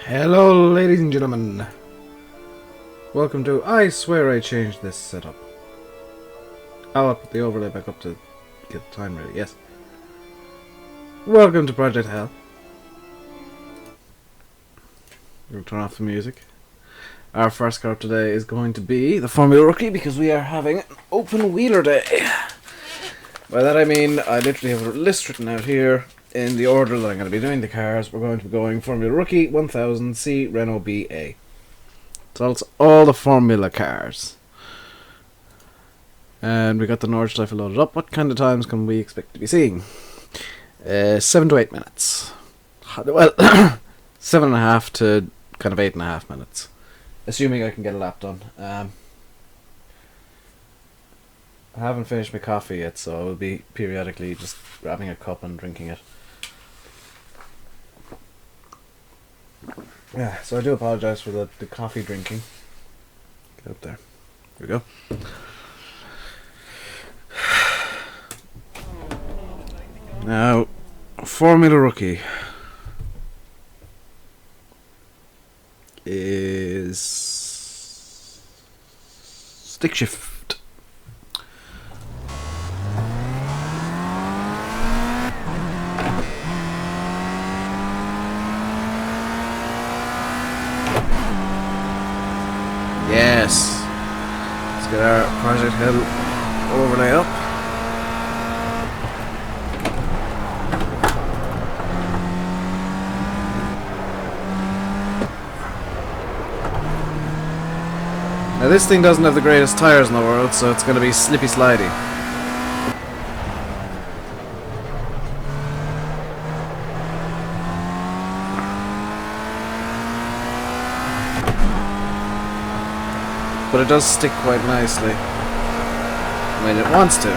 Hello, ladies and gentlemen. Welcome to... I swear I changed this setup. I'll put the overlay back up to get the time ready, yes. Welcome to Project Hell. We'll turn off the music. Our first car today is going to be the Formula Rookie because we are having an open wheeler day. By that I mean, I literally have a list written out here in the order that I'm going to be doing the cars. We're going to be going Formula Rookie, 1000C, Renault BA. So it's all the Formula cars. And we got the Nordschleife loaded up. What kind of times can we expect to be seeing? 7 to 8 minutes. Well, 7.5 to kind of 8.5 minutes. Assuming I can get a lap done. I haven't finished my coffee yet, so I will be periodically just grabbing a cup and drinking it. Yeah, so I do apologise for the coffee drinking. Get up there. Here we go. Now, Formula Rookie is stick shift. Yes. Let's get our Project Hell overlay up. Now this thing doesn't have the greatest tires in the world, so it's going to be slippy slidey. But it does stick quite nicely when it wants to.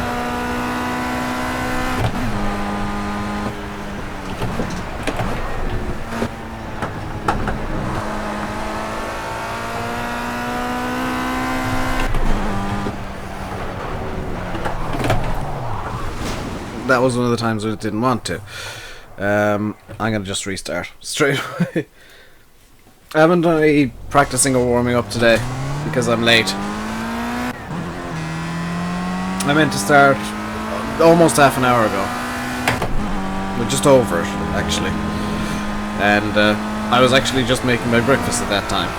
That was one of the times when it didn't want to. I'm going to just restart straight away. I haven't done any practicing or warming up today because I'm late. I meant to start almost half an hour ago. Well, just over it, actually. And I was actually just making my breakfast at that time.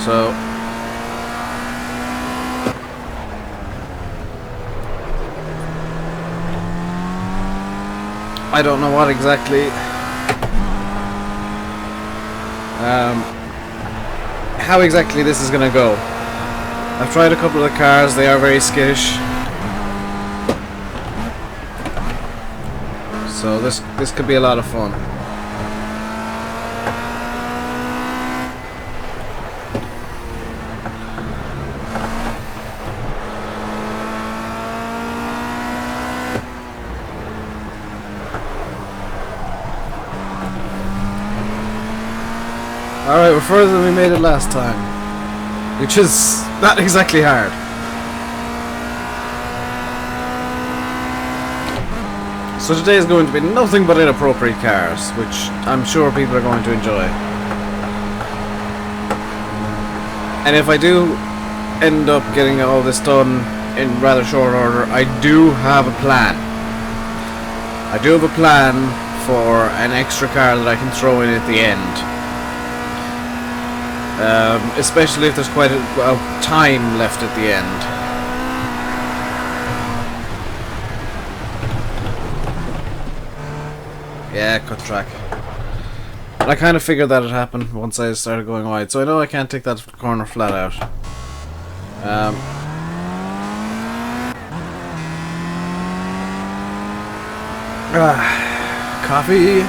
So I don't know what exactly how exactly this is gonna go. I've tried a couple of the cars, they are very skittish. So this could be a lot of fun. Alright, we're further than we made it last time, which is not exactly hard. So today is going to be nothing but inappropriate cars, which I'm sure people are going to enjoy. And if I do end up getting all this done in rather short order, I do have a plan. I do have a plan for an extra car that I can throw in at the end. Especially if there's quite a time left at the end. Yeah, cut track. But I kind of figured that would happen once I started going wide, so I know I can't take that corner flat out. Coffee.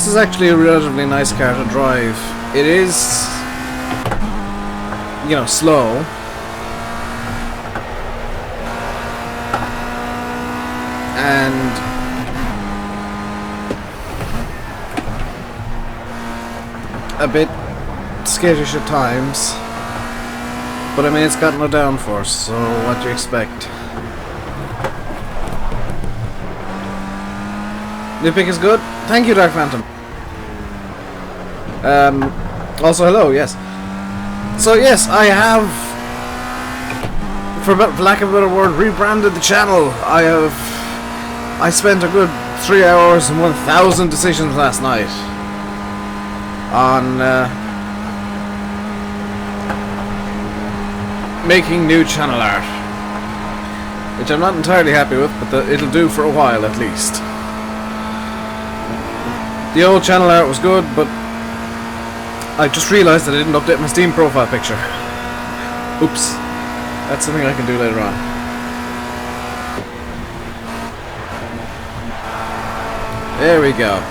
This is actually a relatively nice car to drive. It is, you know, slow. And a bit skittish at times. But I mean, it's got no downforce, so what do you expect? New pick is good. Thank you, Dark Phantom. Also, hello, yes. So, yes, I have, for lack of a better word, rebranded the channel. I spent a good 3 hours and 1,000 decisions last night on making new channel art, which I'm not entirely happy with, but it'll do for a while at least. The old channel art was good, but I just realised that I didn't update my Steam profile picture. Oops. That's something I can do later on. There we go.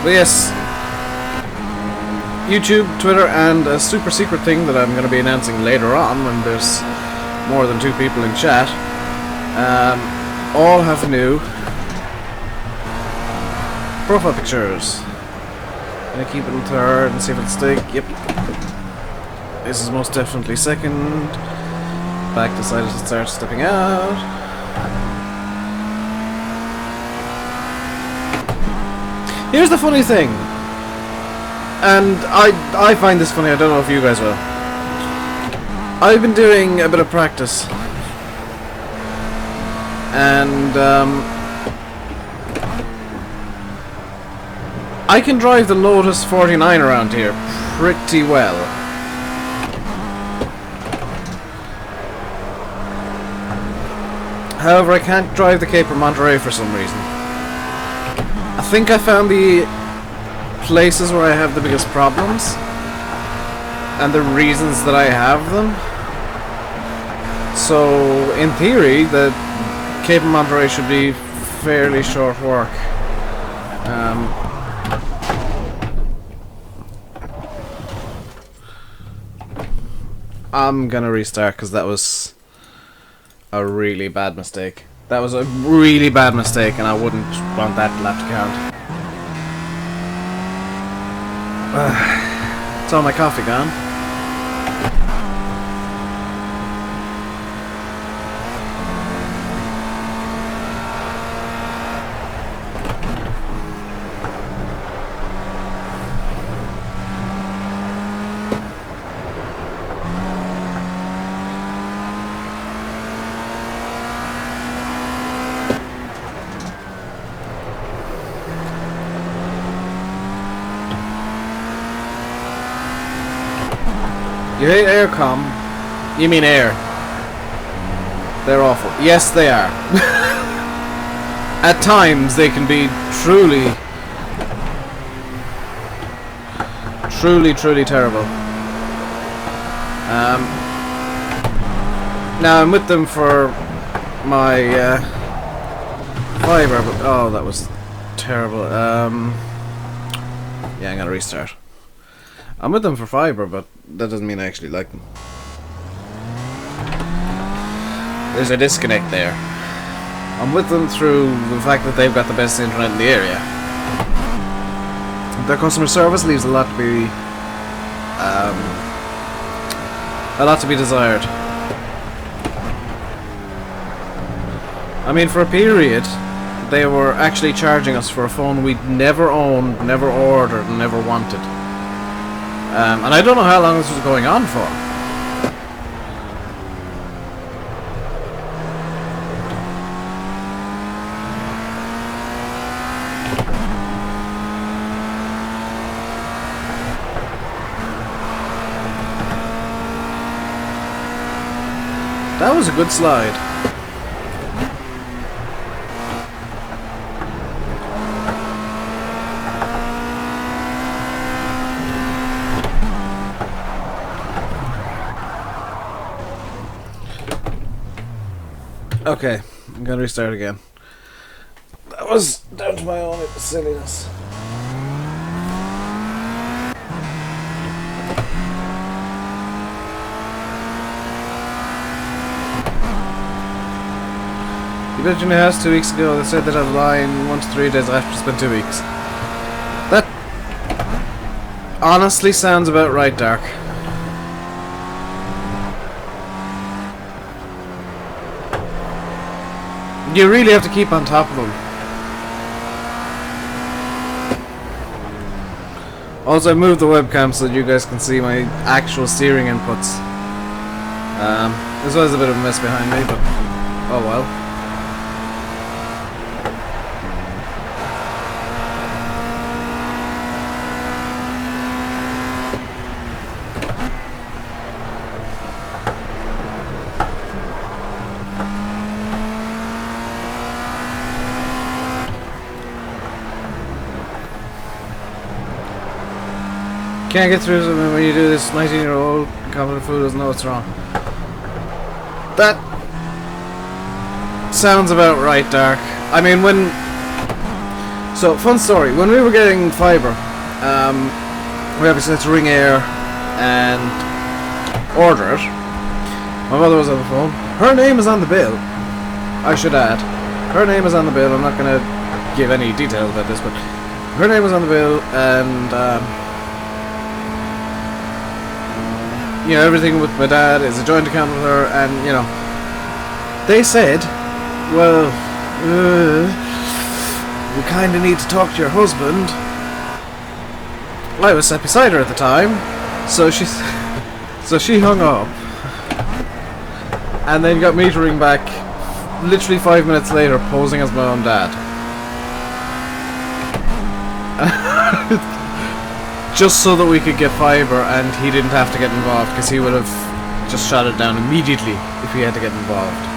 But yes, YouTube, Twitter, and a super secret thing that I'm going to be announcing later on when there's more than 2 people in chat, all have new profile pictures. Gonna keep it in third and see if it'll stick. Yep. This is most definitely second. Back decided to start stepping out. Here's the funny thing, and I find this funny, I don't know if you guys will. I've been doing a bit of practice, and I can drive the Lotus 49 around here pretty well. However, I can't drive the Cape of Monterey for some reason. I think I found the places where I have the biggest problems and the reasons that I have them. So, in theory, the Cape of Monterey should be fairly short work. I'm gonna restart because that was a really bad mistake. That was a really bad mistake, and I wouldn't want that lap to count. It's all my coffee gone. You hate aircom? You mean air? They're awful. Yes, they are. At times, they can be truly terrible. Now I'm with them for my fiber, but oh, that was terrible. Yeah, I'm gonna restart. I'm with them for fiber, but that doesn't mean I actually like them. There's a disconnect there. I'm with them through the fact that they've got the best internet in the area. Their customer service leaves a lot to be desired. I mean, for a period, they were actually charging us for a phone we'd never owned, never ordered, and never wanted. And I don't know how long this was going on for. That was a good slide. Okay, I'm gonna restart again. That was down to my own silliness. You bet your house 2 weeks ago they said that I'd line 1 to 3 days after it's been 2 weeks. That honestly sounds about right, Dark. You really have to keep on top of them. Also, I moved the webcam so that you guys can see my actual steering inputs. This was a bit of a mess behind me, but oh well. Can't get through to when you do this. 19-year-old confident fool doesn't know what's wrong. That sounds about right, Dark. I mean, when... So, fun story. When we were getting fibre, we obviously had to ring Air and order it. My mother was on the phone. Her name is on the bill. I should add. Her name is on the bill. I'm not going to give any details about this, but her name was on the bill, and... you know, everything with my dad is a joint account with her, and, you know, they said, well, we kind of need to talk to your husband. I was sat beside her at the time, so she hung up, and then got me to ring back literally 5 minutes later, posing as my own dad. Just so that we could get fibre and he didn't have to get involved, because he would have just shut it down immediately if he had to get involved.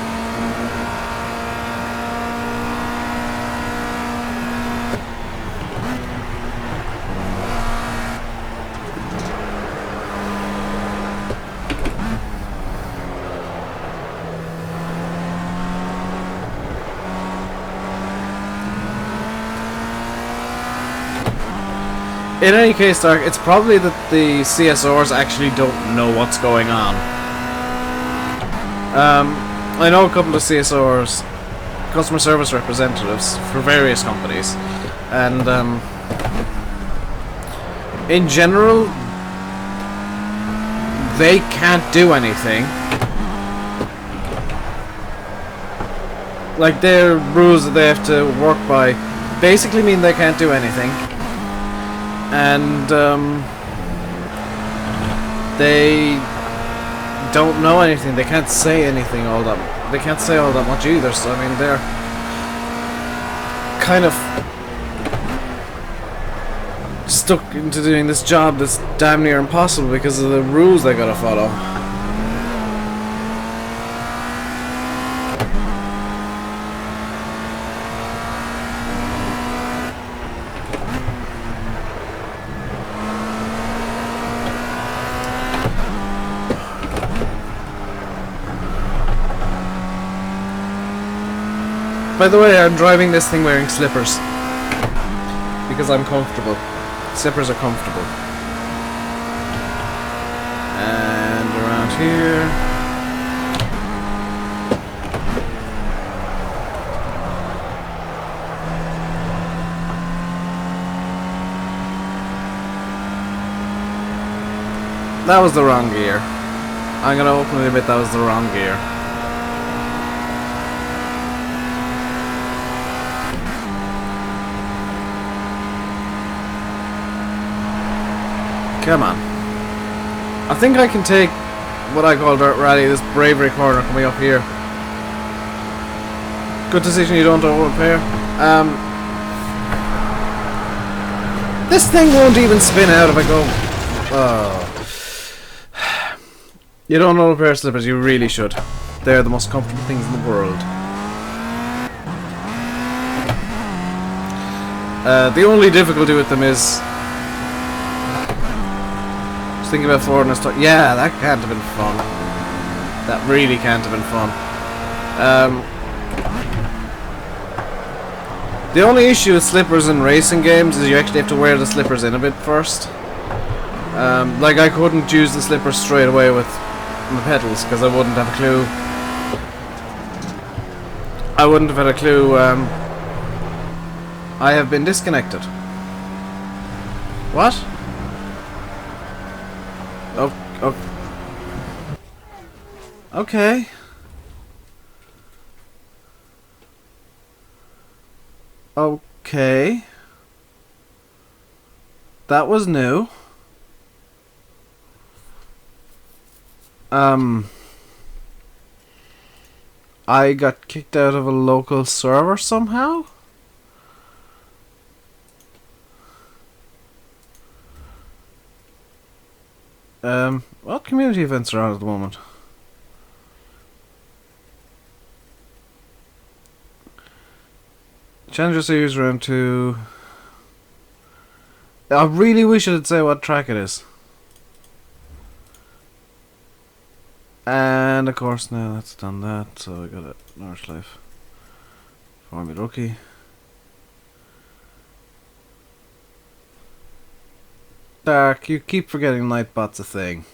In any case, Dark, it's probably that the CSRs actually don't know what's going on. I know a couple of CSRs, customer service representatives, for various companies, and in general, they can't do anything. Like, their rules that they have to work by basically mean they can't do anything. And they don't know anything. They can't say anything all that. They can't say all that much either. So I mean, they're kind of stuck into doing this job that's damn near impossible because of the rules they gotta follow. By the way, I'm driving this thing wearing slippers because I'm comfortable. Slippers are comfortable. And around here. That was the wrong gear. I'm gonna openly admit that was the wrong gear. Come on. I think I can take what I call Dirt Rally, this bravery corner coming up here. Good decision you don't over-repair. This thing won't even spin out if I go... Oh. You don't know repair slippers, you really should. They're the most comfortable things in the world. The only difficulty with them is... thinking about forwardness. Yeah, that can't have been fun. That really can't have been fun. The only issue with slippers in racing games is you actually have to wear the slippers in a bit first. Like I couldn't use the slippers straight away with my pedals because I wouldn't have a clue. I wouldn't have had a clue. I have been disconnected. What? Oh. Okay. Okay. That was new. I got kicked out of a local server somehow? What community events are on at the moment? Challenger Series round 2. I really wish it'd say what track it is. And of course now that's done that, so we got a Nordschleife Formula Rookie. Dark, you keep forgetting Nightbot's a thing.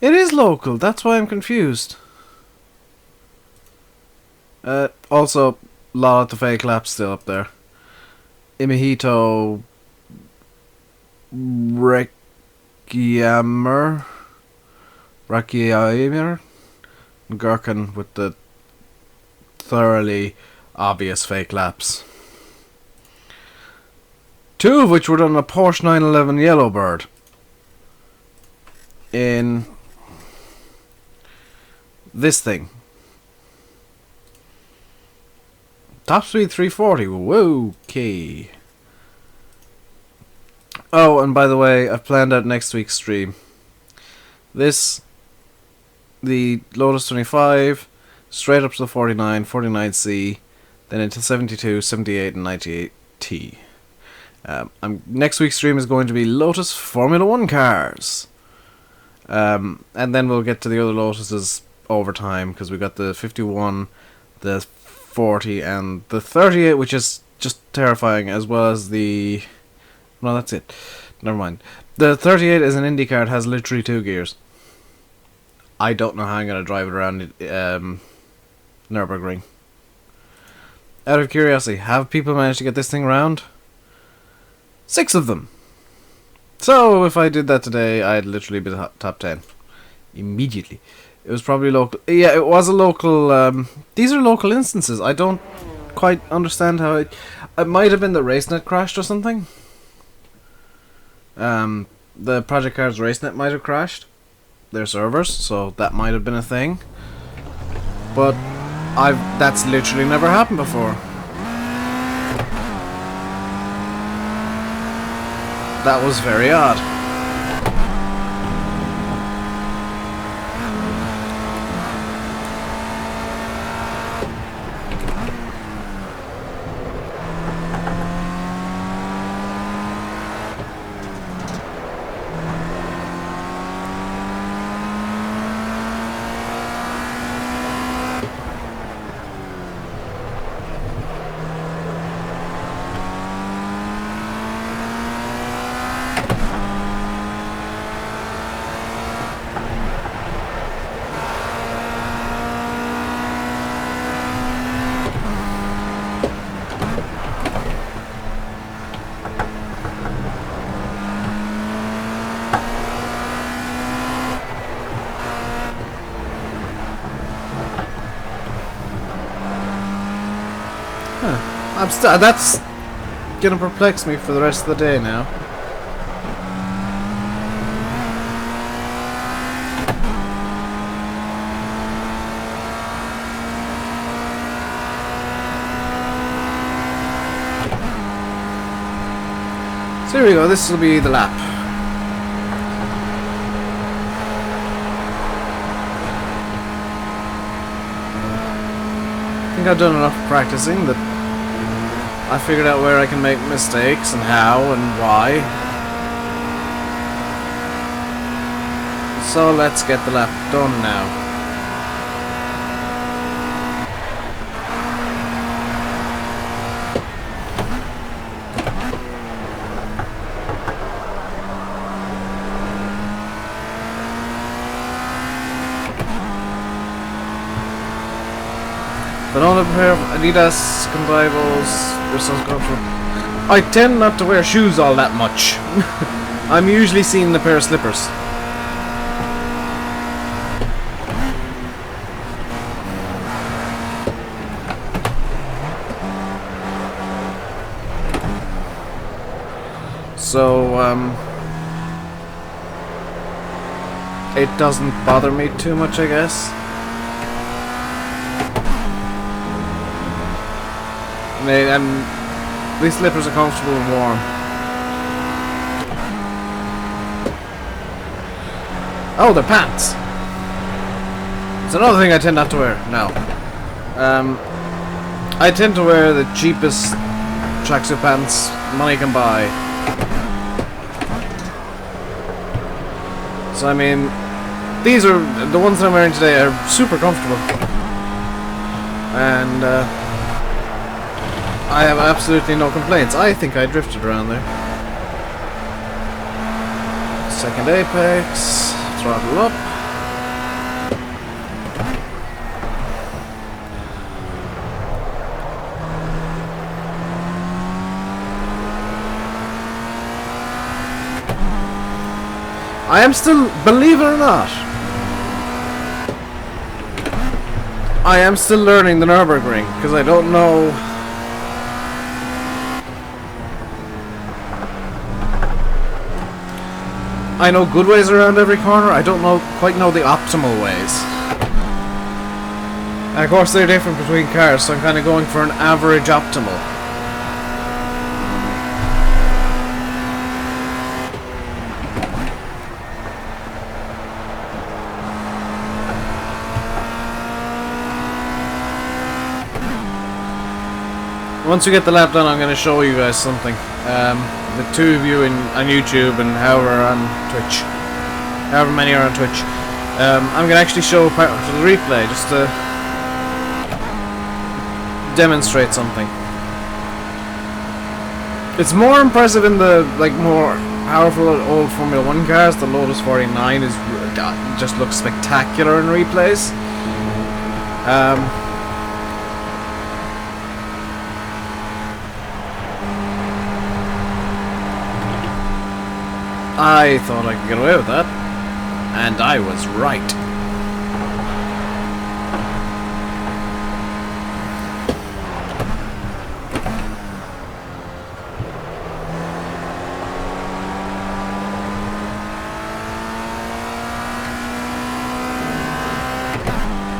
It is local, that's why I'm confused. Also, a lot of the fake laps still up there. Imihito Rekiamer Gherkin with the thoroughly obvious fake laps. 2 of which were done on a Porsche 911 Yellowbird. In this thing. Top speed 340. Whoa, okay. Oh, and by the way, I've planned out next week's stream. This, the Lotus 25, straight up to the 49, 49C, then into 72, 78, and 98T. Next week's stream is going to be Lotus Formula 1 cars. And then we'll get to the other Lotuses over time, because we got the 51, the 40, and the 38, which is just terrifying, as well as the... No, that's it. Never mind. The 38 is an IndyCar. It has literally 2 gears. I don't know how I'm going to drive it around Nurburgring. Out of curiosity, have people managed to get this thing around? 6 of them. So if I did that today, I'd literally be the top 10 immediately. It was probably local. Yeah, it was a local. These are local instances. I don't quite understand how it might have been the RaceNet crashed or something. The Project Cars RaceNet might have crashed their servers, so that might have been a thing. But that's literally never happened before. That was very odd. That's gonna perplex me for the rest of the day now. So here we go, this will be the lap. I think I've done enough practicing that I figured out where I can make mistakes and how and why. So let's get the lap done now. If I don't have a pair of Adidas Convivables, they're so comfortable. I tend not to wear shoes all that much. I'm usually seeing a pair of slippers. So, it doesn't bother me too much, I guess. And these slippers are comfortable and warm. Oh, they're pants! It's another thing I tend not to wear now. I tend to wear the cheapest tracksuit pants money can buy. So I mean, these are the ones that I'm wearing today are super comfortable, and I have absolutely no complaints. I think I drifted around there. Second apex, throttle up. I am still, believe it or not, I am still learning the Nurburgring, because I don't know. I know good ways around every corner, I don't quite know the optimal ways. And of course they're different between cars, so I'm kind of going for an average optimal. Once we get the lap done, I'm going to show you guys something. The two of you on YouTube and however on Twitch. However many are on Twitch. I'm going to actually show part of the replay just to demonstrate something. It's more impressive in the more powerful old Formula 1 cars. The Lotus 49 just looks spectacular in replays. I thought I could get away with that, and I was right.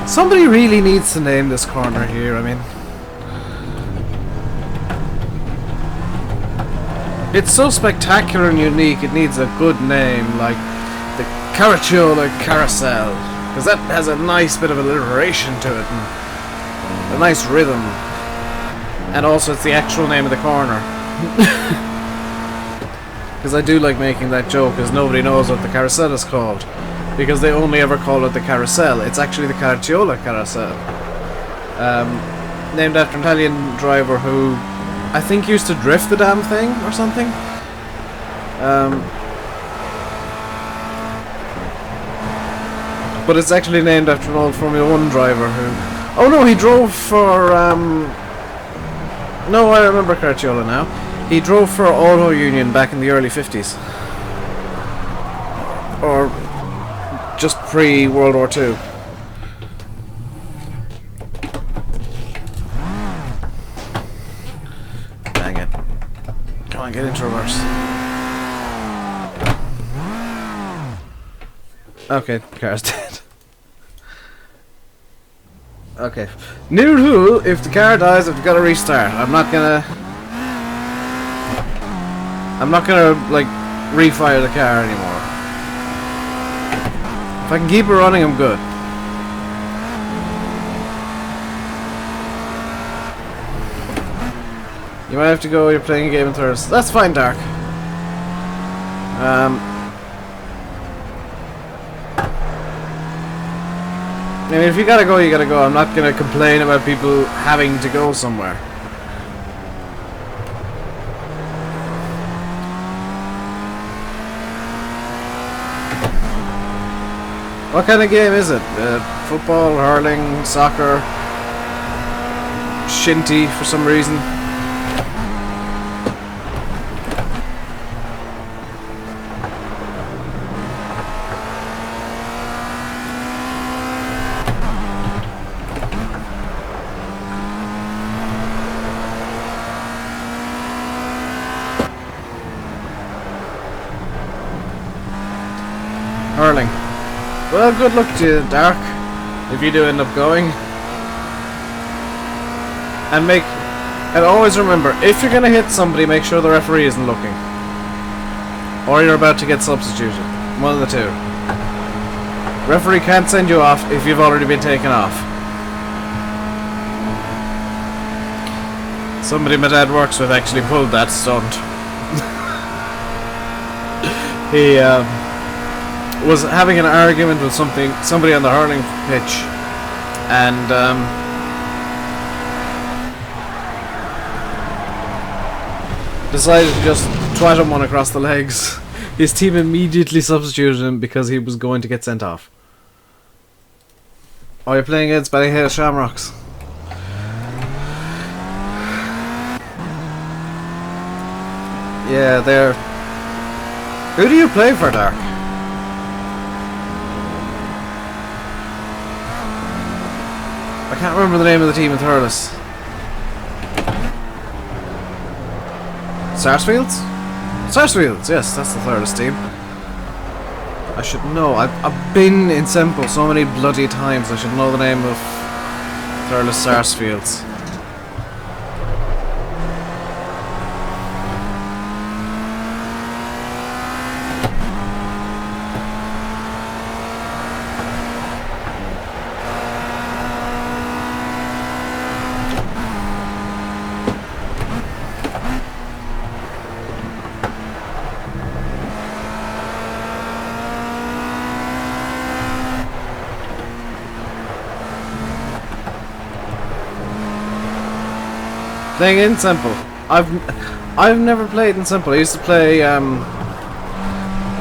Somebody really needs to name this corner here, I mean. It's so spectacular and unique, it needs a good name, like the Caracciolo Carousel, because that has a nice bit of alliteration to it, and a nice rhythm. And also it's the actual name of the corner. Because I do like making that joke, because nobody knows what the carousel is called. Because they only ever call it the Carousel. It's actually the Caracciolo Carousel. Named after an Italian driver who I think used to drift the damn thing or something. But it's actually named after an old Formula 1 driver who... Oh no, he drove for... No, I remember Caracciolo now. He drove for Auto Union back in the early 50s. Or just pre-World War II. Get into reverse. Okay, car's dead. Okay. New rule, if the car dies, I've got to restart. I'm not gonna like refire the car anymore. If I can keep it running, I'm good. You might have to go, you're playing a game in thirds. That's fine, Dark. I mean, if you gotta go, you gotta go. I'm not gonna complain about people having to go somewhere. What kind of game is it? Football, hurling, soccer? shinty for some reason. Hurling. Well, good luck to you, Dark, if you do end up going. And always remember, if you're gonna hit somebody, make sure the referee isn't looking. Or you're about to get substituted. One of the two. Referee can't send you off if you've already been taken off. Somebody my dad works with actually pulled that stunt. He was having an argument with somebody on the hurling pitch, and decided to just twat him one across the legs. His team immediately substituted him because he was going to get sent off. Oh, you're playing against Ballyhale Shamrocks. Yeah, they're... Who do you play for, Dark? I can't remember the name of the team in Thurles. Sarsfields? Sarsfields, yes, that's the Thurles team. I should know. I've been in Semple so many bloody times. I should know the name of Thurles Sarsfields. Playing in Semple. I've never played in Semple. I used to play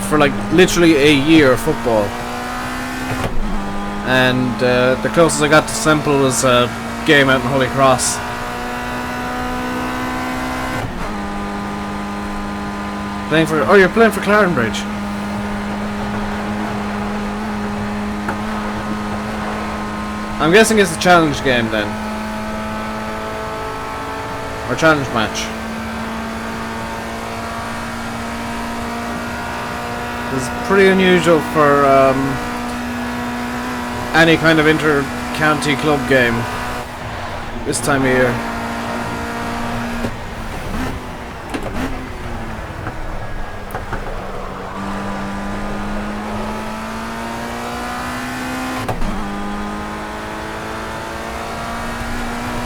for like literally a year of football, and the closest I got to Semple was a game out in Holy Cross. Playing for... Oh, you're playing for Clarenbridge. I'm guessing it's a challenge game then. Or challenge match. It's pretty unusual for any kind of inter-county club game this time of year.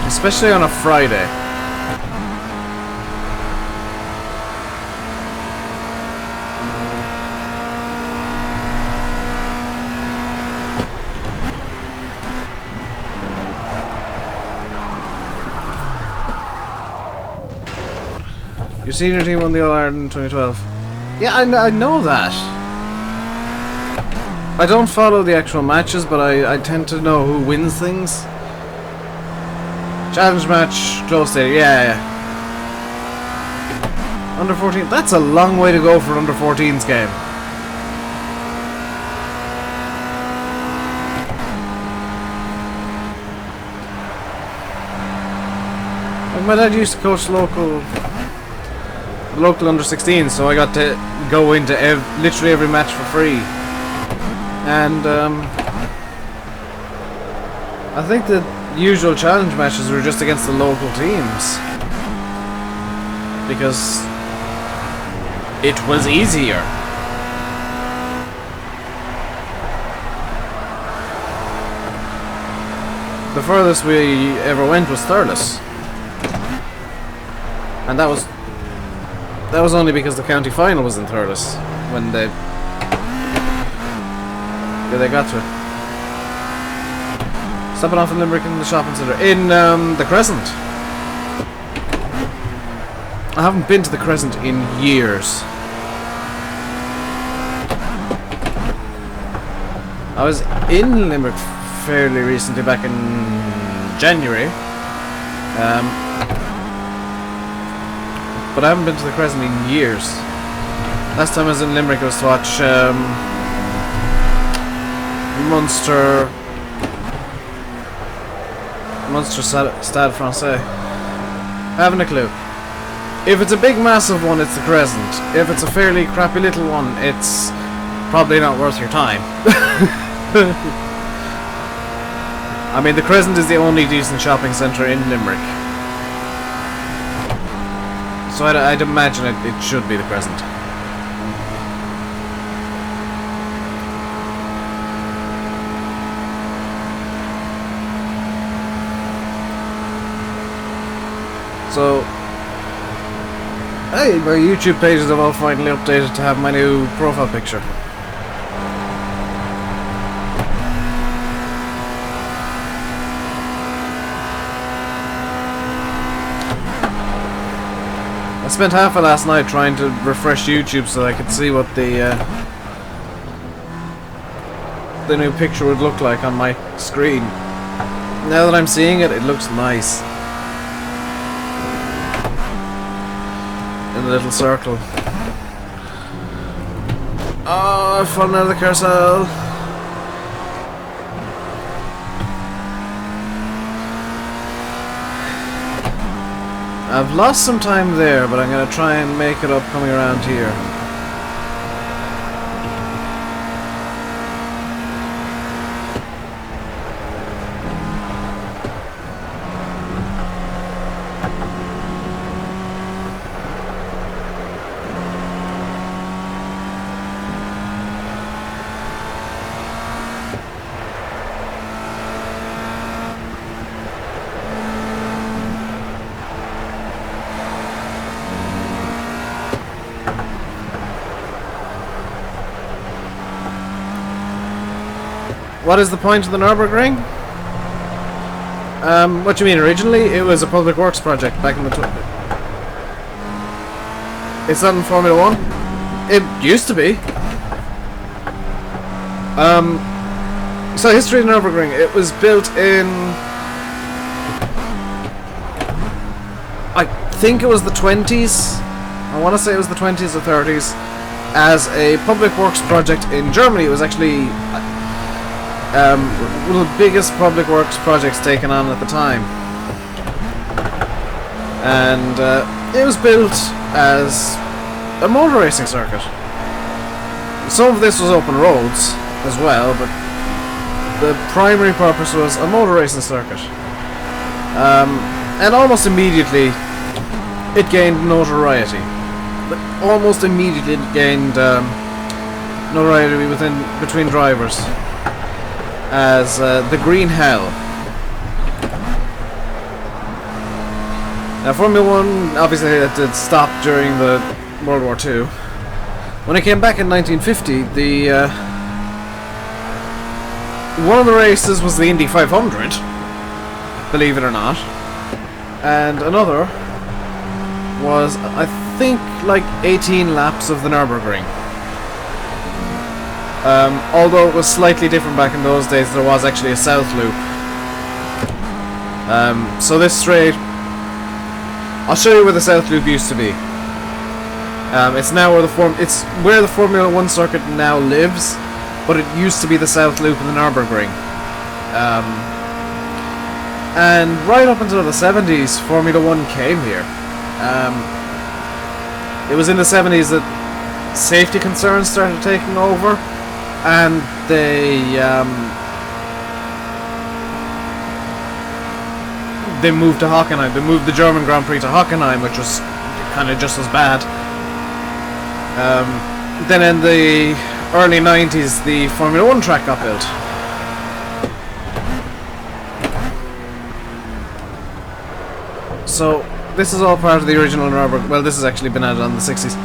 Especially on a Friday. Your senior team won the All-Ireland in 2012. Yeah, I know that. I don't follow the actual matches, but I tend to know who wins things. Challenge match, close to yeah. Under 14, that's a long way to go for an under 14s game. Like my dad used to coach local under 16, so I got to go into literally every match for free. And I think the usual challenge matches were just against the local teams, because it was easier. The furthest we ever went was Thurles, and that was only because the county final was in Thurles when they got to it. Stopping off in Limerick in the shopping centre. In the Crescent. I haven't been to the Crescent in years. I was in Limerick fairly recently, back in January. But I haven't been to the Crescent in years. Last time I was in Limerick I was to watch Munster Stade Francais. I haven't a clue. If it's a big massive one, it's the Crescent. If it's a fairly crappy little one, it's probably not worth your time. I mean, the Crescent is the only decent shopping centre in Limerick. So I'd imagine it should be the Crescent. So, hey, my YouTube pages have all finally updated to have my new profile picture. I spent half of last night trying to refresh YouTube so I could see what the new picture would look like on my screen. Now that I'm seeing it, it looks nice. In a little circle. Oh, I've fallen out of the carousel. I've lost some time there, but I'm going to try and make it up coming around here. What is the point of the Nurburgring? What do you mean? Originally, it was a public works project back in the... It's not in Formula 1? It used to be. So history of Nurburgring. It was built in... I think it was the 20s. I want to say it was the 20s or 30s. As a public works project in Germany. It was actually... one of the biggest public works projects taken on at the time, and it was built as a motor racing circuit. Some of this was open roads as well, but the primary purpose was a motor racing circuit. And almost immediately it gained notoriety. Almost immediately it gained notoriety between drivers as the Green Hell. Now, Formula 1 obviously it did stop during the World War II. When it came back in 1950, one of the races was the Indy 500, believe it or not, and another was, I think, like 18 laps of the Nurburgring. Although it was slightly different back in those days, there was actually a south loop. So this straight, I'll show you where the south loop used to be. It's now where the Formula 1 circuit now lives, but it used to be the south loop of the Nurburgring. And right up until the 70s, Formula 1 came here. It was in the 70s that safety concerns started taking over. And they moved to Hockenheim. They moved the German Grand Prix to Hockenheim, which was kind of just as bad. Then in the early 90s, the Formula 1 track got built. So this is all part of the original Nürburgring. Well, this has actually been added on in the 60s.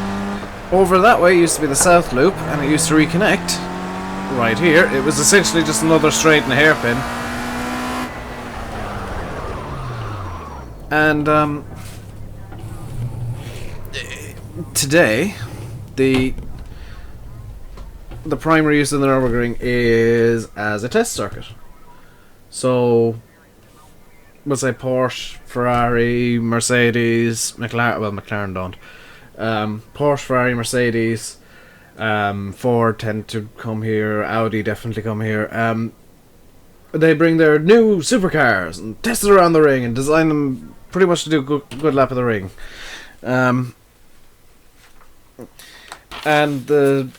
Over that way used to be the south loop, and it used to reconnect. Right here, it was essentially just another straight and a hairpin. And today, the primary use of the Nürburgring is as a test circuit. So we'll say Porsche, Ferrari, Mercedes, McLaren. Well, McLaren don't. Porsche, Ferrari, Mercedes, Ford tend to come here. Audi definitely come here. They bring their new supercars and test it around the ring and design them pretty much to do good lap of the ring. And the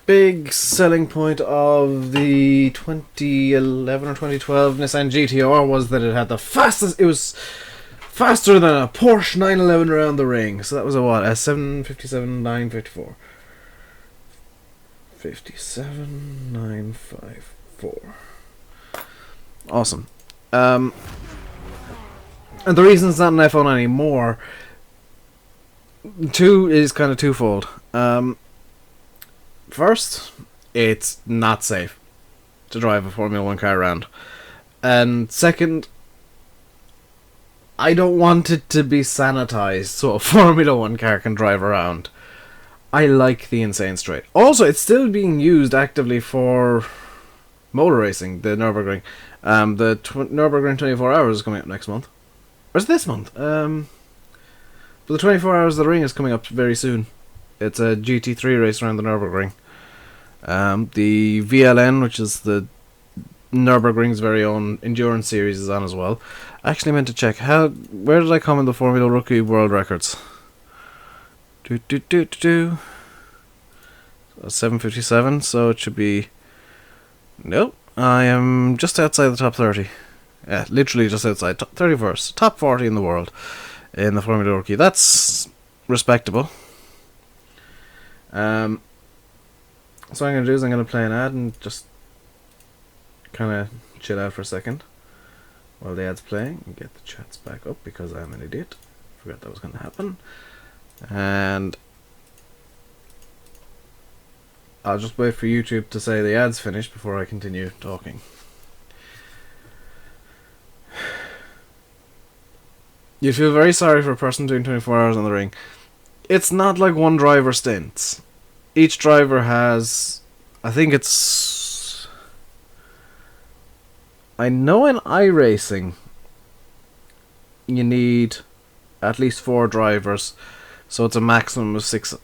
big selling point of the 2011 or 2012 Nissan GT-R was that it had the fastest. It was faster than a Porsche 911 around the ring. So that was a what? A 757 954. 57954. Awesome. And the reason it's not an F1 anymore, is kind of twofold. First, it's not safe to drive a Formula 1 car around. And second, I don't want it to be sanitized so a Formula 1 car can drive around. I like the Insane Straight. Also, it's still being used actively for motor racing, the Nurburgring. The Nurburgring 24 Hours is coming up next month. Or is it this month? But the 24 Hours of the Ring is coming up very soon. It's a GT3 race around the Nurburgring. The VLN, which is the Nurburgring's very own endurance series, is on as well. I actually meant to check. Where did I come in the Formula Rookie World Records? 757, so it should be... Nope, I am just outside the top 30. Yeah, literally just outside. 31st. Top 40 in the world in the Formula Rookie. That's respectable. So what I'm going to do is I'm going to play an ad and just kind of chill out for a second while the ad's playing and get the chats back up because I'm an idiot. Forgot that was going to happen. And I'll just wait for YouTube to say the ad's finished before I continue talking. You'd feel very sorry for a person doing 24 hours on the ring. It's not like one driver stints. Each driver has... I think it's... I know in iRacing you need at least 4 drivers. So it's a maximum of 6...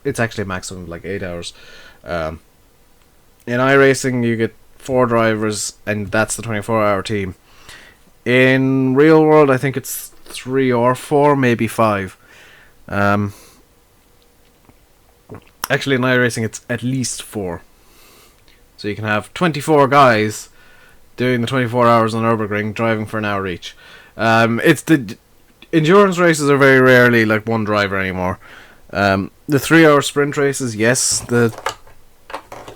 It's actually a maximum of like 8 hours. In iRacing you get 4 drivers and that's the 24-hour team. In real world I think it's 3 or 4, maybe 5. Actually in iRacing it's at least 4. So you can have 24 guys doing the 24 hours on Nurburgring, driving for an hour each. It's the... Endurance races are very rarely like one driver anymore. The 3-hour sprint races, yes. The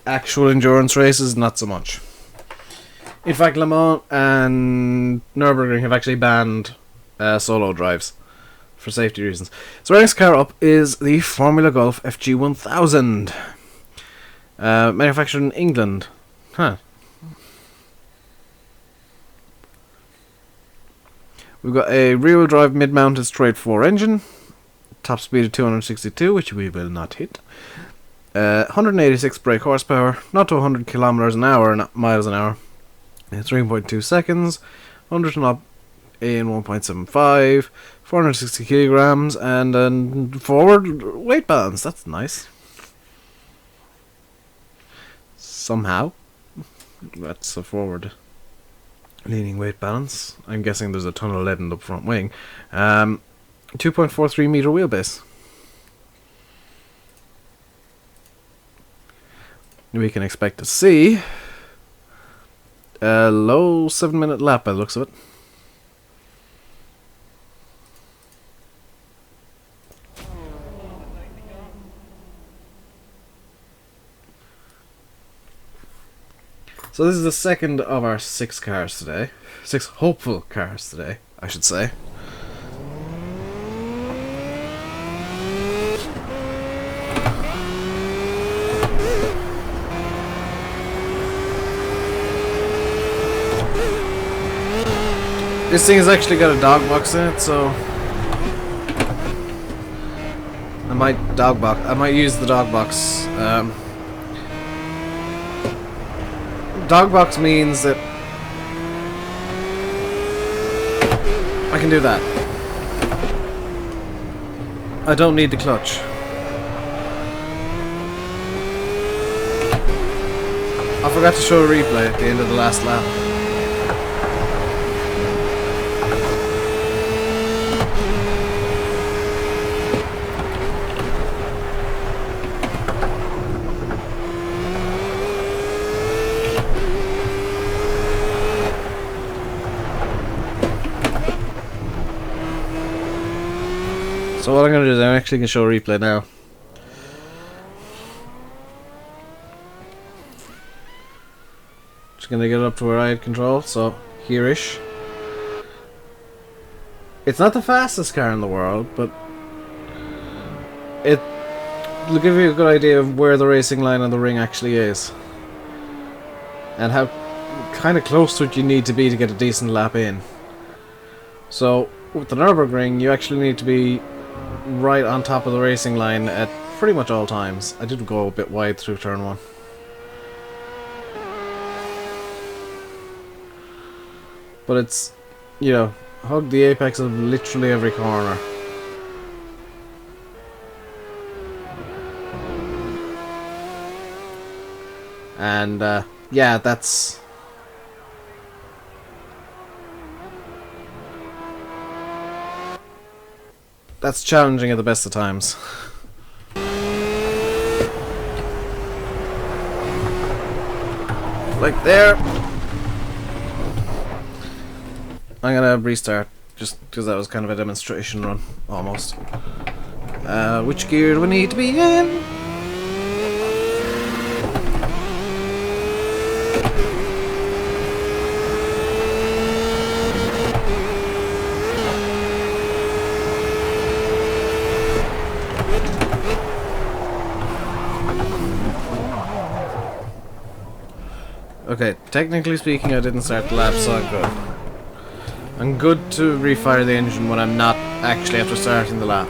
actual endurance races, not so much. In fact, Le Mans and Nürburgring have actually banned solo drives for safety reasons. So our next car up is the Formula Golf FG1000. Manufactured in England. Huh. We've got a rear-wheel drive mid-mounted straight 4 engine. Top speed of 262, which we will not hit. 186 brake horsepower. Not to 100 kilometers an hour, not miles an hour. 3.2 seconds. 100 to up in 1.75. 460 kilograms. And forward weight balance. That's nice. Somehow. That's a forward leaning weight balance. I'm guessing there's a ton of lead in the front wing. 2.43 meter wheelbase. We can expect to see a low 7-minute lap by the looks of it. So this is the second of our 6 cars today. 6 hopeful cars today, I should say. This thing has actually got a dog box in it, so I might use the dog box. Dog box means that can do that. I don't need the clutch. I forgot to show a replay at the end of the last lap. So what I'm going to do is I'm actually going to show a replay now. Just going to get it up to where I had control, so here-ish. It's not the fastest car in the world, but it'll give you a good idea of where the racing line on the ring actually is. And how kind of close to it you need to be to get a decent lap in. So with the Nurburgring, you actually need to be right on top of the racing line at pretty much all times. I did go a bit wide through turn 1. But it's, you know, hug the apex of literally every corner. And yeah, that's challenging at the best of times. Like there. I'm gonna restart just because that was kind of a demonstration run, almost. Which gear do we need to be in? Okay, technically speaking I didn't start the lap, so I'm good. I'm good to refire the engine when I'm not actually after starting the lap.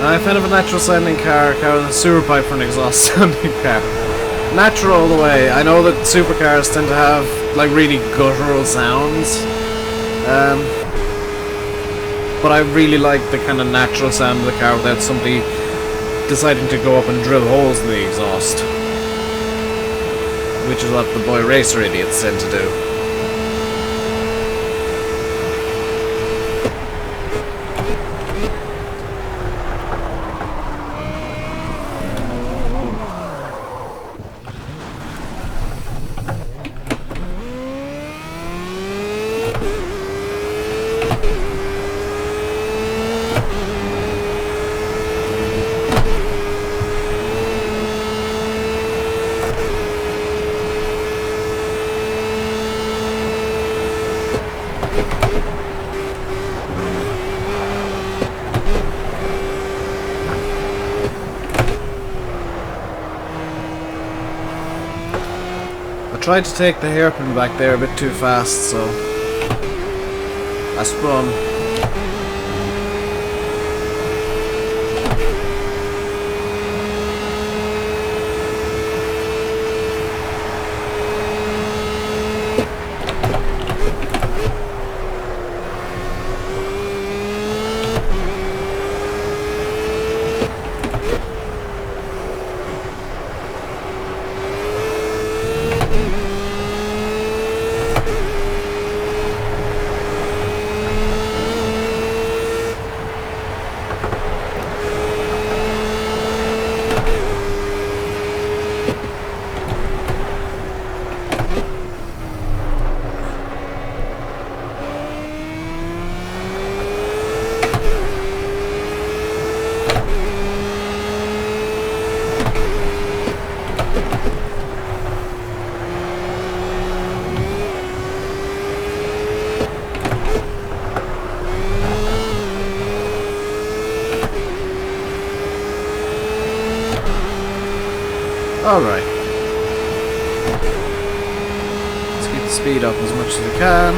I'm a fan of a natural sounding car with a sewer pipe for an exhaust sounding car. Natural all the way. I know that supercars tend to have like really guttural sounds, but I really like the kind of natural sound of the car without somebody deciding to go up and drill holes in the exhaust, which is what the boy racer idiots tend to do. I tried to take the hairpin back there a bit too fast, so I spun. Alright. Let's keep the speed up as much as we can.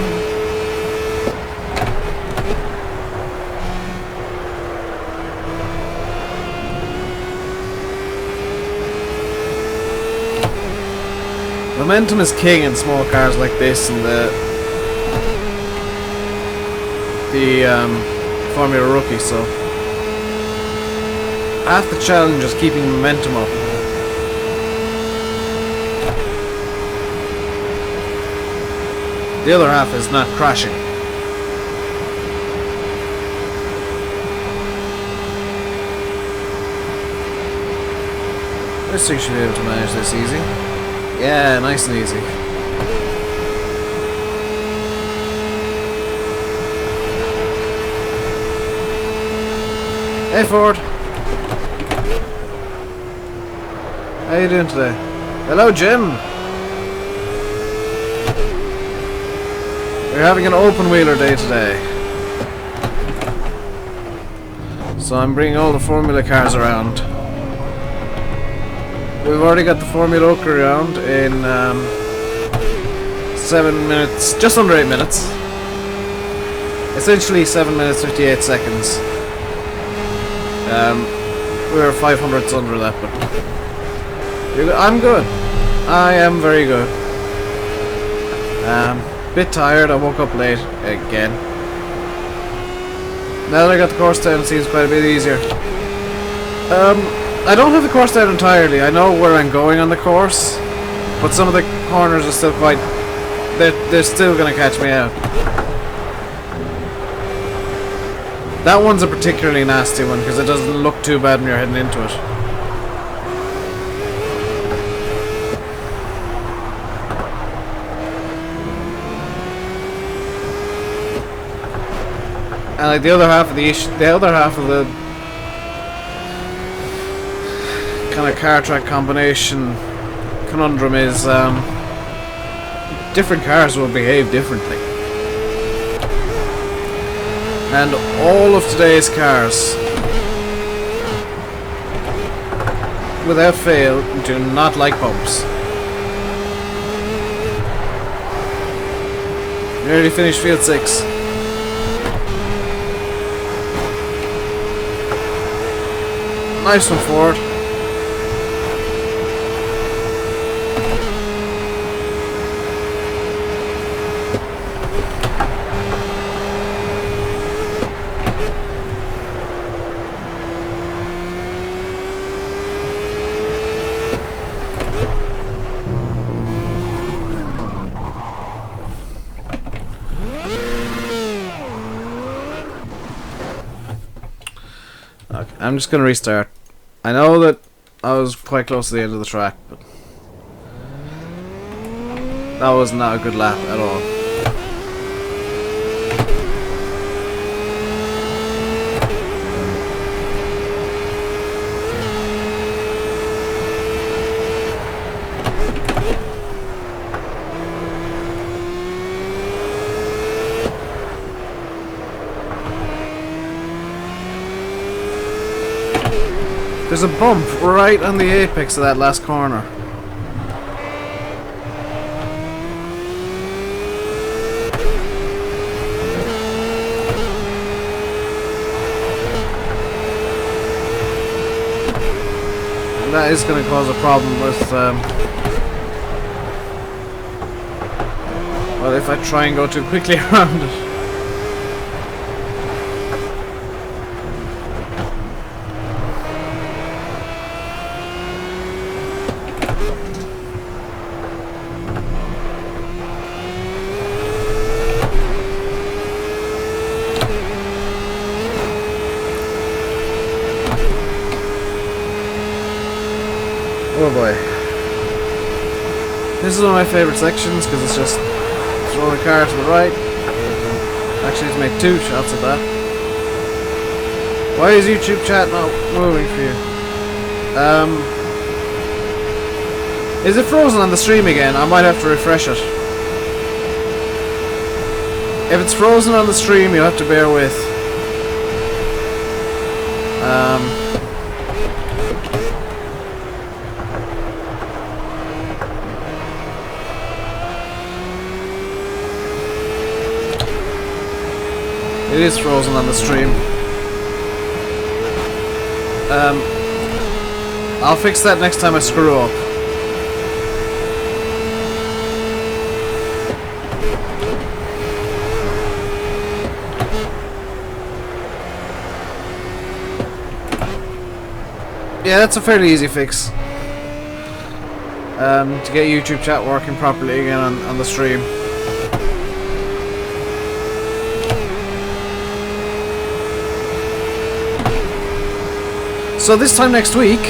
Momentum is king in small cars like this, and the Formula Rookie, so half the challenge is keeping momentum up. The other half is not crashing. This thing should be able to manage this easy. Yeah, nice and easy. Hey Ford! How you doing today? Hello Jim! We're having an open wheeler day today. So I'm bringing all the Formula cars around. We've already got the Formula Oak around in 7 minutes, just under 8 minutes. Essentially 7 minutes 58 seconds. We were 500ths under that, but I'm good. I am very good. Bit tired, I woke up late again. Now that I got the course down, it seems quite a bit easier. I don't have the course down entirely. I know where I'm going on the course, but some of the corners are still quite... They're still going to catch me out. That one's a particularly nasty one because it doesn't look too bad when you're heading into it. And like the other half of the kind of car track combination conundrum is different cars will behave differently. And all of today's cars, without fail, do not like bumps. Nearly finished field 6. Nice one, Ford. Okay, I'm just gonna restart. I know that I was quite close to the end of the track, but that was not a good lap at all. There's a bump right on the apex of that last corner. And that is going to cause a problem with, well, if I try and go too quickly around it. Oh boy. This is one of my favourite sections because it's just throw the car to the right. Actually, let's make 2 shots of that. Why is YouTube chat not moving for you? Is it frozen on the stream again? I might have to refresh it. If it's frozen on the stream, you'll have to bear with. is frozen on the stream. I'll fix that next time I screw up. Yeah, that's a fairly easy fix. To get YouTube chat working properly again on the stream. So this time next week,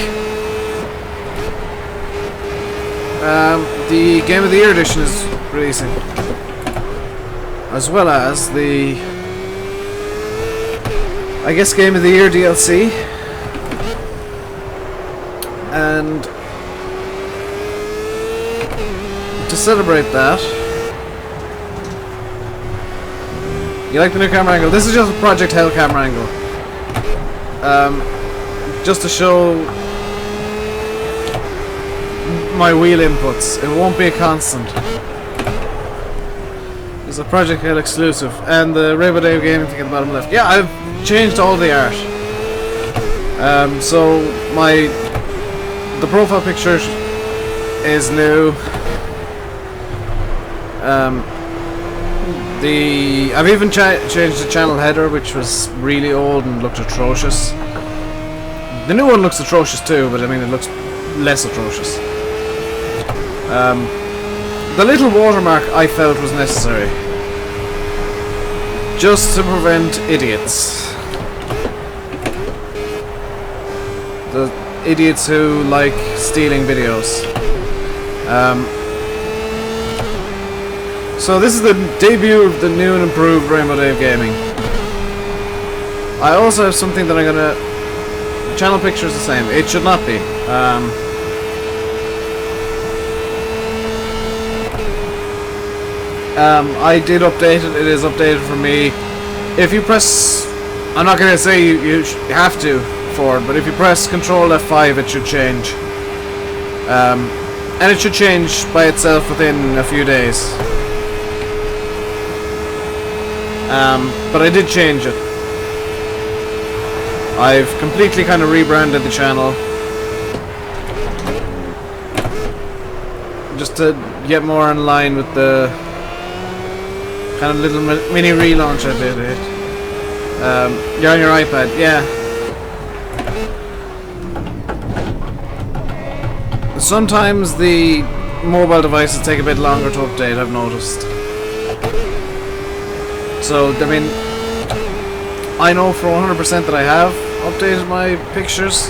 the Game of the Year edition is releasing, as well as the, I guess, Game of the Year DLC, and to celebrate that, you like the new camera angle? This is just a Project Hell camera angle. Just to show my wheel inputs. It won't be a constant. It's a Project Hell exclusive. And the RainbowDave gaming thing at the bottom left. Yeah, I've changed all the art. So the profile picture is new. I've even changed the channel header, which was really old and looked atrocious. The new one looks atrocious too, but I mean it looks less atrocious. The little watermark I felt was necessary, just to prevent idiots. The idiots who like stealing videos. So this is the debut of the new and improved RainbowDave Gaming. I also have something that I'm gonna... Channel picture is the same. It should not be. I did update it. It is updated for me. If you press... I'm not gonna say you have to for it, but if you press Control F5 it should change. And it should change by itself within a few days. But I did change it. I've completely kind of rebranded the channel just to get more in line with the kind of little mini relaunch I did it. You're on your iPad, yeah. Sometimes the mobile devices take a bit longer to update, I've noticed. So, I mean, I know for 100% that I have updated my pictures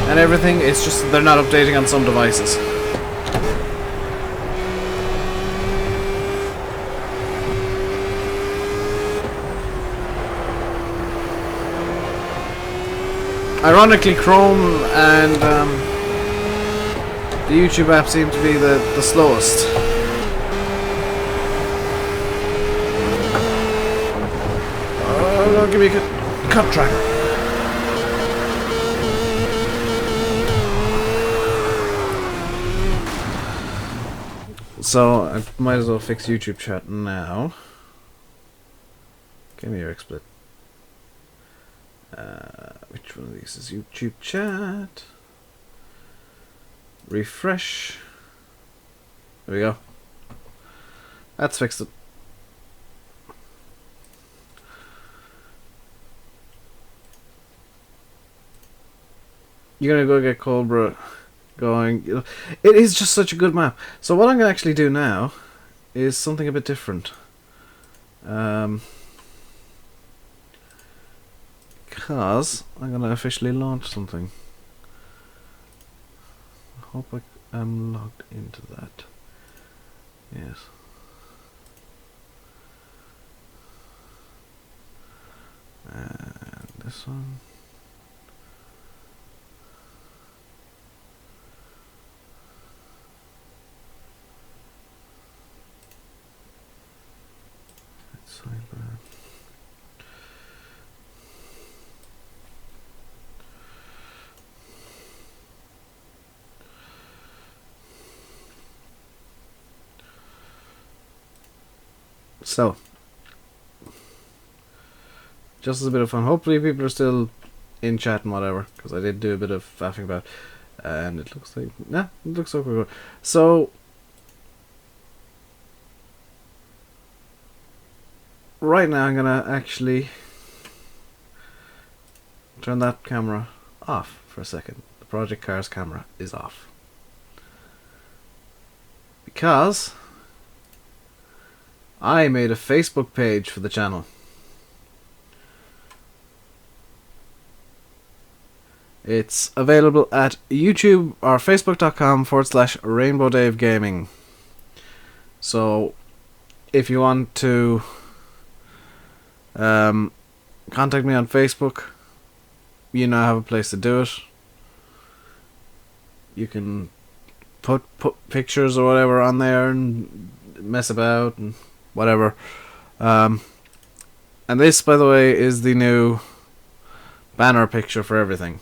and everything, it's just that they're not updating on some devices. Ironically, Chrome and the YouTube app seem to be the slowest. Give me a cut tracker. So I might as well fix YouTube chat now. Give me your XSplit. Which one of these is YouTube chat? Refresh. There we go. That's fixed it. You're gonna go get Cobra going. It is just such a good map. So what I'm gonna actually do now is something a bit different. Because I'm gonna officially launch something. I hope I am logged into that. Yes. And this one. So just as a bit of fun. Hopefully people are still in chat and whatever, because I did do a bit of faffing about, and it looks like, it looks so good. So right now I'm gonna actually turn that camera off for a second. The Project Cars camera is off because I made a Facebook page for the channel. It's available at YouTube or facebook.com/RainbowDave Gaming. So if you want to contact me on Facebook, you now have a place to do it. You can put pictures or whatever on there and mess about and whatever. And this, by the way, is the new banner picture for everything.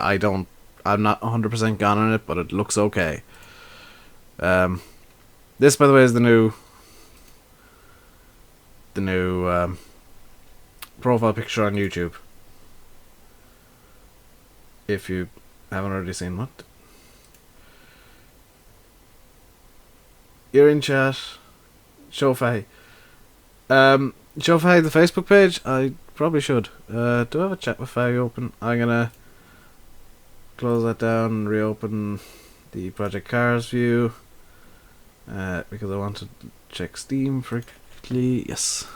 I'm not 100% gone on it, but it looks okay. This, by the way, is the new profile picture on YouTube. If you haven't already seen what. You're in chat. Show Fahy. Show Fahy the Facebook page? I probably should. Do I have a chat with Fahy open? I'm gonna close that down and reopen the Project Cars view. Because I want to check Steam quickly. Yes.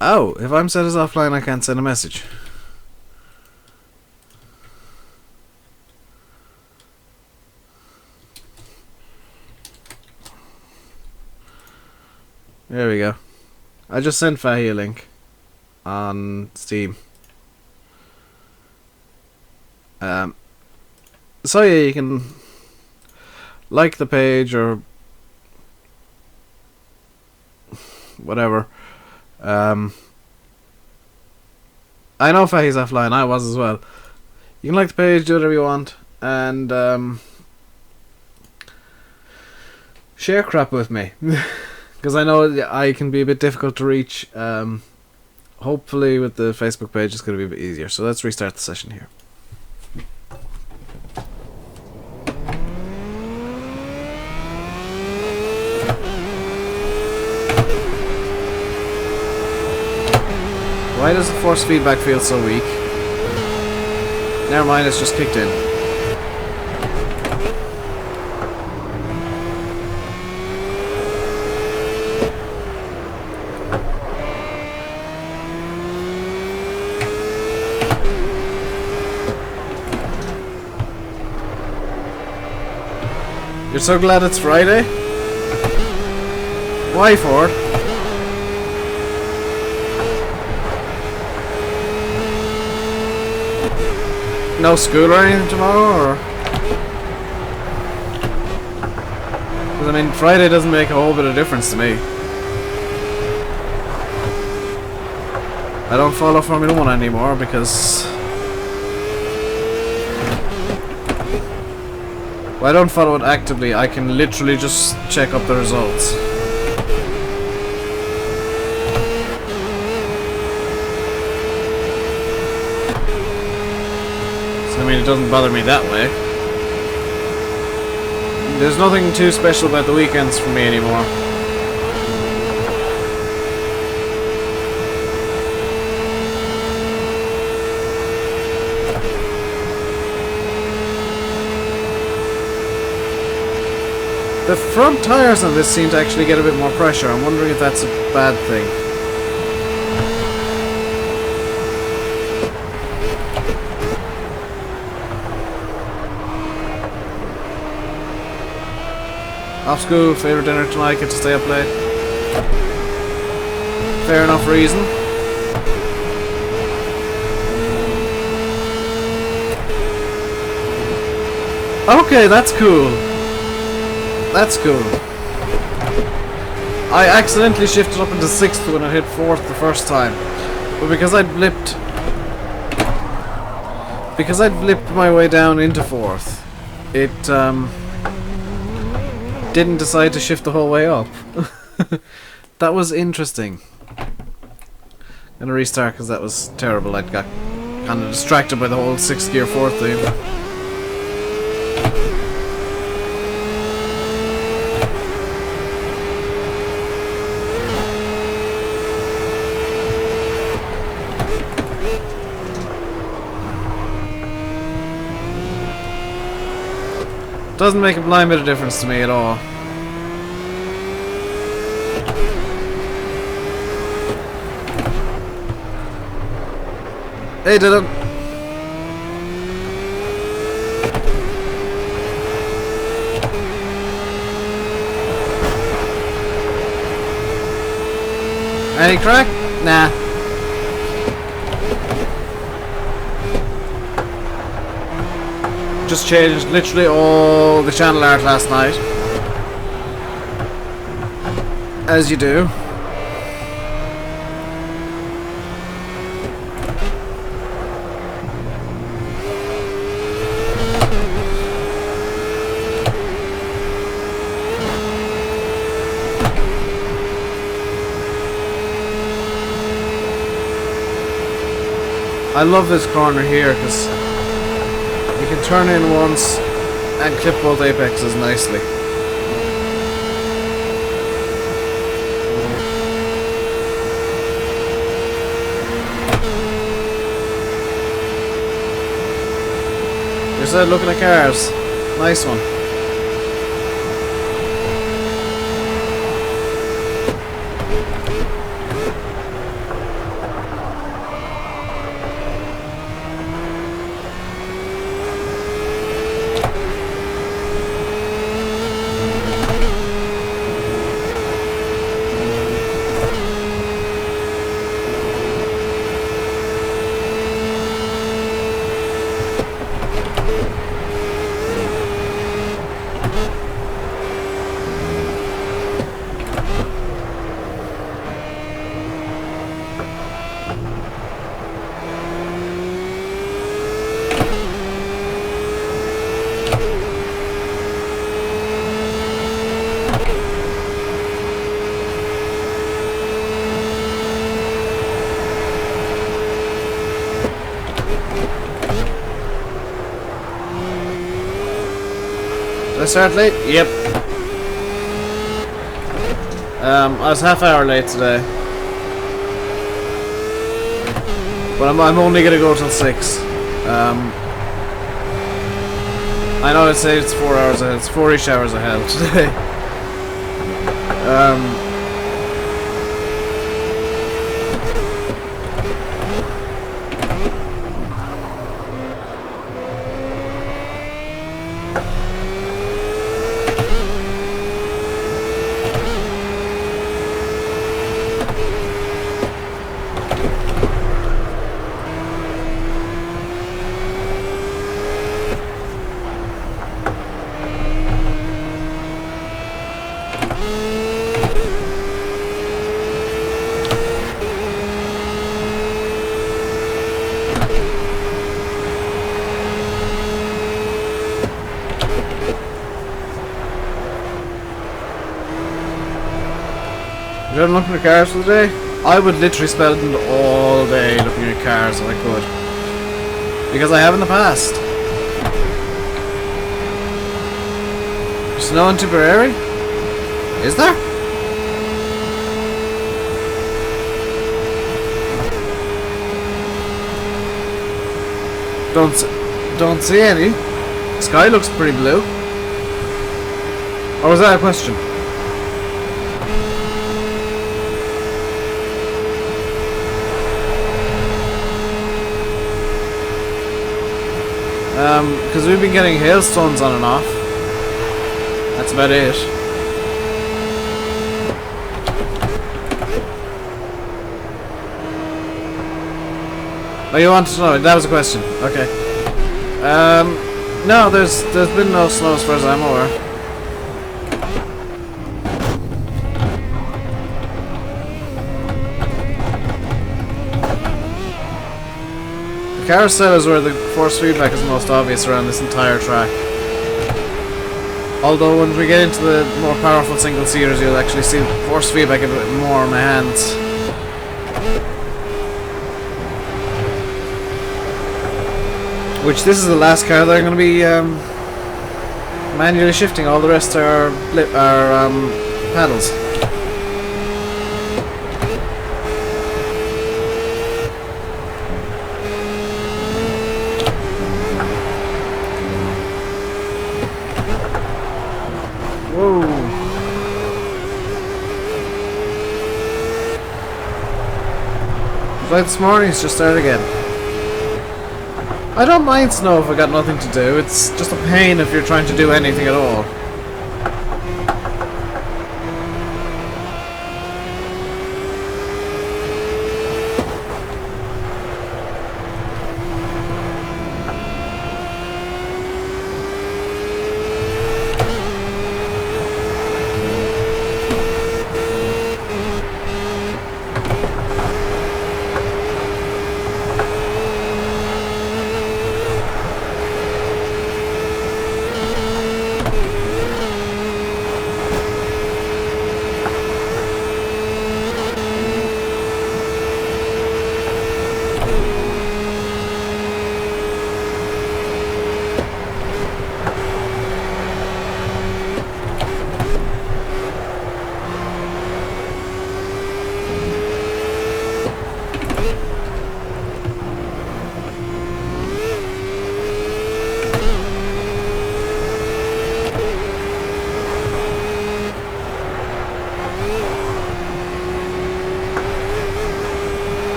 Oh, if I'm set as offline, I can't send a message. There we go. I just sent Fahy a link on Steam. So yeah, you can like the page or whatever. I know Fahy's offline, I was as well. You can like the page, do whatever you want, and share crap with me. Because I know I can be a bit difficult to reach. Hopefully with the Facebook page it's going to be a bit easier. So let's restart the session here. Why does the force feedback feel so weak? Never mind, it's just kicked in. You're so glad it's Friday? Why, Ford? No school or anything tomorrow, or? Because I mean, Friday doesn't make a whole bit of difference to me. I don't follow Formula 1 anymore because... well, I don't follow it actively, I can literally just check up the results. I mean, it doesn't bother me that way. There's nothing too special about the weekends for me anymore. The front tires on this seem to actually get a bit more pressure. I'm wondering if that's a bad thing. Off school, favourite dinner tonight, get to stay up late. Fair enough reason. Okay, that's cool. That's cool. I accidentally shifted up into 6th when I hit 4th the first time. But because I'd blipped my way down into 4th, it didn't decide to shift the whole way up. That was interesting. Gonna restart because that was terrible. I got kind of distracted by the whole 6th gear 4th thing. Doesn't make a blind bit of difference to me at all. Hey, Dylan! Any crack? Nah. Just changed literally all the channel art last night. As you do. I love this corner here because you can turn in once and clip both apexes nicely. You're still looking at cars. Nice one. Did I start late? Yep. I was half hour late today. But I'm only gonna go till 6. I know I'd say it's 4 hours ahead. It's 4-ish hours ahead today. You're looking at cars for the day? I would literally spend all day looking at cars if I could. Because I have in the past. Snow in Tipperary? Is there? Don't see any. Sky looks pretty blue. Or was that a question? Because we've been getting hailstones on and off. That's about it. Oh, you wanted to know? That was a question. Okay. No, there's been no snow as far as I'm aware. The carousel is where the force feedback is most obvious around this entire track. Although when we get into the more powerful single seaters, you'll actually see force feedback a bit more on my hands. Which this is the last car that I'm going to be manually shifting. All the rest are paddles. Whoa. It's like this morning, it's just started again. I don't mind snow if I got nothing to do. It's just a pain if you're trying to do anything at all.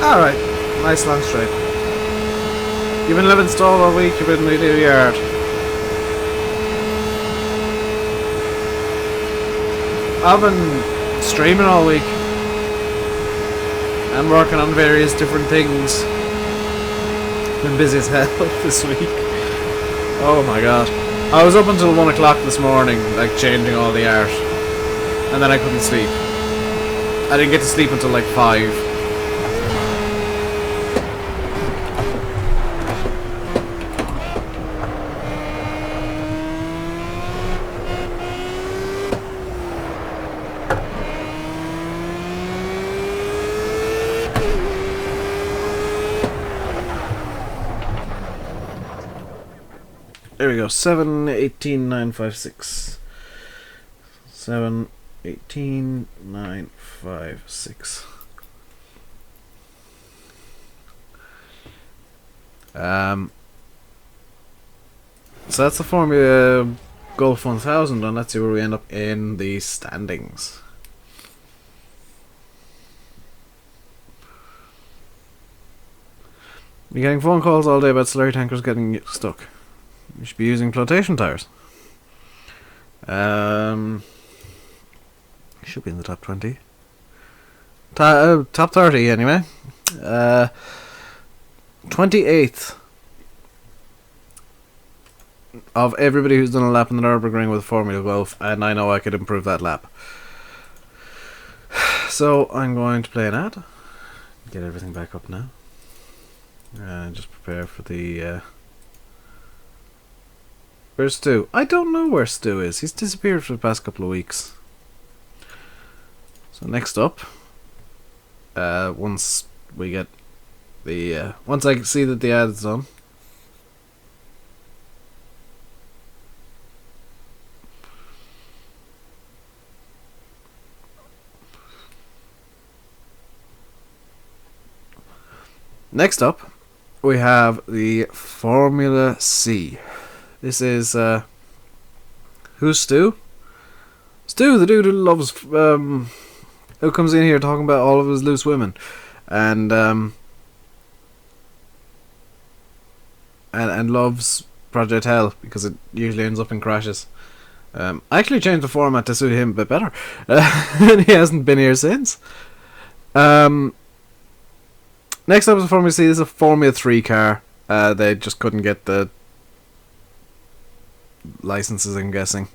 Alright, nice long straight. You've been living stall all week, you've been in the new yard. I've been streaming all week. I'm working on various different things. Been busy as hell this week. Oh my god. I was up until 1 o'clock this morning, like changing all the art. And then I couldn't sleep. I didn't get to sleep until like 5. There we go, 718,956. 718,956. So that's the Formula Golf 1000, and let's see where we end up in the standings. You're getting phone calls all day about slurry tankers getting stuck. You should be using flotation tires. Should be in the top 20. Top 30 anyway. 28th of everybody who's done a lap in the Nurburgring with Formula Golf, and I know I could improve that lap. So I'm going to play an ad. Get everything back up now. Just prepare for the... Where's Stu? I don't know where Stu is. He's disappeared for the past couple of weeks. So next up, once we get the once I see that the ad is done, next up we have the Formula C. This is who's Stu? Stu, the dude who loves who comes in here talking about all of his loose women, and loves Project Hell because it usually ends up in crashes. I actually changed the format to suit him a bit better, and he hasn't been here since. Next up is a Formula C. This is a Formula 3 car. They just couldn't get the licenses, I'm guessing.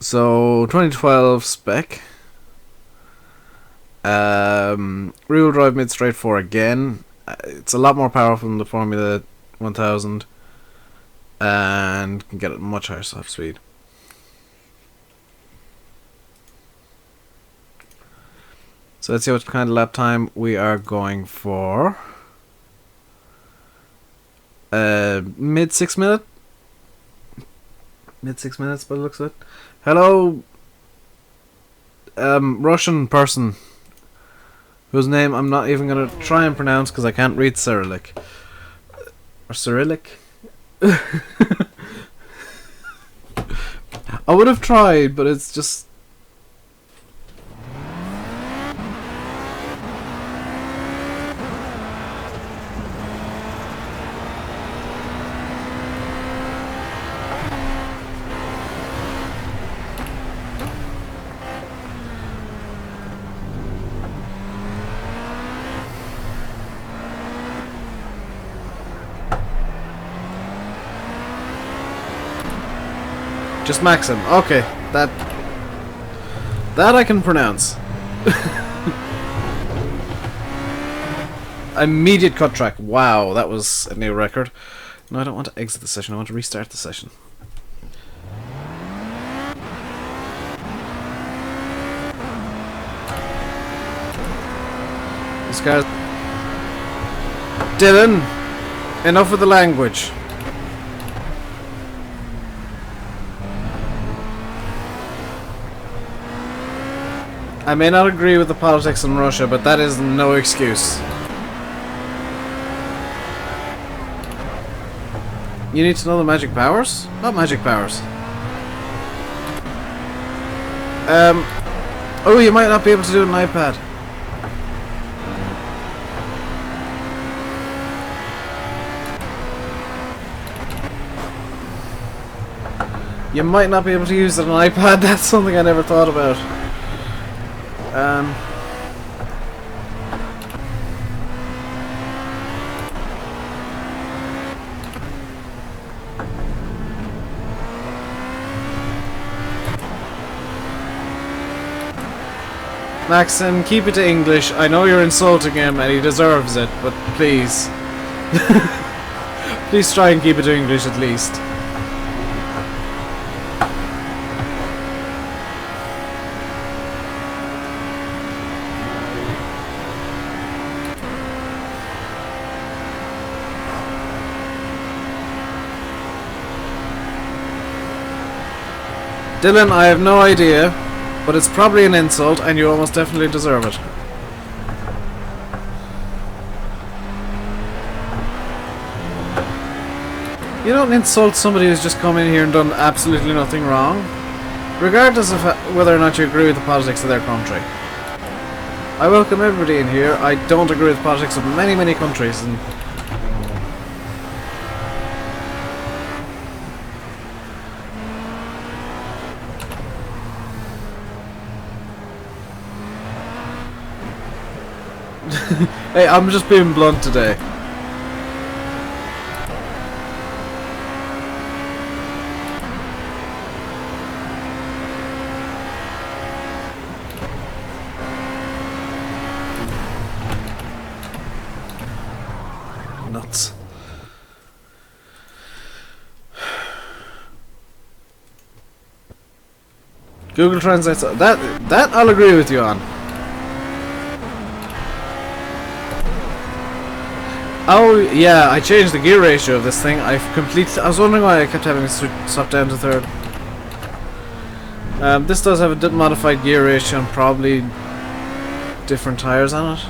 So 2012 spec. Rear-wheel drive mid-straight 4 again. It's a lot more powerful than the Formula 1000 and can get a much higher soft speed. So let's see what kind of lap time we are going for. Mid 6 minute. Mid 6 minutes by the looks of it. Hello, Russian person whose name I'm not even going to try and pronounce because I can't read Cyrillic. Or Cyrillic? I would have tried, but it's just... Just Maxim. Okay, that I can pronounce. Immediate cut track. Wow, that was a new record. No, I don't want to exit the session. I want to restart the session. This guy's... Dylan, enough with the language. I may not agree with the politics in Russia, but that is no excuse. You need to know the magic powers? What magic powers? Oh, you might not be able to do it on an iPad. You might not be able to use it on an iPad. That's something I never thought about. Maxim, keep it to English. I know you're insulting him and he deserves it, but please. Please try and keep it to English at least. Dylan, I have no idea, but it's probably an insult and you almost definitely deserve it. You don't insult somebody who's just come in here and done absolutely nothing wrong, regardless of whether or not you agree with the politics of their country. I welcome everybody in here. I don't agree with the politics of many, many countries, and hey, I'm just being blunt today. Nuts. Google Translate. That I'll agree with you on. Oh yeah, I changed the gear ratio of this thing. I was wondering why I kept having to swap down to third. This does have a modified gear ratio and probably different tires on it.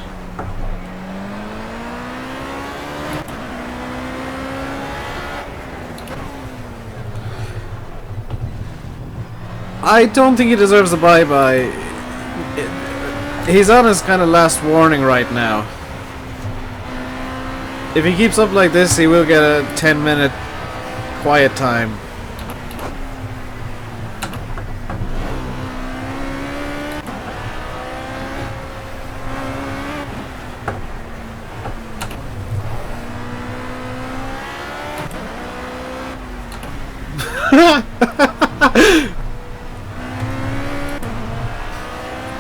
I don't think he deserves a bye-bye. He's on his kind of last warning right now. If he keeps up like this, he will get a 10-minute quiet time.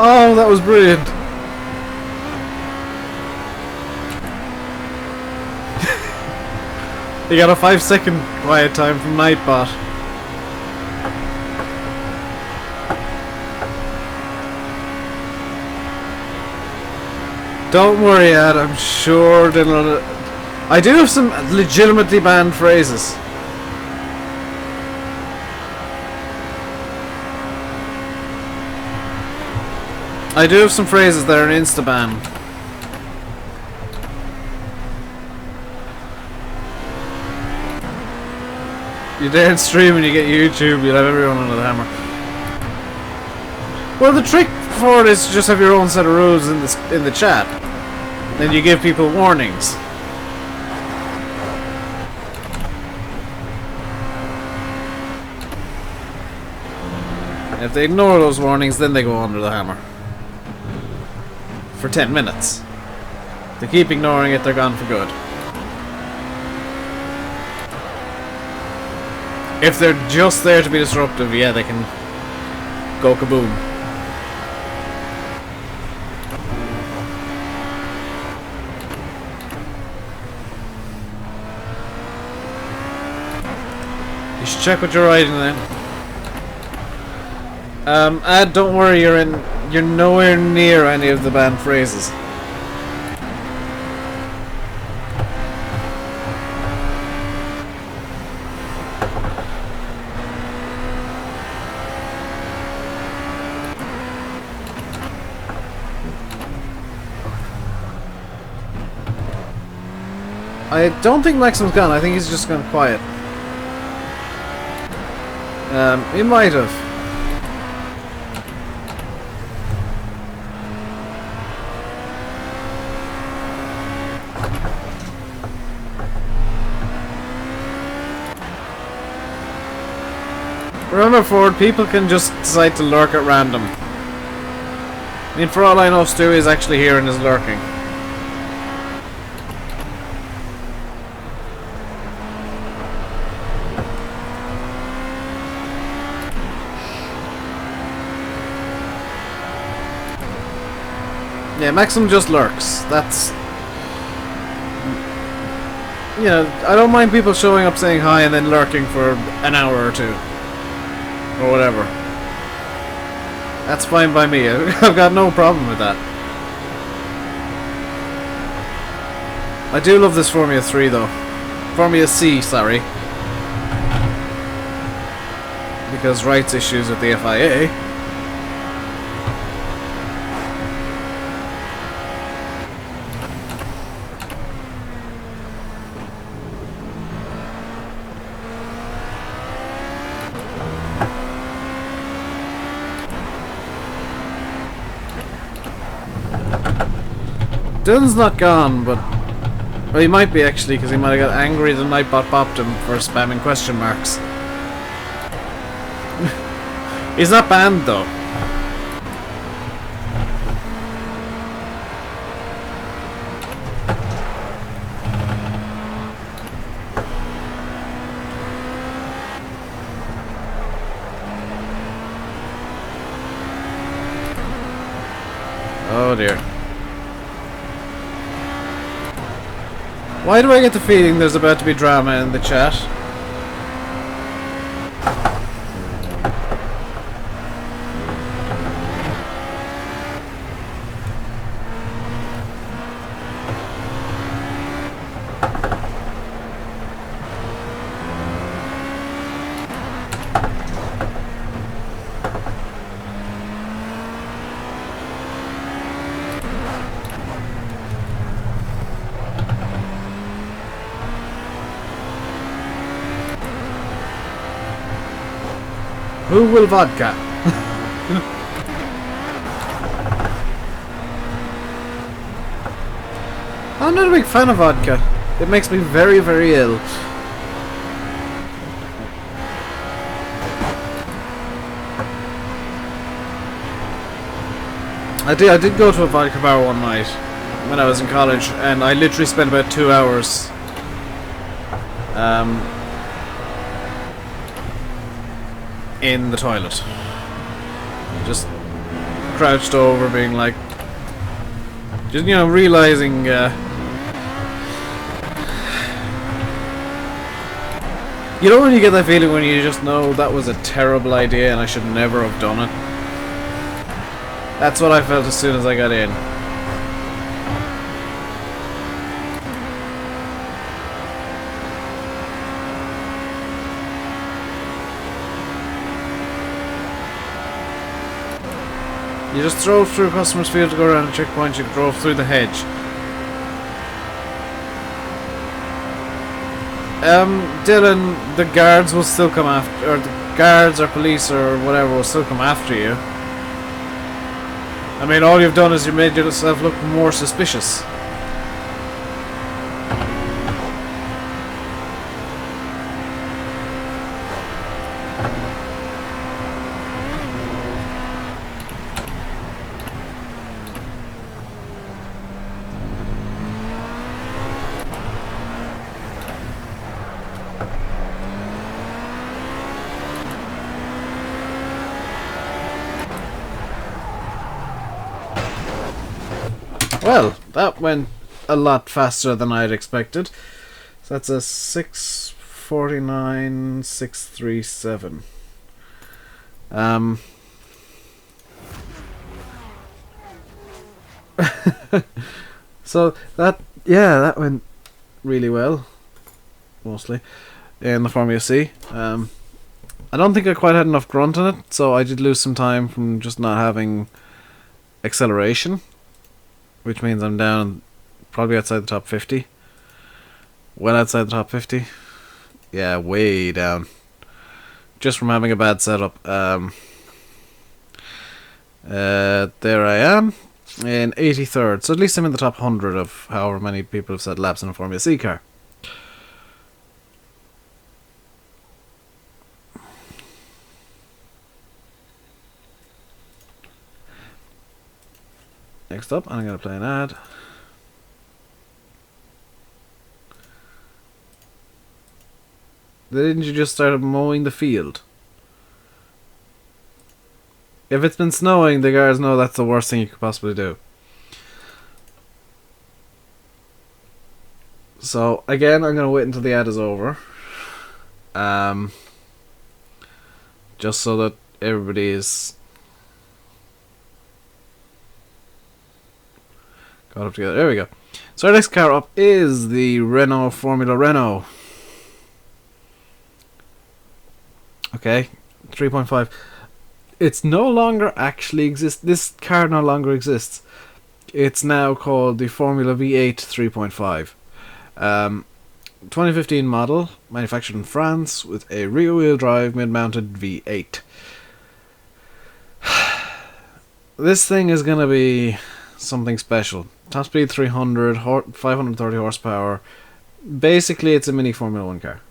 Oh, that was brilliant. You got a 5-second quiet time from Nightbot. Don't worry, Ad, I'm sure they'll... I do have some legitimately banned phrases. I do have some phrases that are an insta-ban. You dare stream and you get YouTube, you'll have everyone under the hammer. Well, the trick for it is to just have your own set of rules in the chat. Then you give people warnings. And if they ignore those warnings, then they go under the hammer. For 10 minutes. If they keep ignoring it, they're gone for good. If they're just there to be disruptive, yeah, they can go kaboom. You should check what you're writing then. Ad, don't worry, you're nowhere near any of the banned phrases. I don't think Maxim's gone. I think he's just gone quiet. He might have. Remember, Ford, people can just decide to lurk at random. I mean, for all I know, Stu is actually here and is lurking. Yeah, Maxim just lurks. That's... You know, I don't mind people showing up saying hi and then lurking for an hour or two. Or whatever. That's fine by me. I've got no problem with that. I do love this Formula 3 though. Formula C, sorry. Because rights issues with the FIA. Dylan's not gone, but... Well, he might be actually, because he might have got angry that Nightbot bopped him for spamming question marks. He's not banned, though. Oh dear. Why do I get the feeling there's about to be drama in the chat? Who will vodka? I'm not a big fan of vodka. It makes me very, very ill. I did go to a vodka bar one night when I was in college, and I literally spent about 2 hours in the toilet. Just crouched over, being like, just, you know, realizing, you know when you get that feeling when you just know that was a terrible idea and I should never have done it? That's what I felt as soon as I got in. You just drove through a customer's field to go around a checkpoint, you drove through the hedge. Dylan, the guards will still come after, or the guards or police or whatever will still come after you. I mean, all you've done is you made yourself look more suspicious. Well, that went a lot faster than I'd expected. So that's a 6:49.637. So that, yeah, that went really well, mostly in the Formula C. I don't think I quite had enough grunt in it, so I did lose some time from just not having acceleration, which means I'm down probably outside the top 50. Well outside the top 50. Yeah, way down. Just from having a bad setup. There I am in 83rd. So at least I'm in the top 100 of however many people have set laps in a Formula C car. Next up, I'm going to play an ad. Didn't you just start mowing the field? If it's been snowing, the guys know that's the worst thing you could possibly do. So, again, I'm going to wait until the ad is over. Just so that everybody is got up together. There we go. So our next car up is the Renault Formula Renault. Okay, 3.5. It's no longer actually exists. This car no longer exists. It's now called the Formula V8 3.5. 2015 model, manufactured in France with a rear-wheel drive mid-mounted V8. This thing is gonna be something special. Top speed 300, 530 horsepower. Basically, it's a mini Formula 1 car.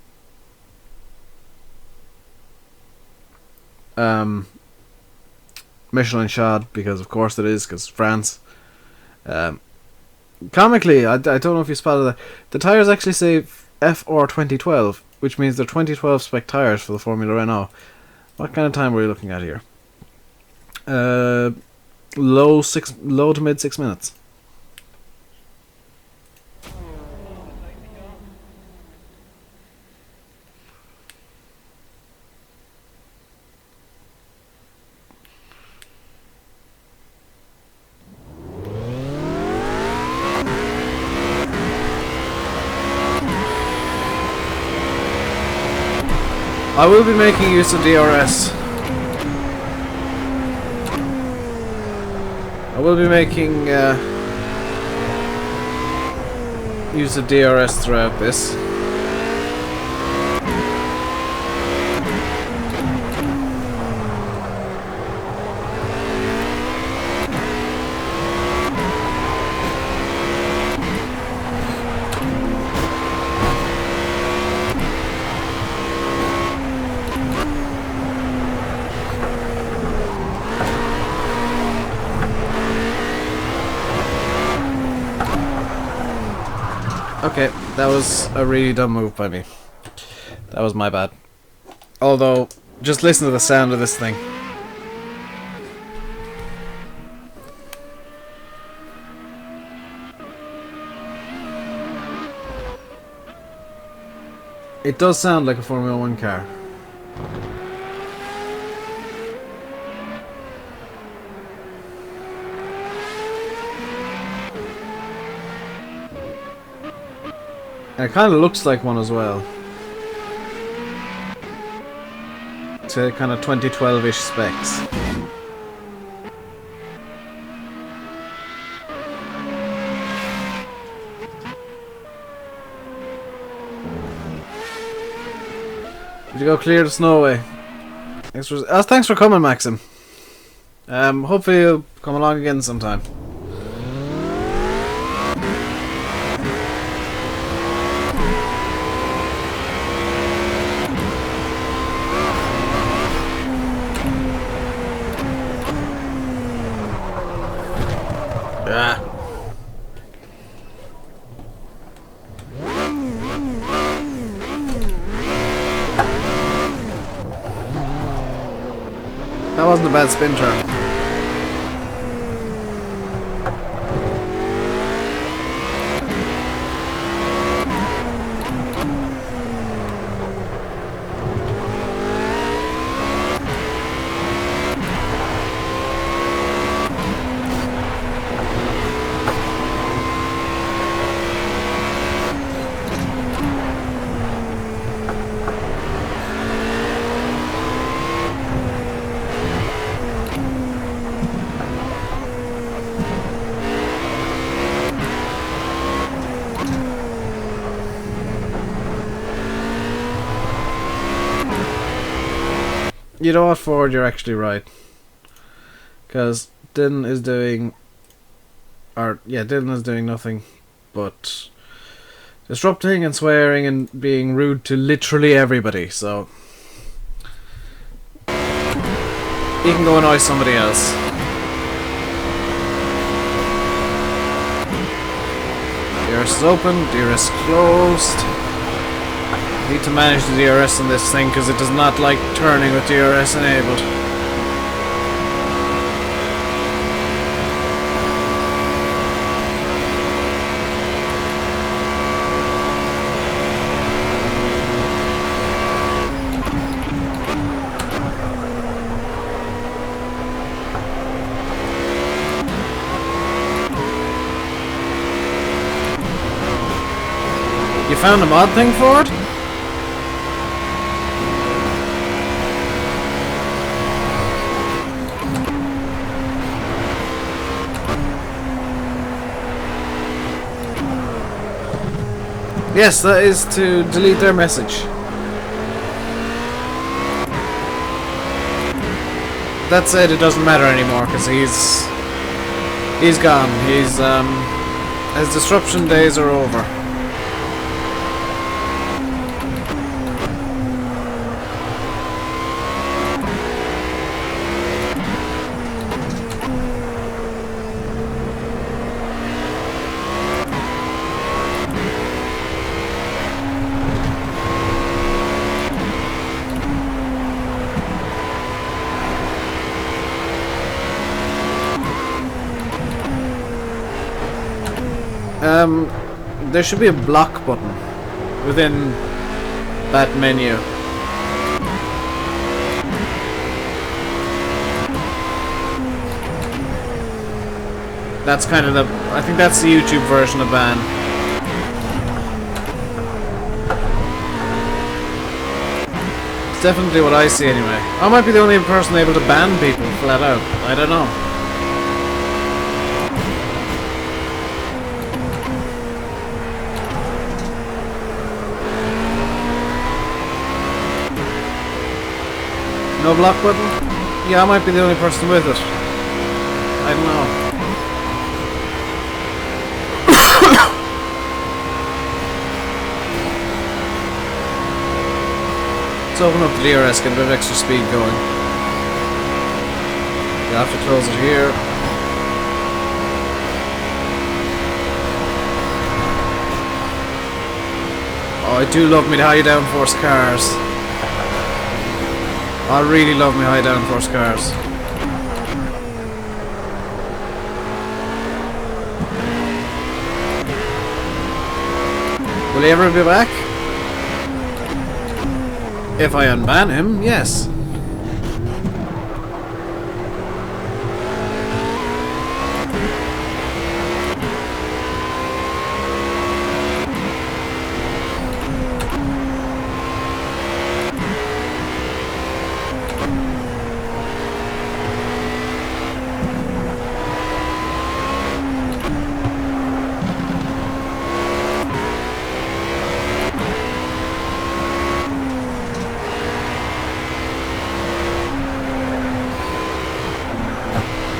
Michelin shod, because of course it is, because France. Comically, I don't know if you spotted that, the tyres actually say FR 2012, which means they're 2012 spec tyres for the Formula Renault. What kind of time were you looking at here? Low to mid 6 minutes. I will be making use of DRS. I will be making use of DRS throughout this. Okay, that was a really dumb move by me. That was my bad. Although, just listen to the sound of this thing. It does sound like a Formula 1 car. And it kind of looks like one as well. It's a kind of 2012-ish specs. Did you go clear the snow away? Thanks for coming, Maxim. Hopefully you'll come along again sometime. That wasn't a bad spin turn. You know what, Ford, you're actually right. Because Dylan is doing nothing but disrupting and swearing and being rude to literally everybody, so he can go annoy somebody else. DRS is open, DRS closed. Need to manage the DRS on this thing because it does not like turning with DRS enabled. You found a mod thing for it? Yes, that is to delete their message. That said, it doesn't matter anymore because he's gone. His disruption days are over. There should be a block button within that menu. That's kind of I think that's the YouTube version of ban. It's definitely what I see anyway. I might be the only person able to ban people flat out. I don't know. No block button? Yeah, I might be the only person with it. I don't know. Let's open up the DRS, get a bit of extra speed going. You have to close it here. Oh, I do love me the high downforce cars. I really love my high downforce cars. Will he ever be back? If I unban him, yes.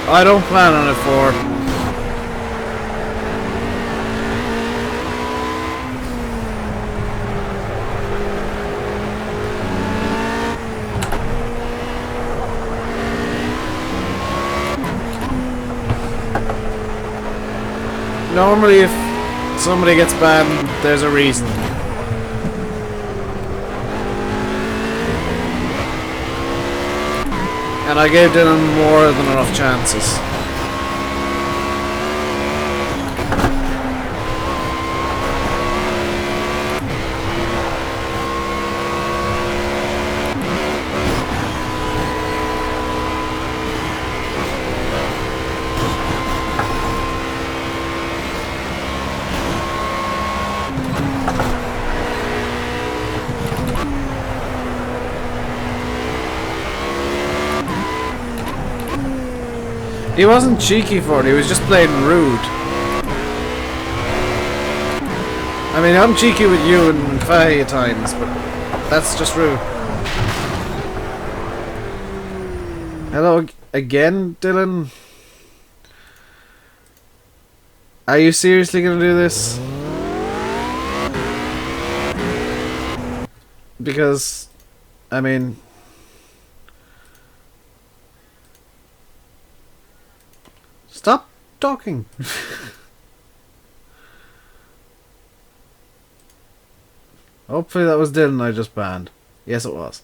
I don't plan on it for. Normally if somebody gets banned, there's a reason. And I gave Dylan more than enough chances. He wasn't cheeky for it, he was just plain rude. I mean, I'm cheeky with you and Faye at times, but that's just rude. Hello again, Dylan? Are you seriously gonna do this? Because, I mean... Stop talking. Hopefully that was Dylan I just banned. Yes, it was.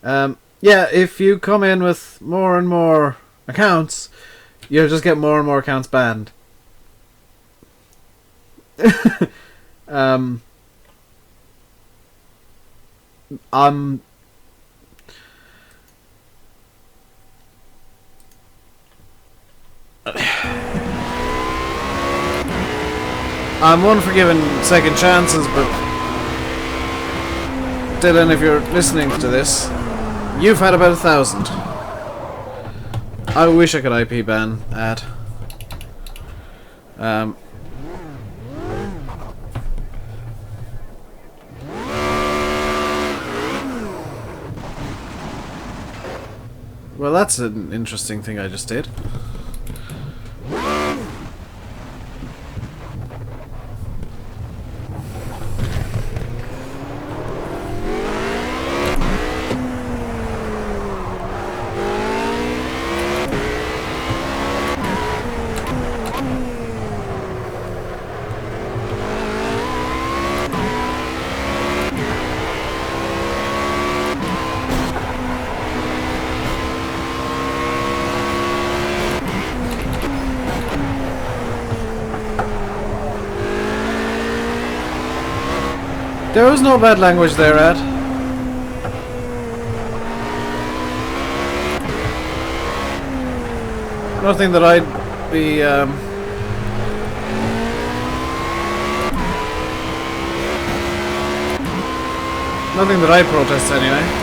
Yeah, if you come in with more and more accounts, you'll just get more and more accounts banned. I'm one for giving second chances, but Dylan, if you're listening to this, you've had about 1,000. I wish I could IP ban ad. Well, that's an interesting thing I just did. There was no bad language there, Ed. Nothing that I'd be, nothing that I'd protest anyway.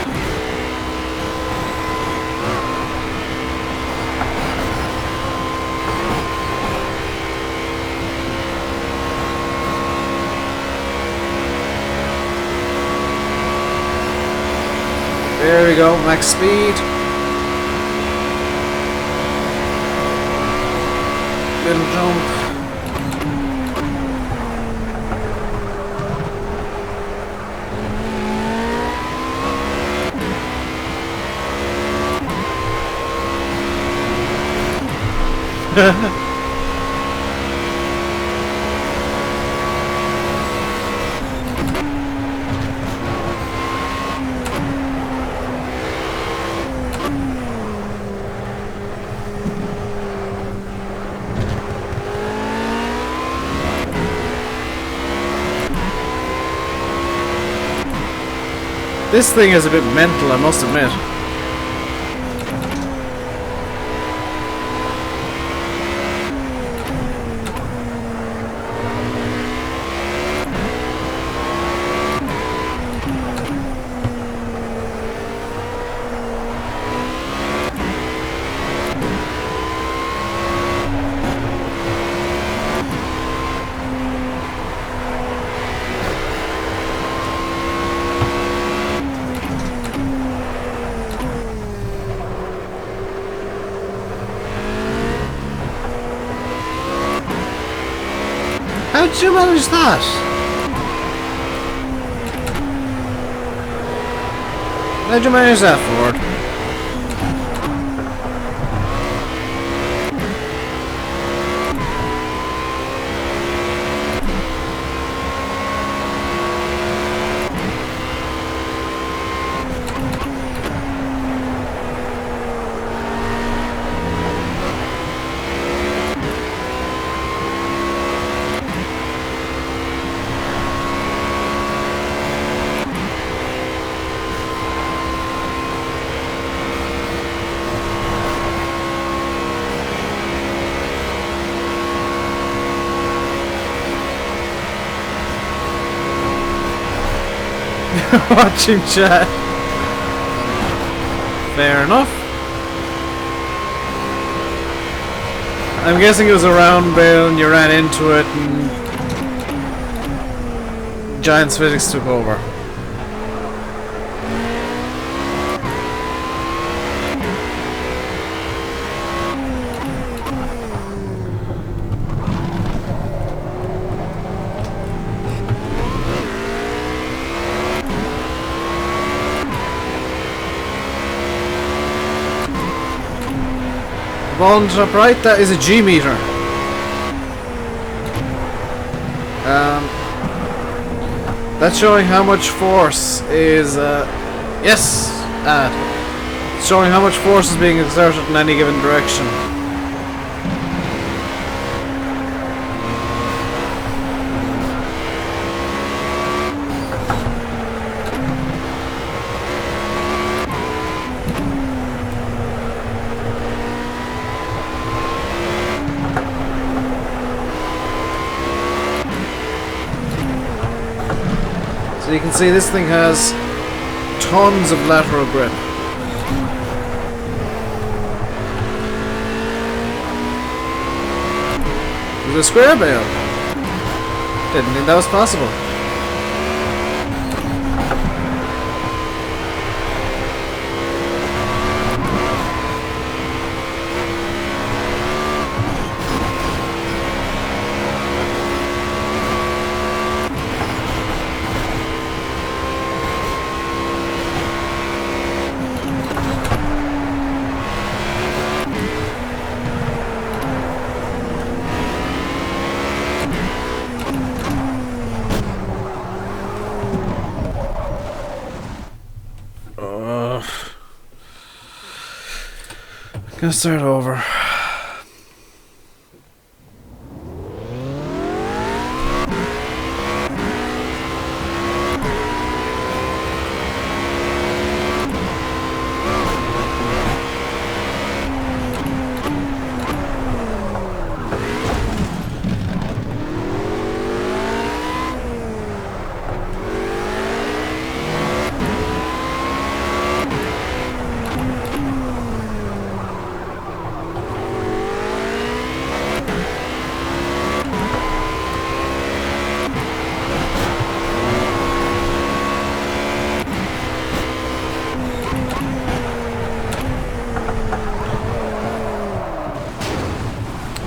There we go, max speed. Little jump. This thing is a bit mental, I must admit. How did you manage that? How did you manage that, Ford? Watching chat. Fair enough. I'm guessing it was a round bale and you ran into it and Giant's physics took over. Ball on the top right, that is a G meter. That's showing how much force is, yes, it's showing how much force is being exerted in any given direction. So you can see this thing has tons of lateral grip. There's a square bale. Didn't think that was possible. Gonna start over.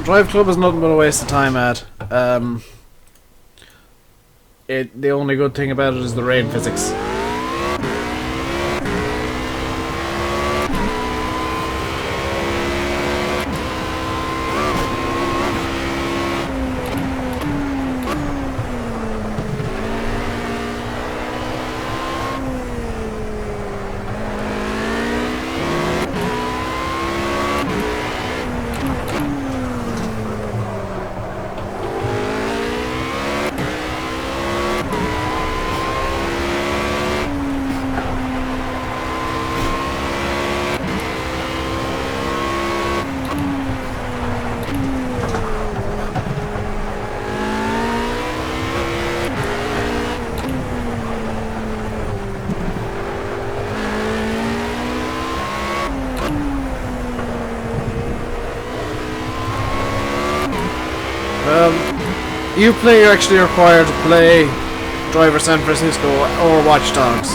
Drive Club is nothing but a waste of time, Ad. The only good thing about it is the rain physics. Uplay, you're actually required to play Driver San Francisco or Watch Dogs.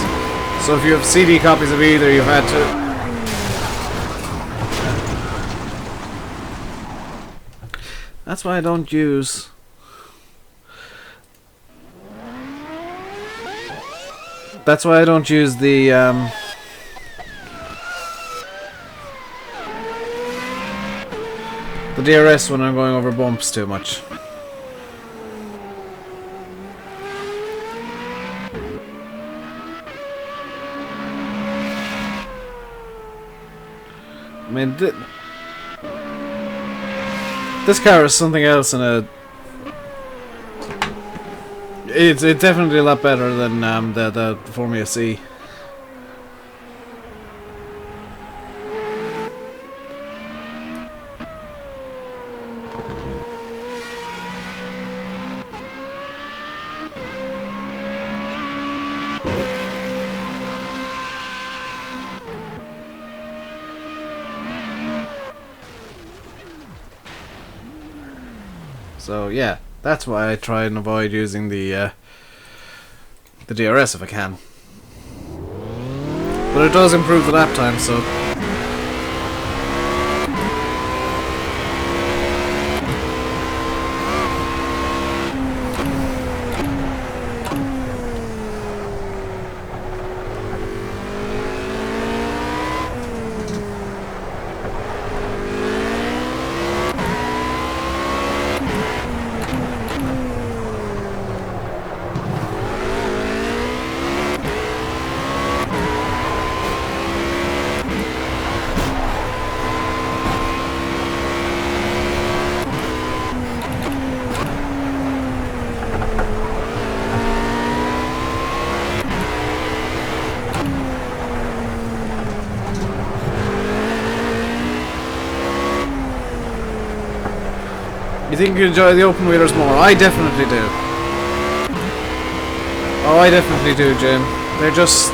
So if you have CD copies of either, you've had to... That's why I don't use... That's why I don't use the DRS when I'm going over bumps too much. I mean, this car is something else in a... It's definitely a lot better than the Formula C. So yeah, that's why I try and avoid using the DRS if I can. But it does improve the lap time, so... You think you enjoy the open wheelers more? I definitely do. Oh, I definitely do, Jim. They're just...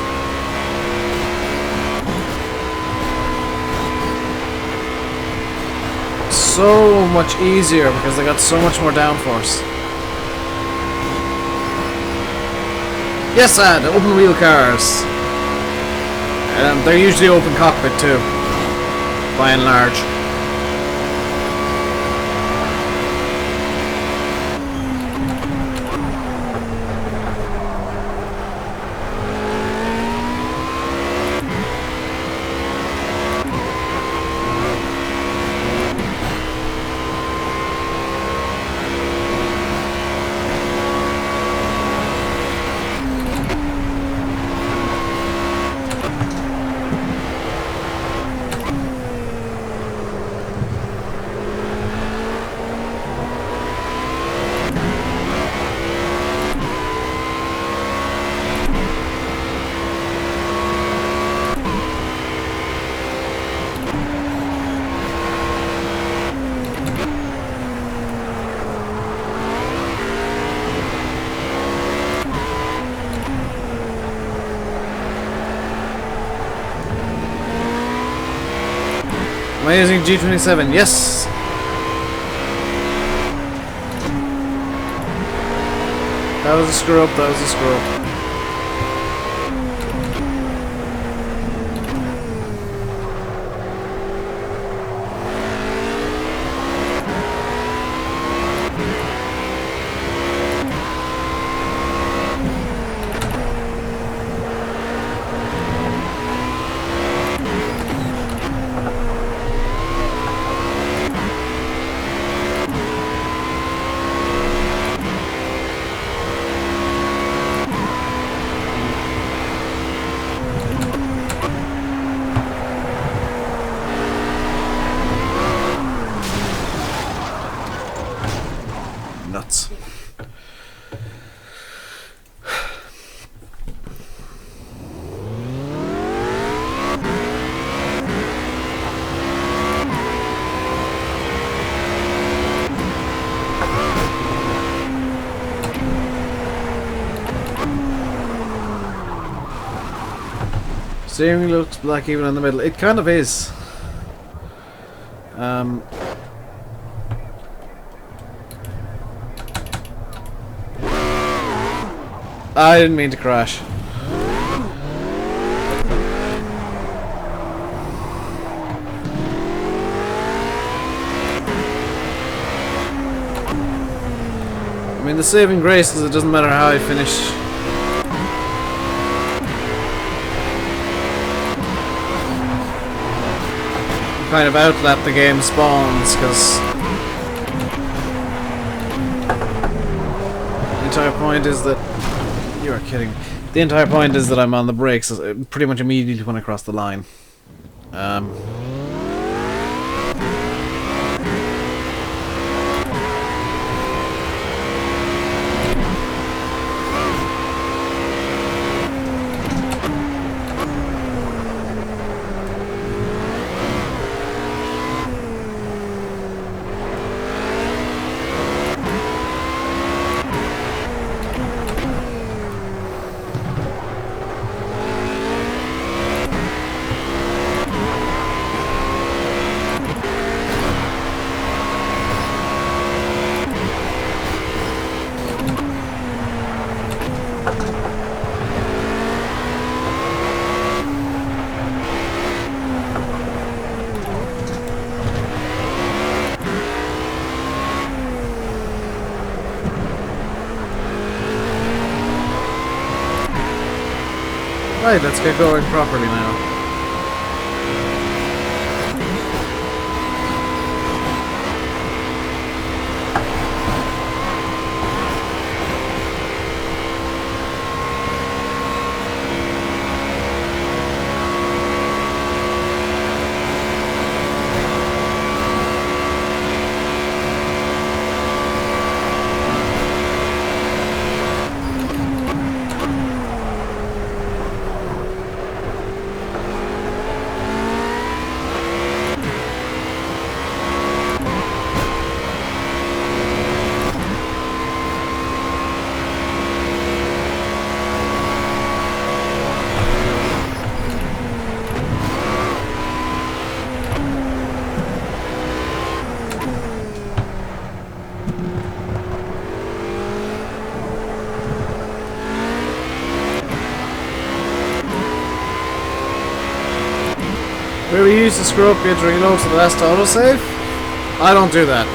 so much easier because they got so much more downforce. Yes, Ad, open wheel cars. They're usually open cockpit too, by and large. Am I using G27? Yes! That was a screw up, that was a screw up. Nuts. Steering looks black even in the middle. It kind of is. I didn't mean to crash. I mean, the saving grace is it doesn't matter how I finish. Kind of outlap the game spawns, because the entire point is that you are kidding. The entire point is that I'm on the brakes pretty much immediately when I cross the line. Right, let's get going properly now. Really use the screw up here to reload to the last autosave? I don't do that.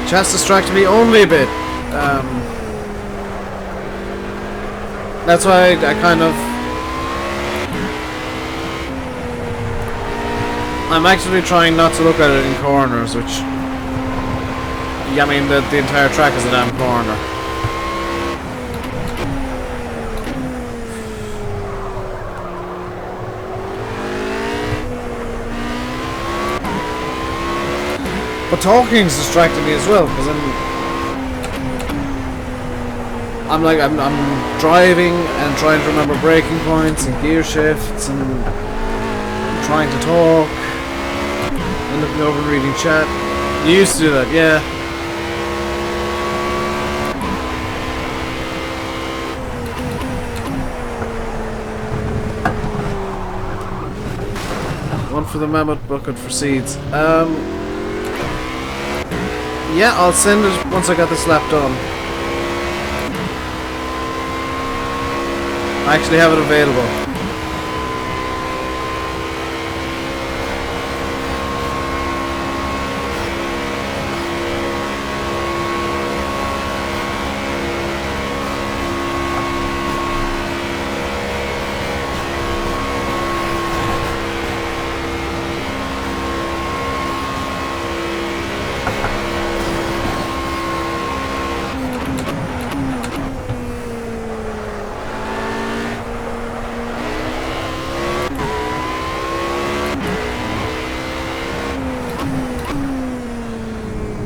Chat's distracted me only a bit. That's why I kind of... I'm actually trying not to look at it in corners, which... Yeah, I mean, the entire track is a damn corner. But talking's distracting me as well, because I'm driving and trying to remember braking points and gear shifts and trying to talk and looking over and reading chat. You used to do that, yeah. One for the mammoth bucket for seeds. Yeah, I'll send it once I got this lap done. I actually have it available.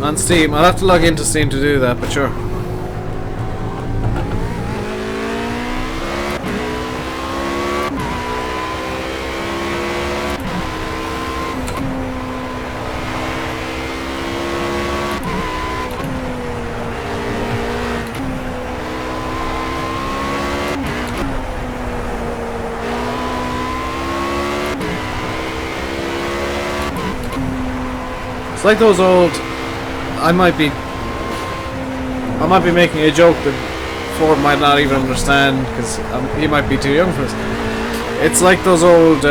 On Steam. I'll have to log into Steam to do that, but sure. It's like those old. I might be making a joke that Ford might not even understand because he might be too young for this. It's like those old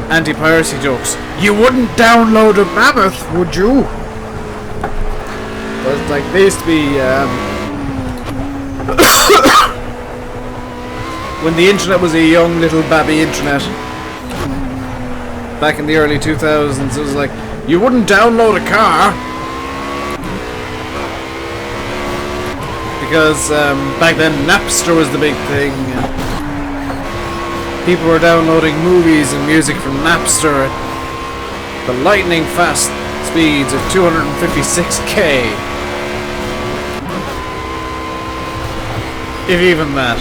anti-piracy jokes. You wouldn't download a Mammoth, would you? But like they used to be when the internet was a young little babby internet back in the early 2000s. It was like, you wouldn't download a car because back then Napster was the big thing. People were downloading movies and music from Napster at the lightning fast speeds of 256k, if even that.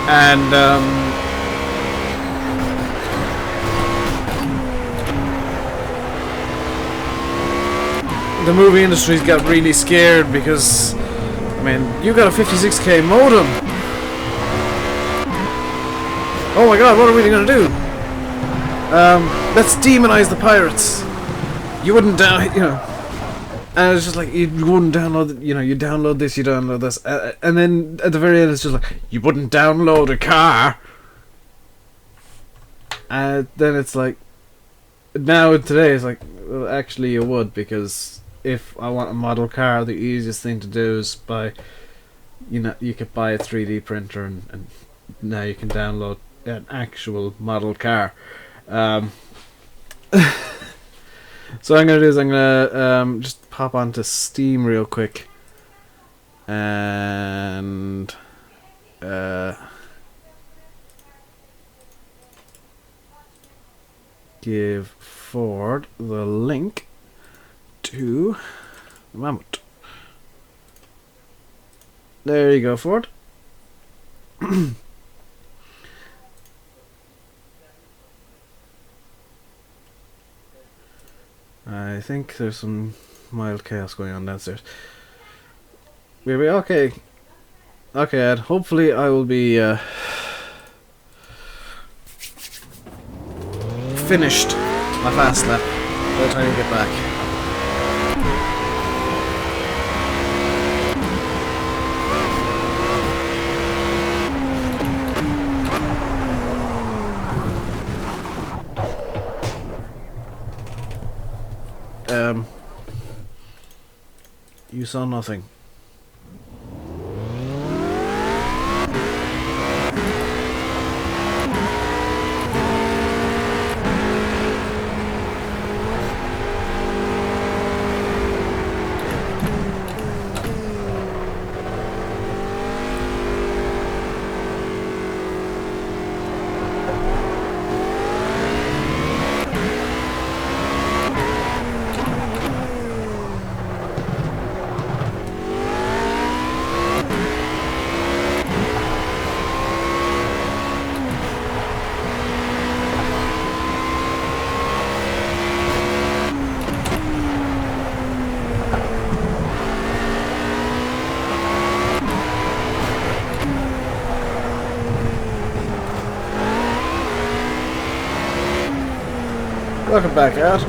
And the movie industry's got really scared because, I mean, you got a 56k modem. Oh my god, what are we gonna do? Let's demonize the pirates. You wouldn't and it's just like, you wouldn't download, you download this, you download this, and then at the very end it's just like, you wouldn't download a car. And then it's like, now today it's like, well, actually you would, because if I want a model car, the easiest thing to do is buy, you could buy a 3D printer and now you can download an actual model car. So what I'm going to do is I'm going to just pop onto Steam real quick and give Ford the link to the Mammoth. There you go, Ford. I think there's some mild chaos going on downstairs. We'll be okay. Okay, Ed. Hopefully I will be finished my fast lap by the time you get back. You saw nothing. Welcome back, Ed.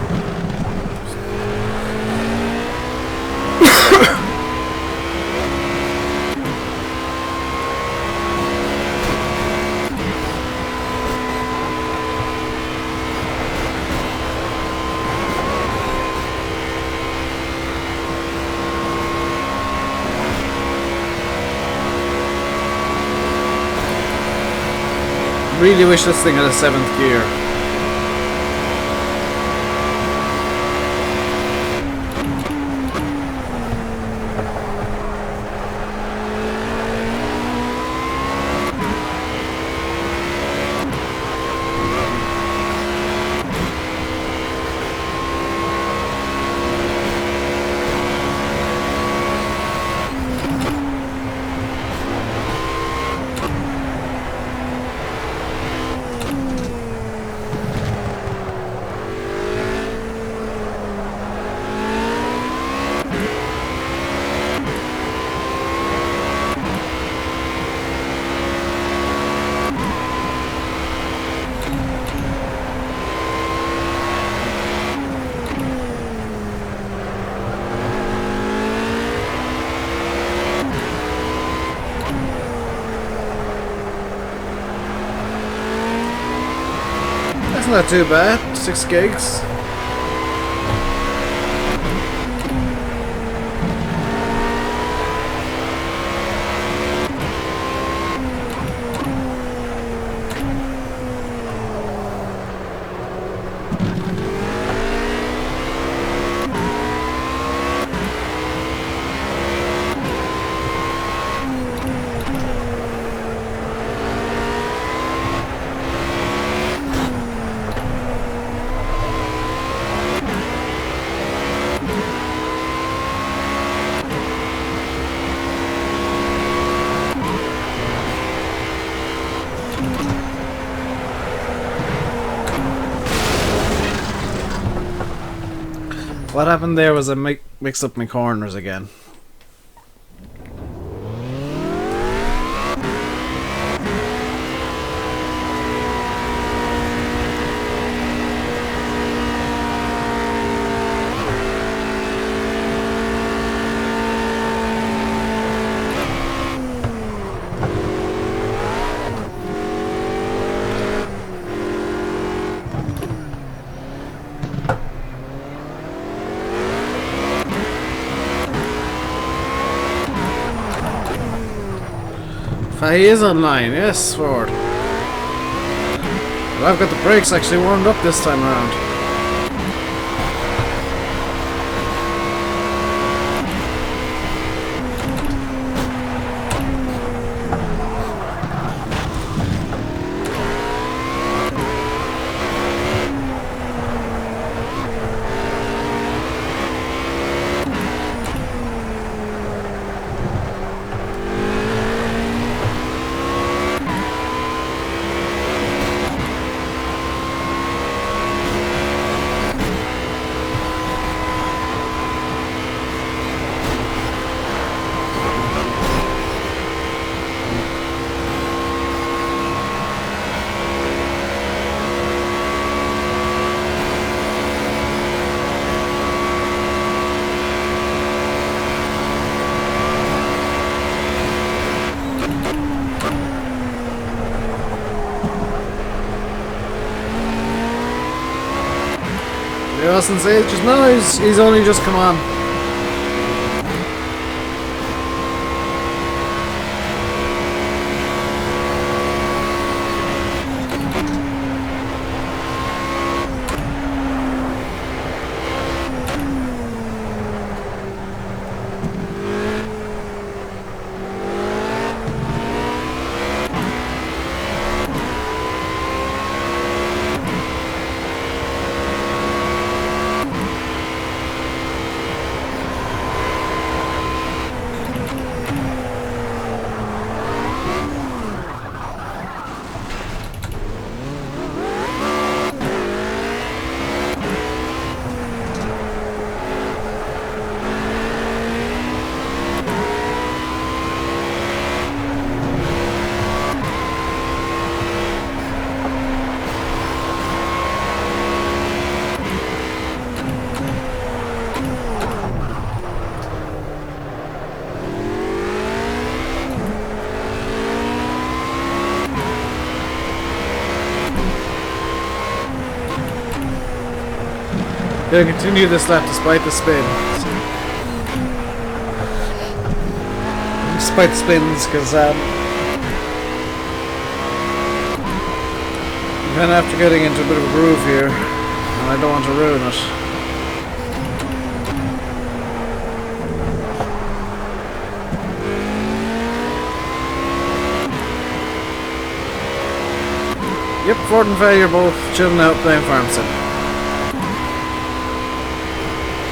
Really wish this thing had a 7th gear. That's not too bad. 6 gigs. What happened there was I mixed up my corners again. He is online, yes, forward. But I've got the brakes actually warmed up this time around. Austin's ages. No, he's only just come on. Gonna continue this lap despite the spin. Despite the spins, because I'm kind of after getting into a bit of a groove here, and I don't want to ruin it. Yep, Ford and Faye are both chilling out playing Farm Sim.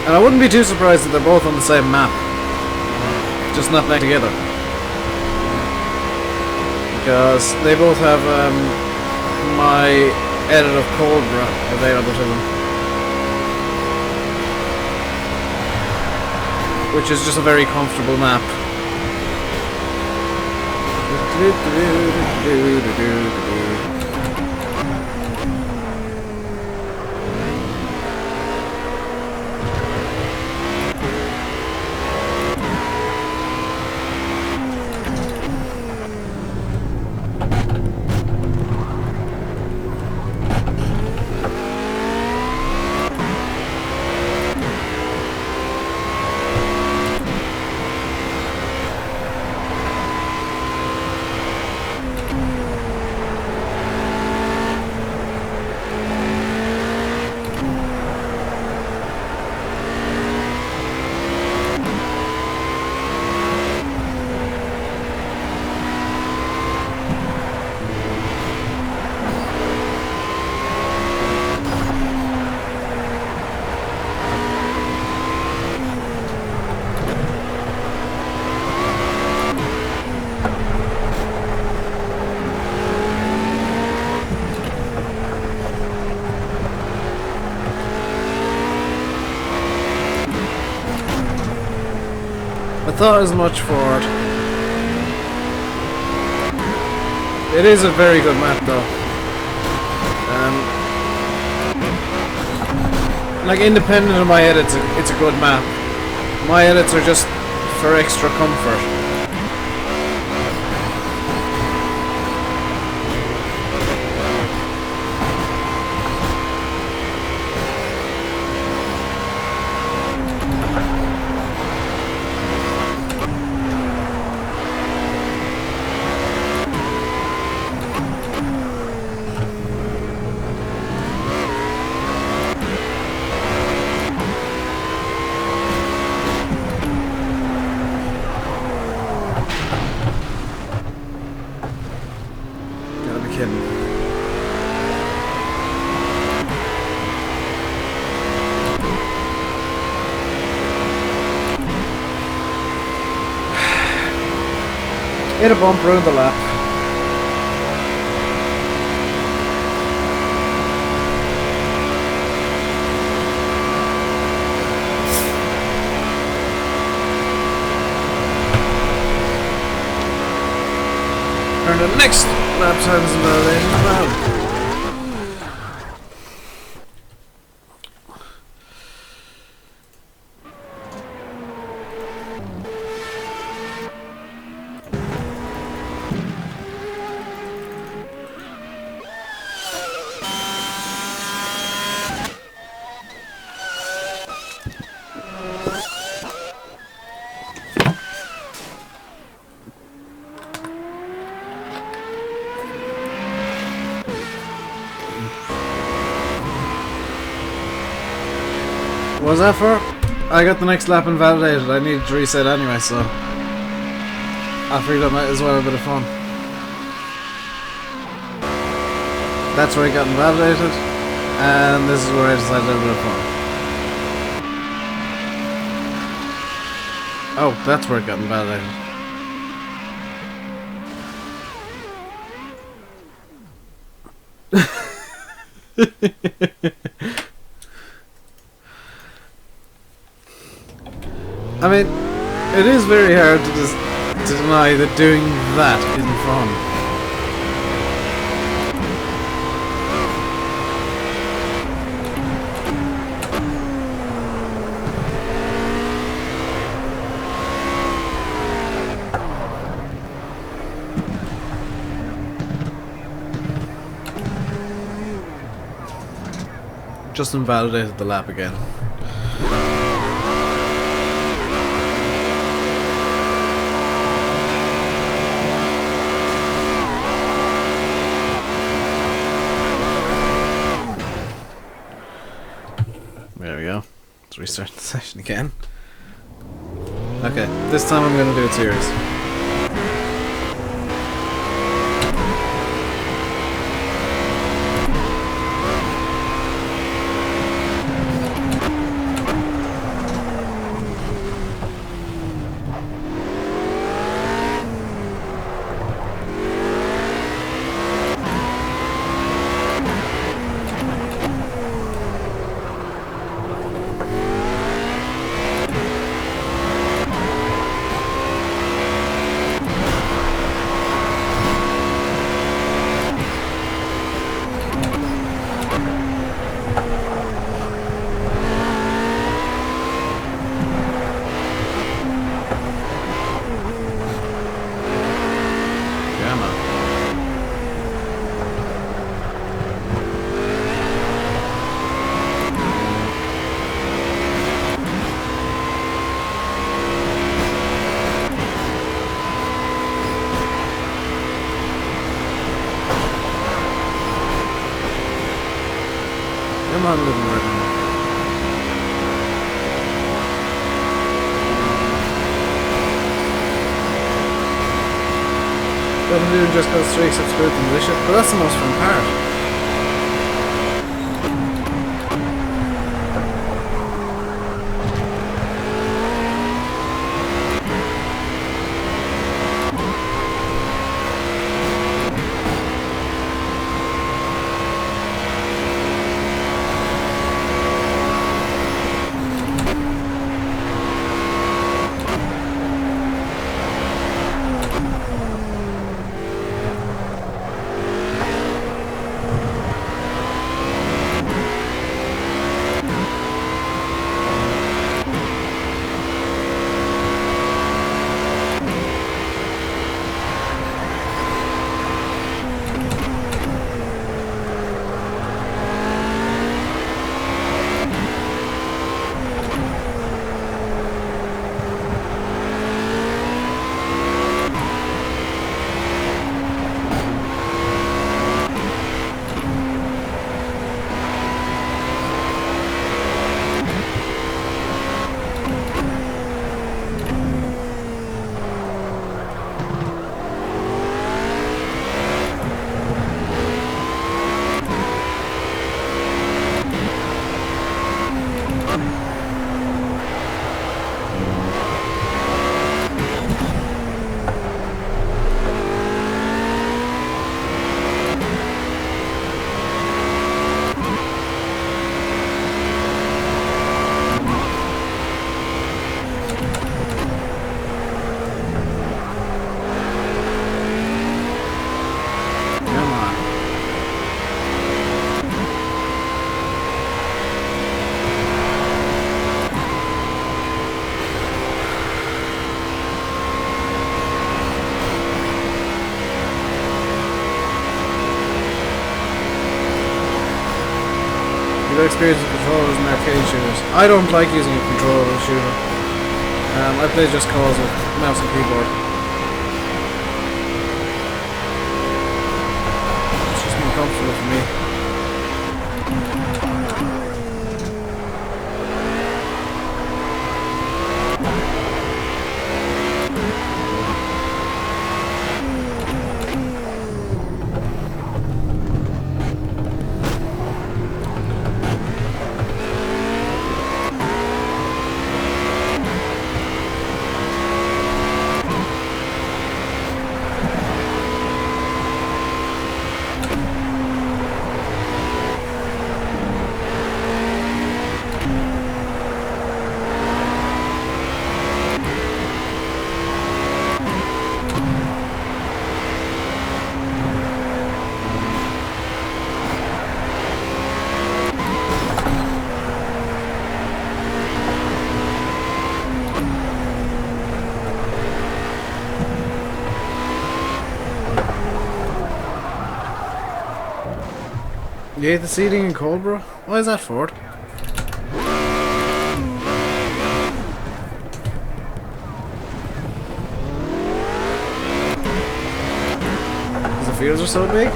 And I wouldn't be too surprised that they're both on the same map, just not next together. Because they both have my edit of Cobra available to them. Which is just a very comfortable map. thought as much for it. It is a very good map though. Like independent of my edits, it's a good map. My edits are just for extra comfort. Hit a bump, ruined the lap. And the next lap times in the lane as well. What was that for? I got the next lap invalidated. I needed to reset anyway, so I figured I might as well have a bit of fun. That's where I got invalidated, and this is where I decided to have a bit of fun. Oh, that's where it got invalidated. I mean, it is very hard to deny that doing that isn't fun. Just invalidated the lap again. There we go. Let's restart the session again. Okay, this time I'm going to do it serious. Come on, little Martin. What I'm doing just got straight subscribe and wish it, but that's the most fun part. You got experience with controllers and arcade shooters. I don't like using a controller shooter. I play Just Cause with mouse and keyboard. It's just more comfortable for me. You hate the seating in cold, bro? Why is that, Ford? Because the fields are so big?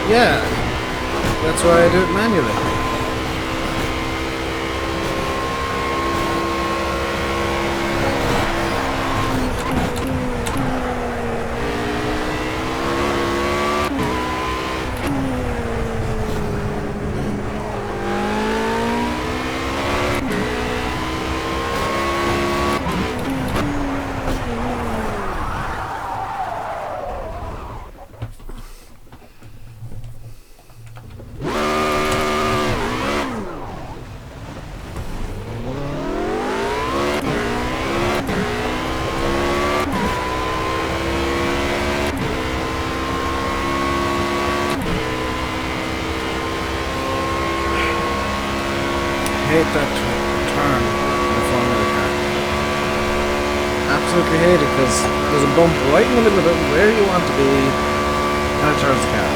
Yeah, that's why I do it manually. Hate that turn in the Formula car. Absolutely hate it because there's a bump right in the middle of it where you want to be and it turns the car.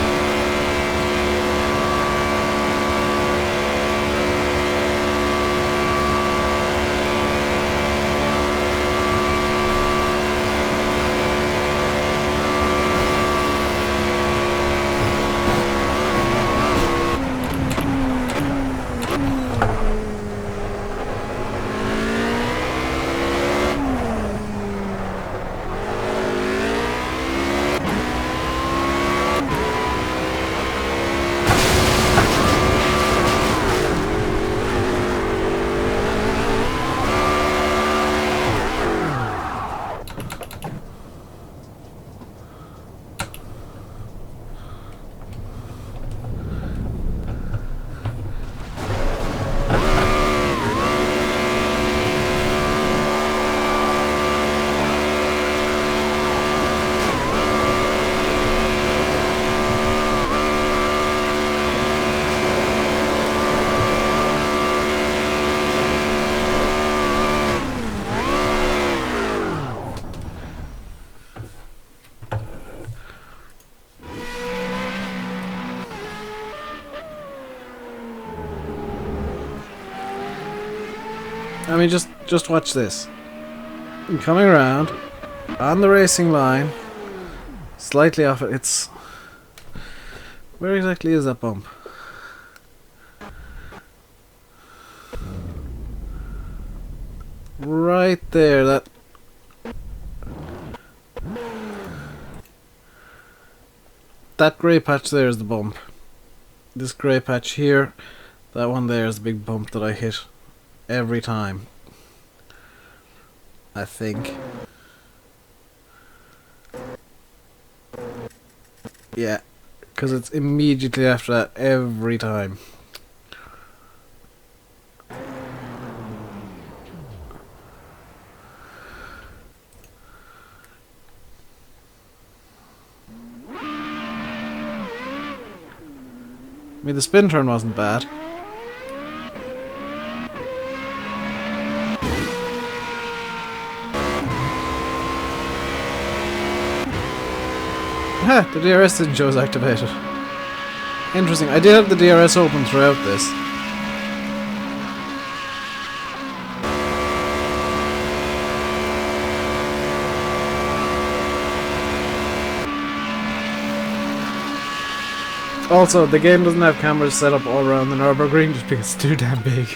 I mean, just watch this. I'm coming around on the racing line, slightly off it. It's where exactly is that bump? Right there. That grey patch there is the bump. This grey patch here, that one there is the big bump that I hit every time, I think. Yeah, because it's immediately after that every time. I mean, the spin turn wasn't bad. Ha! The DRS didn't show as activated. Interesting. I did have the DRS open throughout this. Also, the game doesn't have cameras set up all around the Nurburgring just because it's too damn big.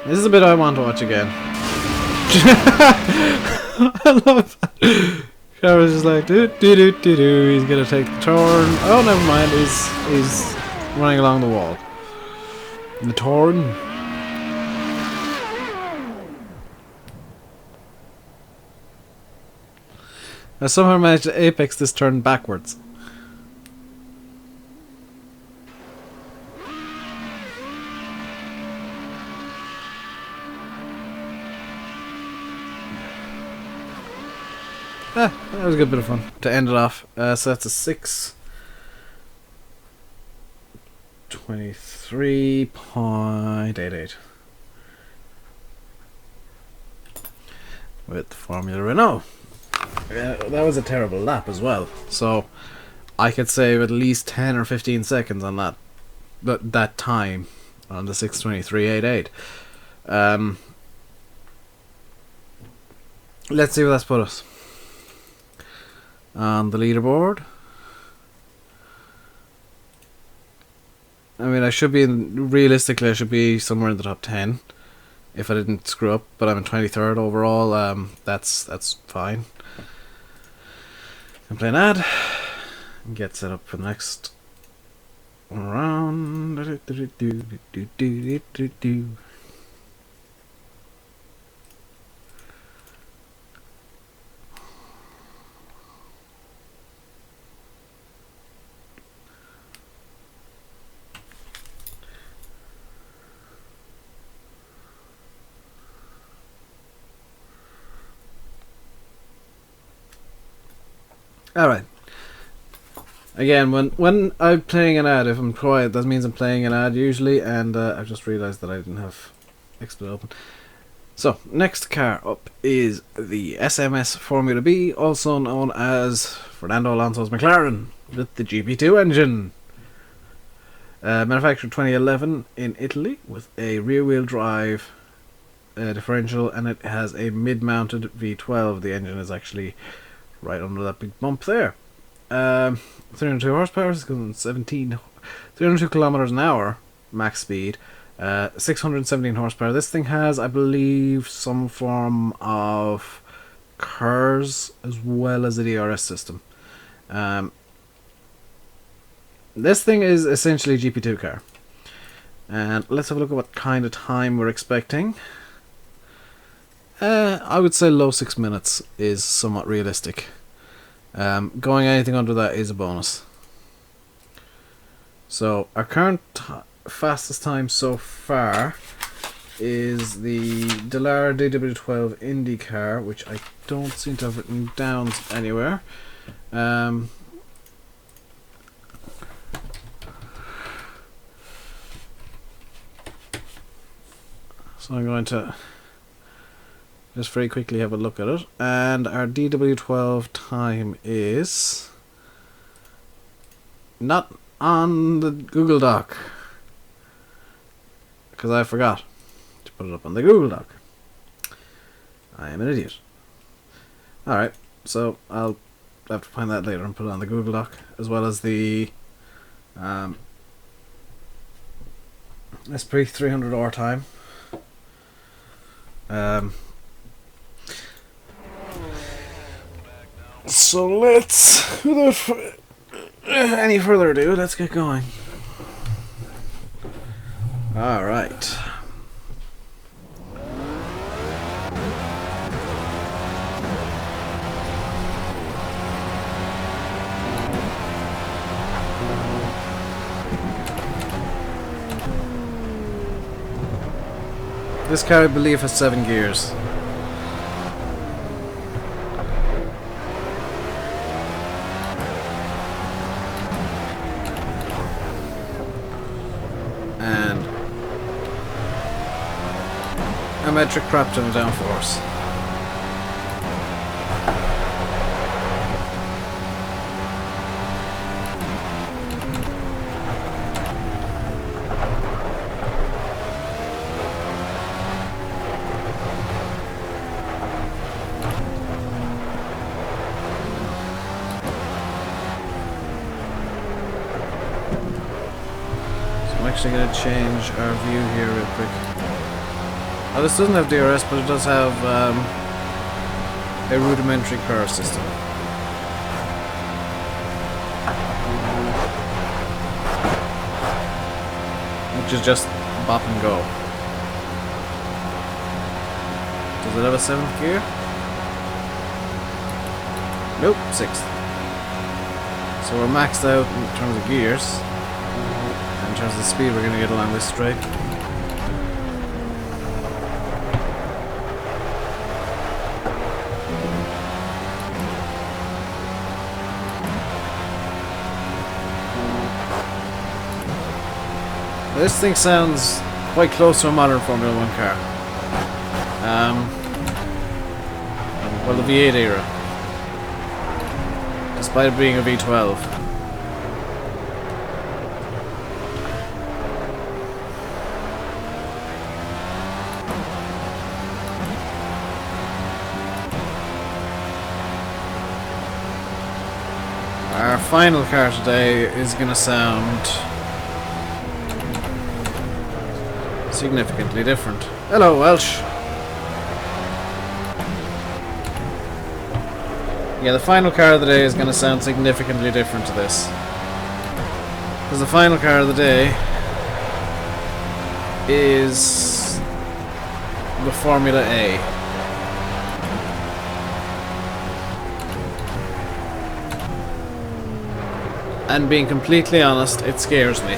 This is a bit I want to watch again. I love that. Trevor's just like do do do do do. He's gonna take the turn. Oh, never mind. He's running along the wall. The turn. I somehow managed to apex this turn backwards. That was a good bit of fun to end it off. So that's a 6:23.88 with Formula Renault. That was a terrible lap as well. So I could save at least 10 or 15 seconds on that time on the 6:23.88. Let's see where that's put us on the leaderboard. I mean, realistically I should be somewhere in the top 10 if I didn't screw up, but I'm in 23rd overall. That's fine. I'm playing ad and get set up for the next round. Alright. Again, when I'm playing an ad, if I'm quiet, that means I'm playing an ad usually, and I've just realised that I didn't have XSplit open. So, next car up is the SMS Formula B, also known as Fernando Alonso's McLaren, with the GP2 engine. Manufactured 2011 in Italy, with a rear-wheel drive differential, and it has a mid-mounted V12. The engine is actually right under that big bump there. 302 horsepower, 302 kilometers an hour max speed, 617 horsepower. This thing has, I believe, some form of KERS as well as a DRS system. This thing is essentially a GP2 car. And let's have a look at what kind of time we're expecting. I would say low 6 minutes is somewhat realistic. Going anything under that is a bonus. So our current fastest time so far is the Dallara DW12 Indy car, which I don't seem to have written down anywhere. So I'm going to just very quickly have a look at it, and our DW12 time is not on the Google Doc because I forgot to put it up on the Google Doc. I am an idiot. Alright, so I'll have to find that later and put it on the Google Doc, as well as the SP 300R time. So let's, without any further ado, let's get going. Alright. This car, I believe, has 7 gears. And a metric crap ton of downforce. I'm actually going to change our view here real quick. Oh, this doesn't have DRS, but it does have a rudimentary car system. Which is just bop and go. Does it have a 7th gear? Nope, 6th. So we're maxed out in terms of gears. In terms of the speed we're going to get along this straight. This thing sounds quite close to a modern Formula 1 car. Well, the V8 era. Despite it being a V12. Our final car today is going to sound significantly different. Hello, Welsh. Yeah, the final car of the day is going to sound significantly different to this. Because the final car of the day is the Formula A. And being completely honest, it scares me.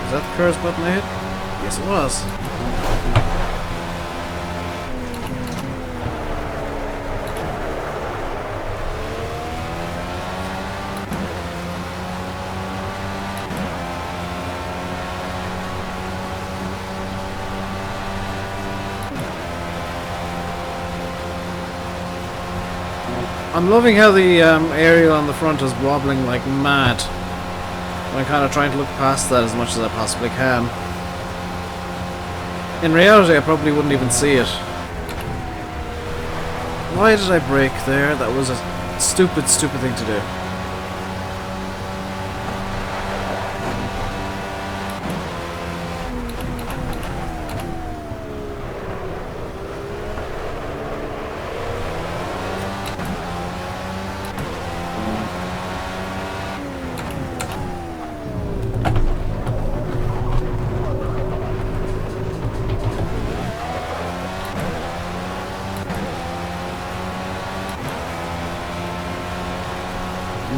Was that the curse button I hit? Yes, it was. I'm loving how the aerial on the front is wobbling like mad. I'm kind of trying to look past that as much as I possibly can. In reality, I probably wouldn't even see it. Why did I brake there? That was a stupid, stupid thing to do.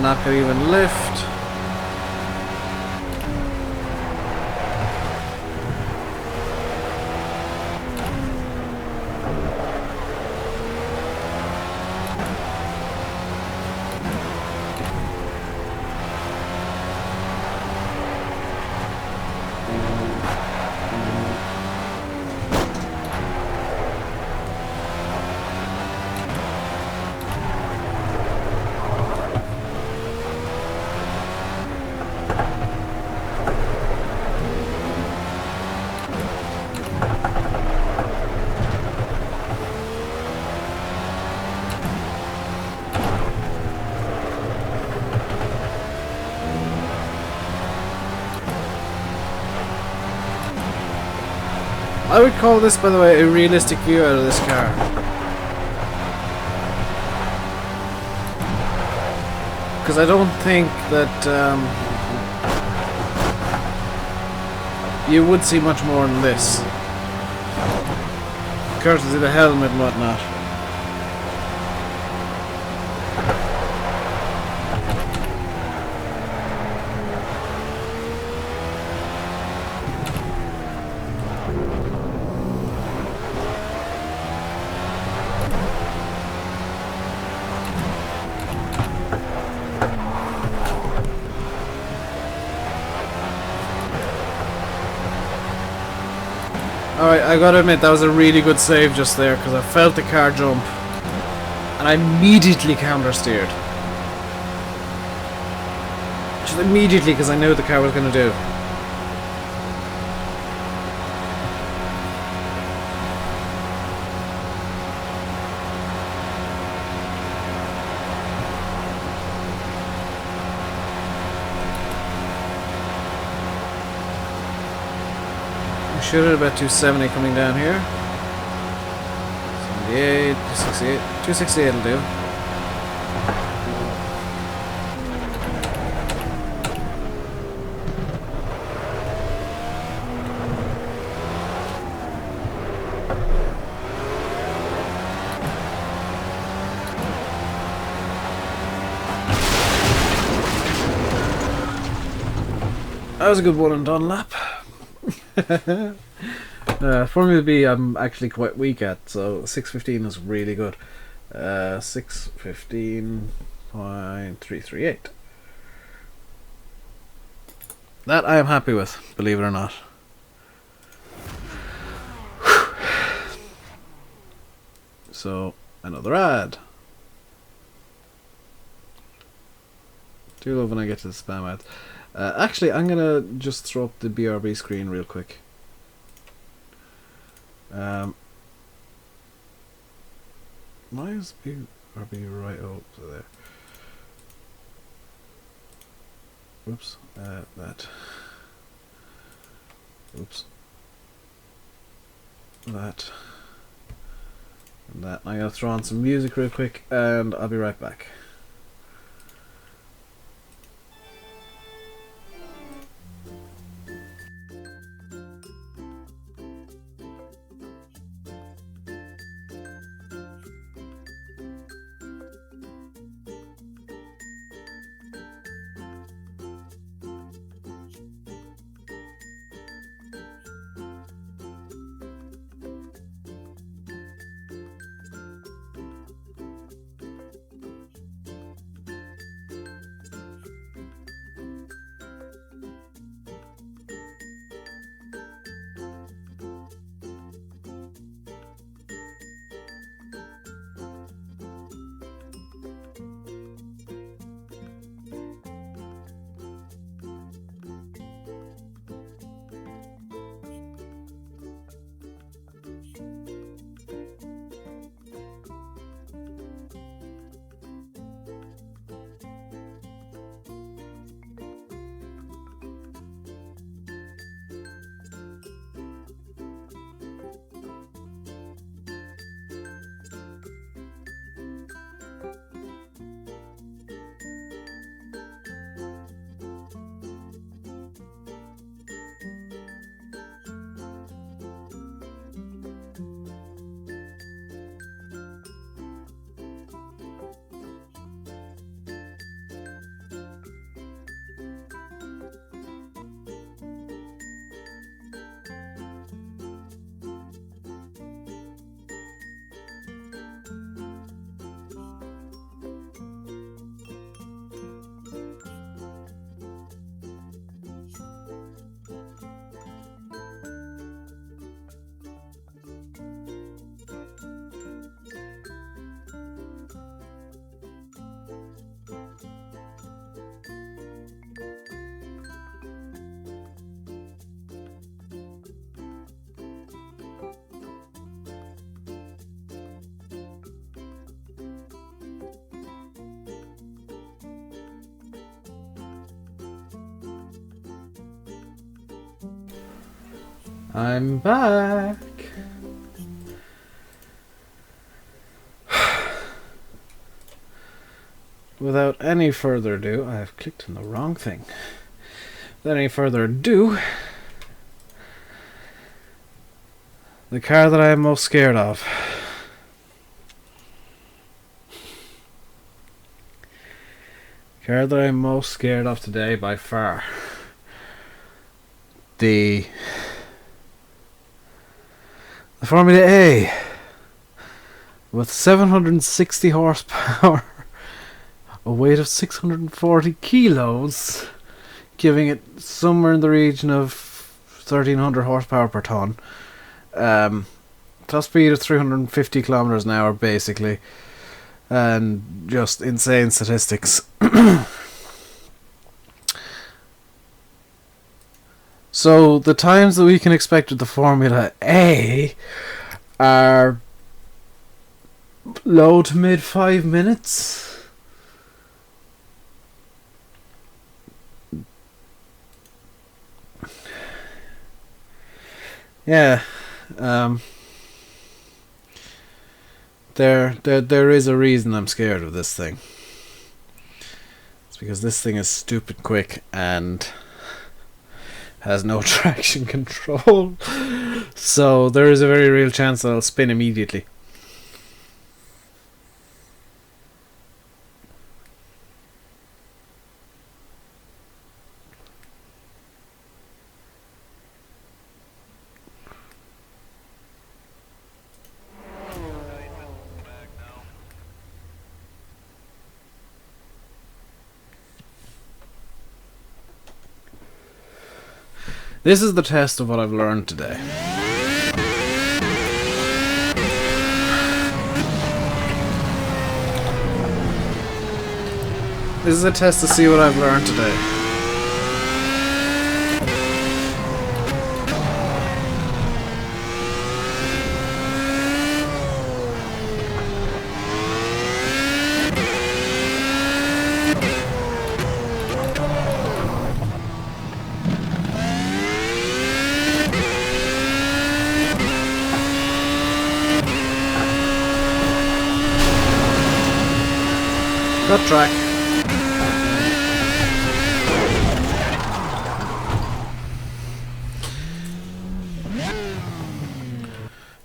Not gonna even lift. I would call this, by the way, a realistic view out of this car. Because I don't think that you would see much more than this. Courtesy of the helmet and whatnot. Alright, I gotta admit that was a really good save just there because I felt the car jump and I immediately counter-steered. Just immediately because I knew what the car was gonna do. Should have about 270 coming down here. 78, 268. 268 will do. That was a good one and done lap. Formula B I'm actually quite weak at, so 6:15 is really good. 6:15.338. That I am happy with, believe it or not. So, another ad. Do love when I get to the spam ads. Actually, I'm gonna just throw up the BRB screen real quick. Why is BRB right up there? Oops, that. Oops. That. And that. I'm gonna throw on some music real quick and I'll be right back. I'm back. Without any further ado, I have clicked on the wrong thing. Without any further ado, The car that I am most scared of. Car that I'm most scared of today by far. The Formula A with 760 horsepower, a weight of 640 kilos, giving it somewhere in the region of 1300 horsepower per ton. Top speed of 350 kilometers an hour basically, and just insane statistics. So the times that we can expect with the Formula A are low to mid 5 minutes. Yeah, there is a reason I'm scared of this thing. It's because this thing is stupid quick and has no traction control. So there is a very real chance that I'll spin immediately. This is the test of what I've learned today. This is a test to see what I've learned today. Cut track.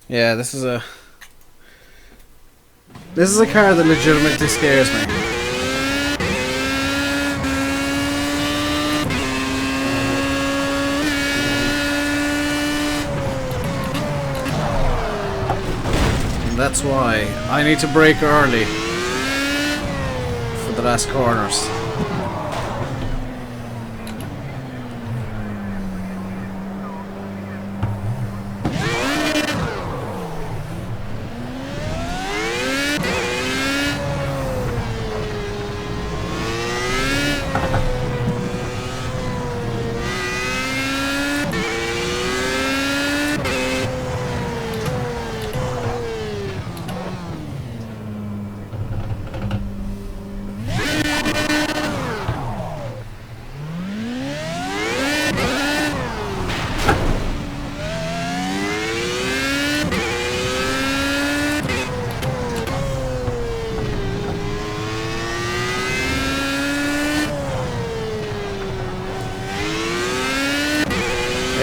Yeah, this is a car that legitimately scares me. And that's why I need to brake early for the last corners.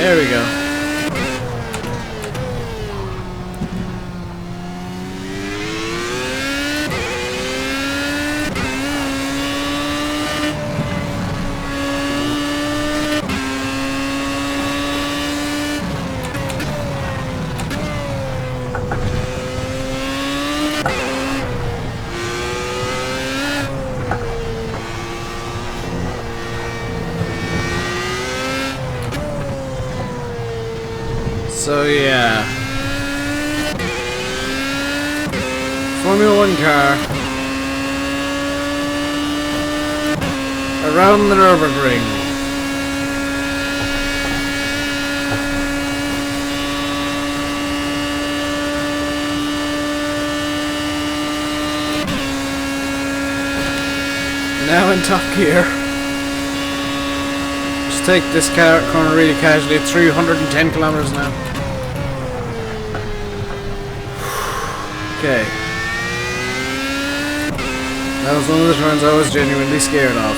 There we go. So yeah, Formula 1 car around the Nurburgring. Now in top gear. Just take this corner really casually at 310 kilometers an hour. Okay. That was one of the turns I was genuinely scared of.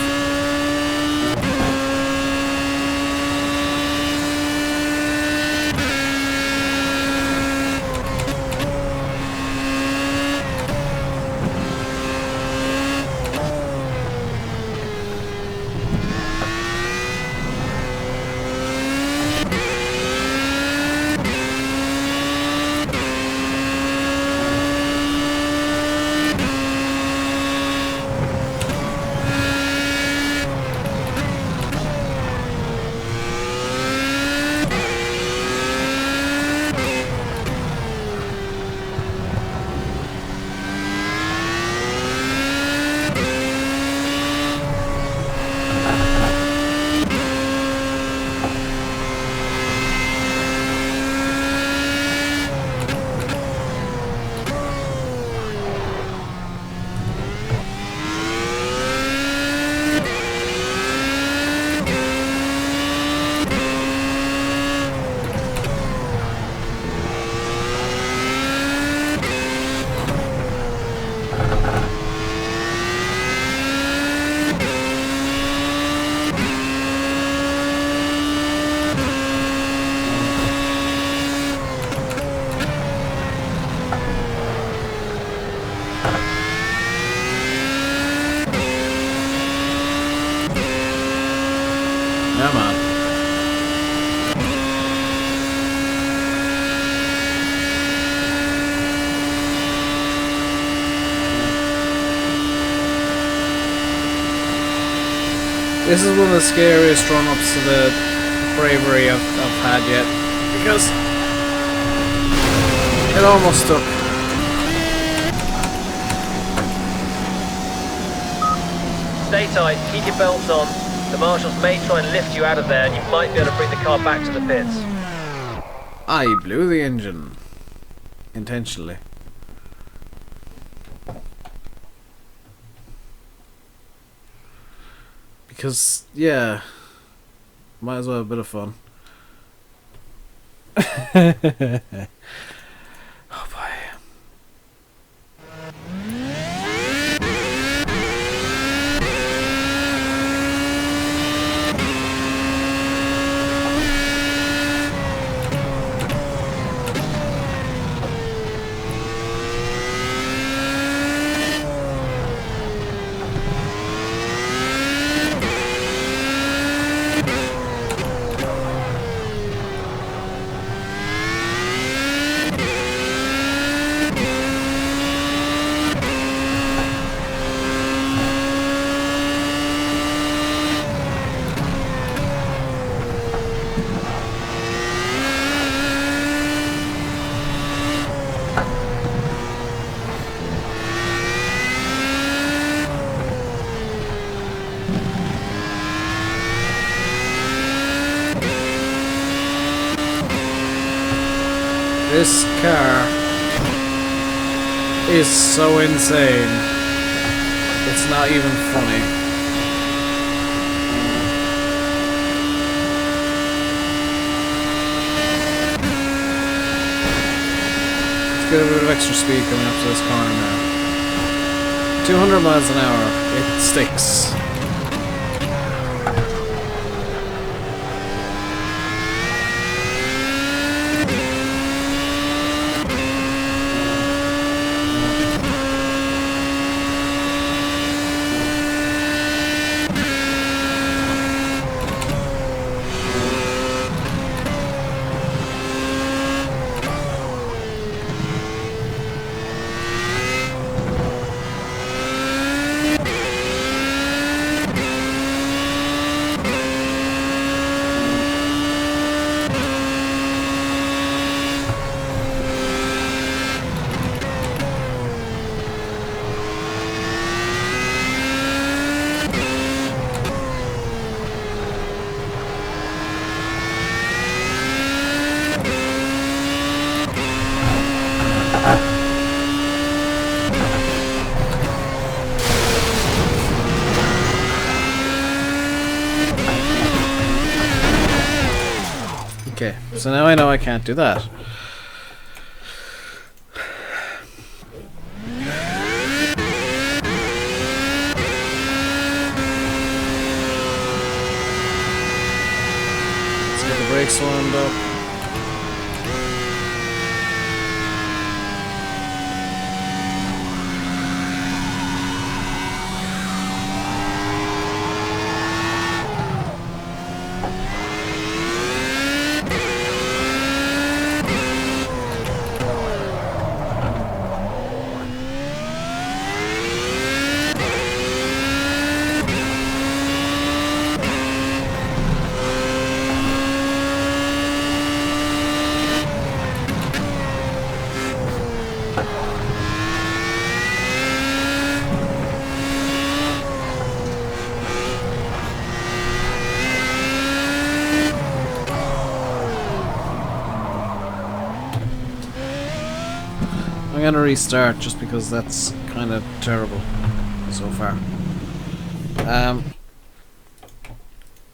This is one of the scariest run-ups to the bravery I've had yet, because it almost stuck. Stay tight, keep your belts on. The marshals may try and lift you out of there and you might be able to bring the car back to the pits. I blew the engine. Intentionally. Because, yeah, might as well have a bit of fun. Oh boy. This car is so insane. It's not even funny. Let's get a bit of extra speed coming up to this corner now. 200 miles an hour. It sticks. Okay, so now I know I can't do that. Let's get the brakes warmed up. I'm gonna restart just because that's kind of terrible so far.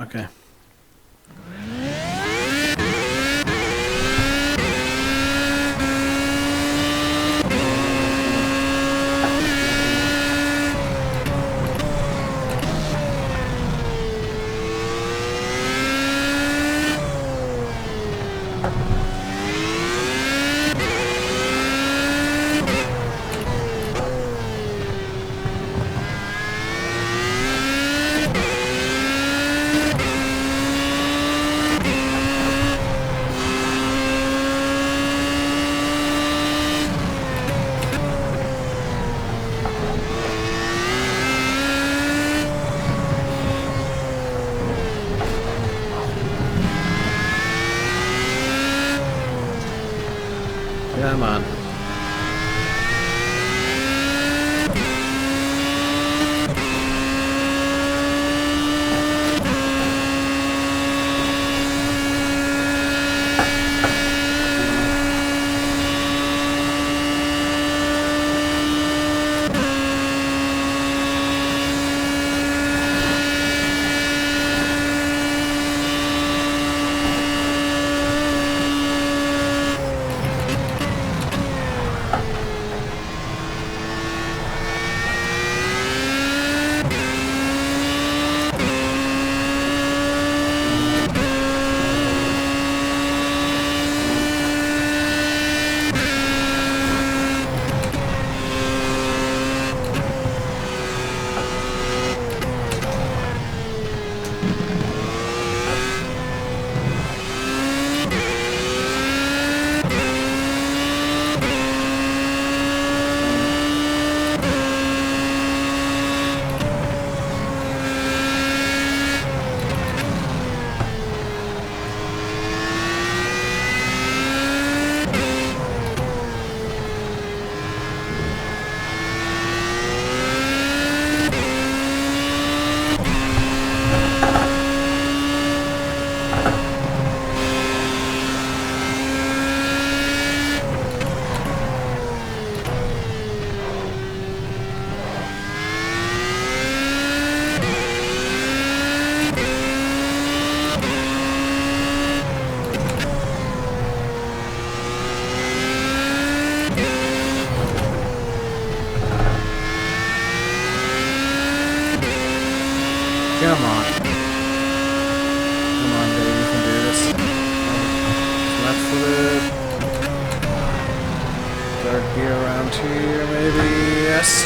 Okay.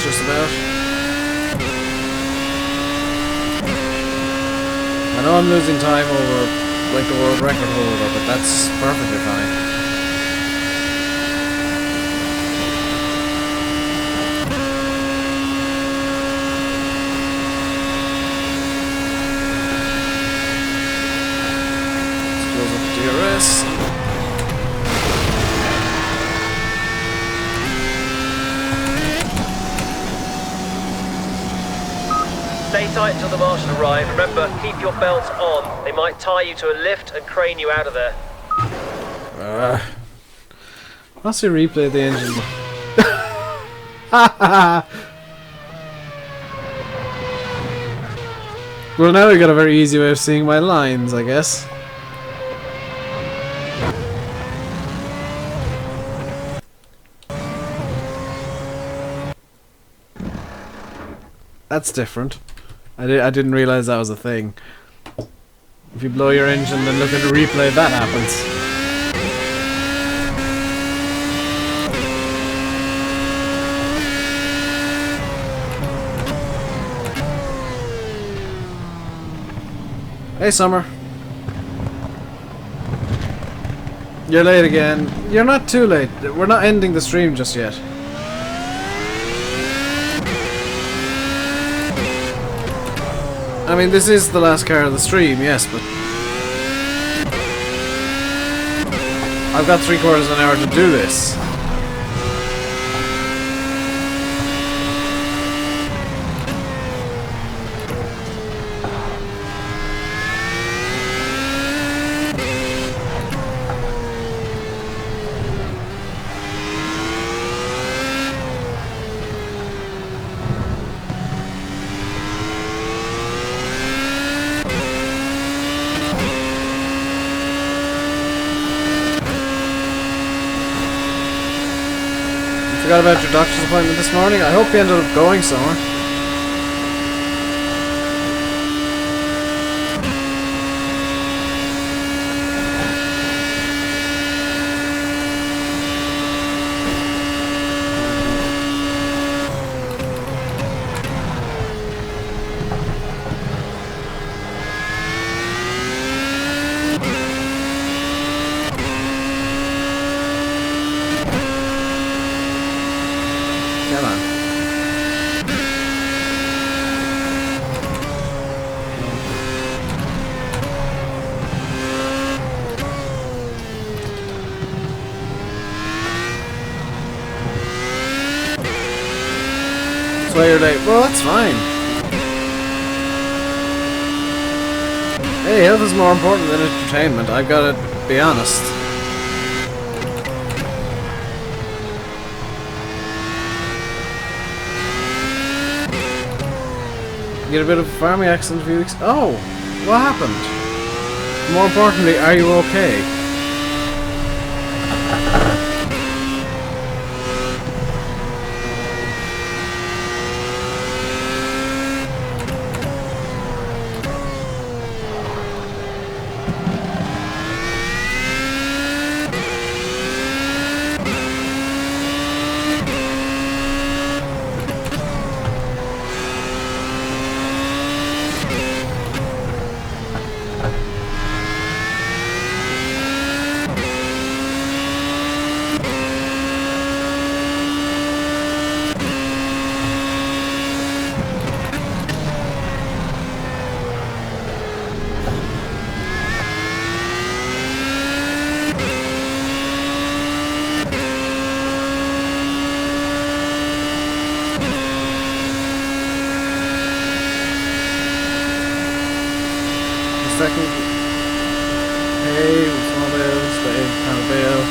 just about. I know I'm losing time over like the world record holder, but that's perfectly fine. Let's close up DRS. Stay tight until the marshal arrive. Remember, keep your belts on. They might tie you to a lift and crane you out of there. I'll see replay the engine. Well, now we got a very easy way of seeing my lines, I guess. That's different. I didn't realize that was a thing. If you blow your engine and look at the replay, that happens. Hey, Summer. You're late again. You're not too late. We're not ending the stream just yet. I mean, this is the last car of the stream, yes, but I've got 3/4 of an hour to do this. Forgot about your doctor's appointment this morning. I hope you ended up going somewhere. Come on. That's why you're late. Well, that's fine. Hey, health is more important than entertainment. I've got to be honest. Get a bit of a farming accent a few weeks. Oh, what happened? More importantly, are you okay? Second. Hey, small bales, big kind of bale.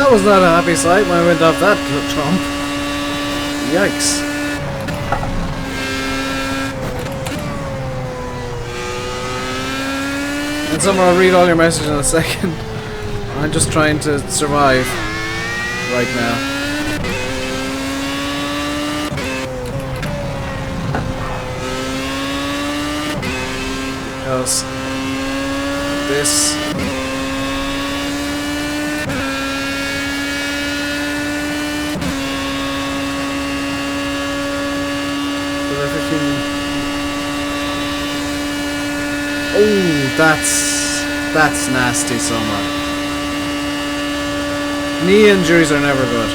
That was not a happy sight when I went off that trump. Yikes. And Summer, I'll read all your messages in a second. I'm just trying to survive right now. Because this oh, that's nasty, Summer. Knee injuries are never good.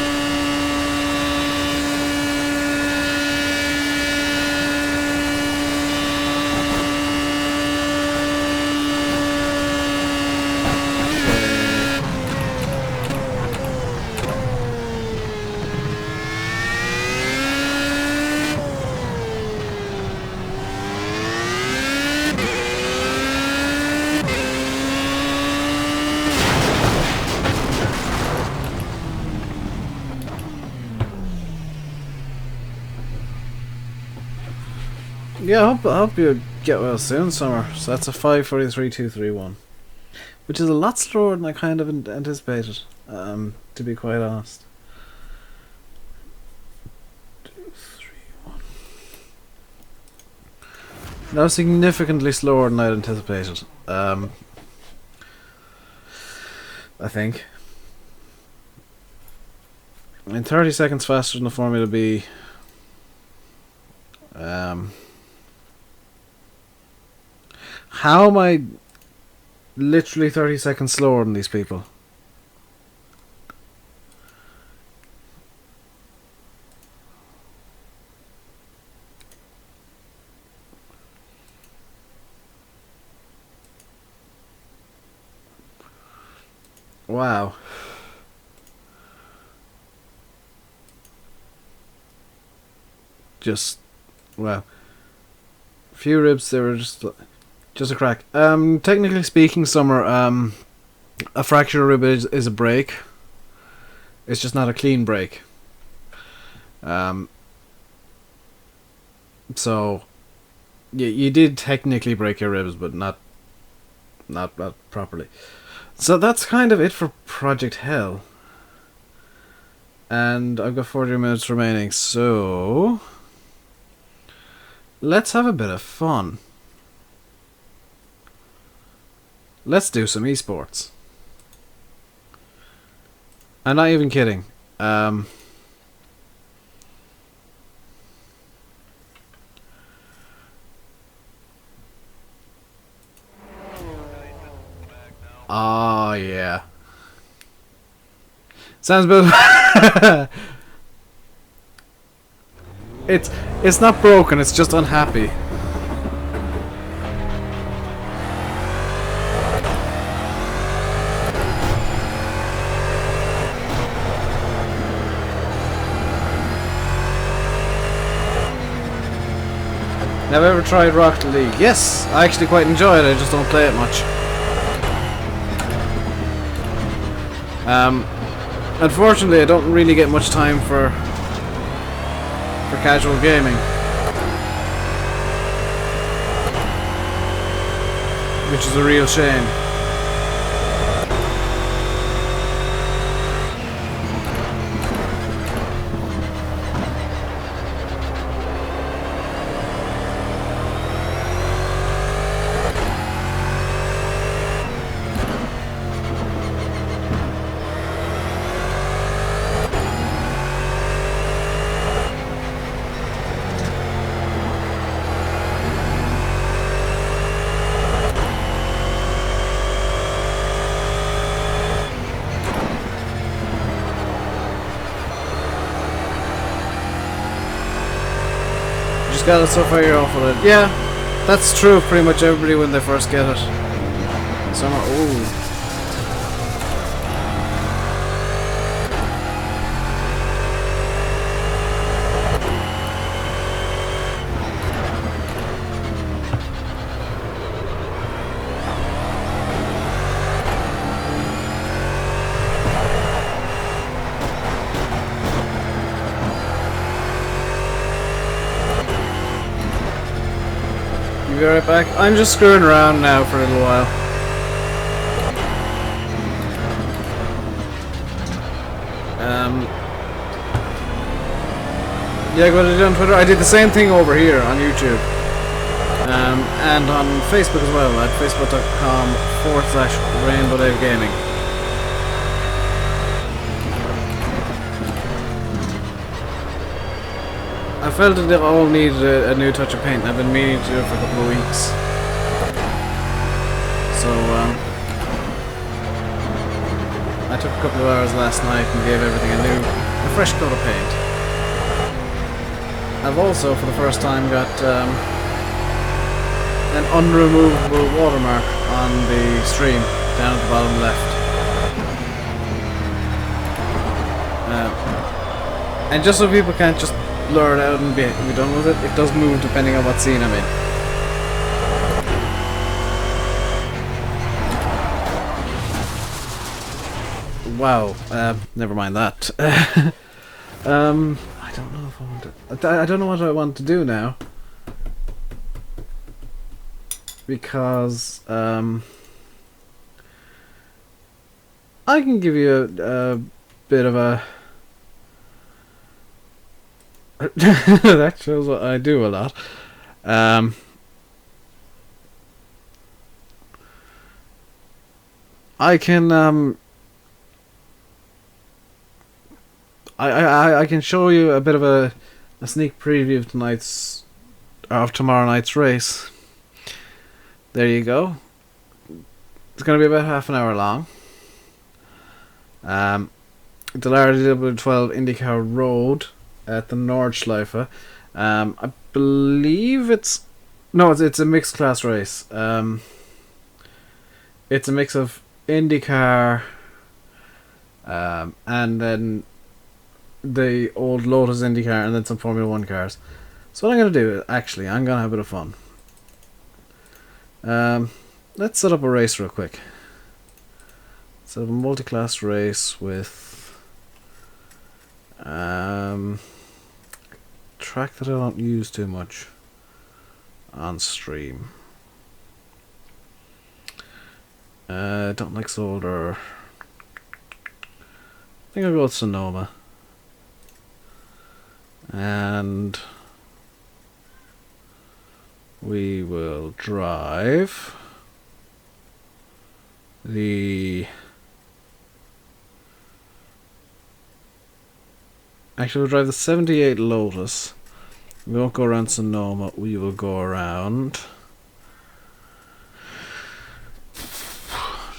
Yeah, I hope you get well soon, Summer. So that's a 5:43.231, which is a lot slower than I kind of anticipated, to be quite honest. 2, 3, 1. That was significantly slower than I'd anticipated. I think. In 30 seconds faster than the Formula B. How am I literally 30 seconds slower than these people? Wow. Just, wow. Few ribs, they were just a crack. Technically speaking, Summer, a fracture rib is a break. It's just not a clean break. So, you did technically break your ribs, but not properly. So that's kind of it for Project Hell. And I've got 40 minutes remaining, so let's have a bit of fun. Let's do some esports. I'm not even kidding. Oh yeah. Sounds a bit. It's not broken. It's just unhappy. Have I ever tried Rocket League? Yes, I actually quite enjoy it. I just don't play it much. Unfortunately, I don't really get much time for casual gaming, which is a real shame. Got it so far, you're off with it. Yeah, that's true of pretty much everybody when they first get it. Summer, ooh. be right back. I'm just screwing around now for a little while. Yeah, what I did on Twitter, I did the same thing over here on YouTube. And on Facebook as well, at facebook.com/RainbowDave Gaming. I felt that they all needed a new touch of paint, and I've been meaning to do it for a couple of weeks. So, I took a couple of hours last night and gave everything a fresh coat of paint. I've also, for the first time, got an unremovable watermark on the stream down at the bottom left. And just so people can't just blur it out and be done with it, it does move depending on what scene I'm in. Wow, never mind that. I don't know if I want to. I don't know what I want to do now, because I can give you a bit of a. That shows what I do a lot. I can I can show you a bit of a sneak preview of tomorrow night's race. There you go. It's going to be about half an hour long. The RainbowDave IndyCar Road at the Nordschleife. I believe it's a mixed class race. It's a mix of IndyCar and then the old Lotus IndyCar and then some Formula 1 cars. So what I'm going to do, actually, I'm going to have a bit of fun. Let's set up a race real quick. Set up a multi-class race with track that I don't use too much on stream. Don't like Solder. I think I'll go with Sonoma. And we will drive we'll drive the 78 Lotus. We won't go around Sonoma, we will go around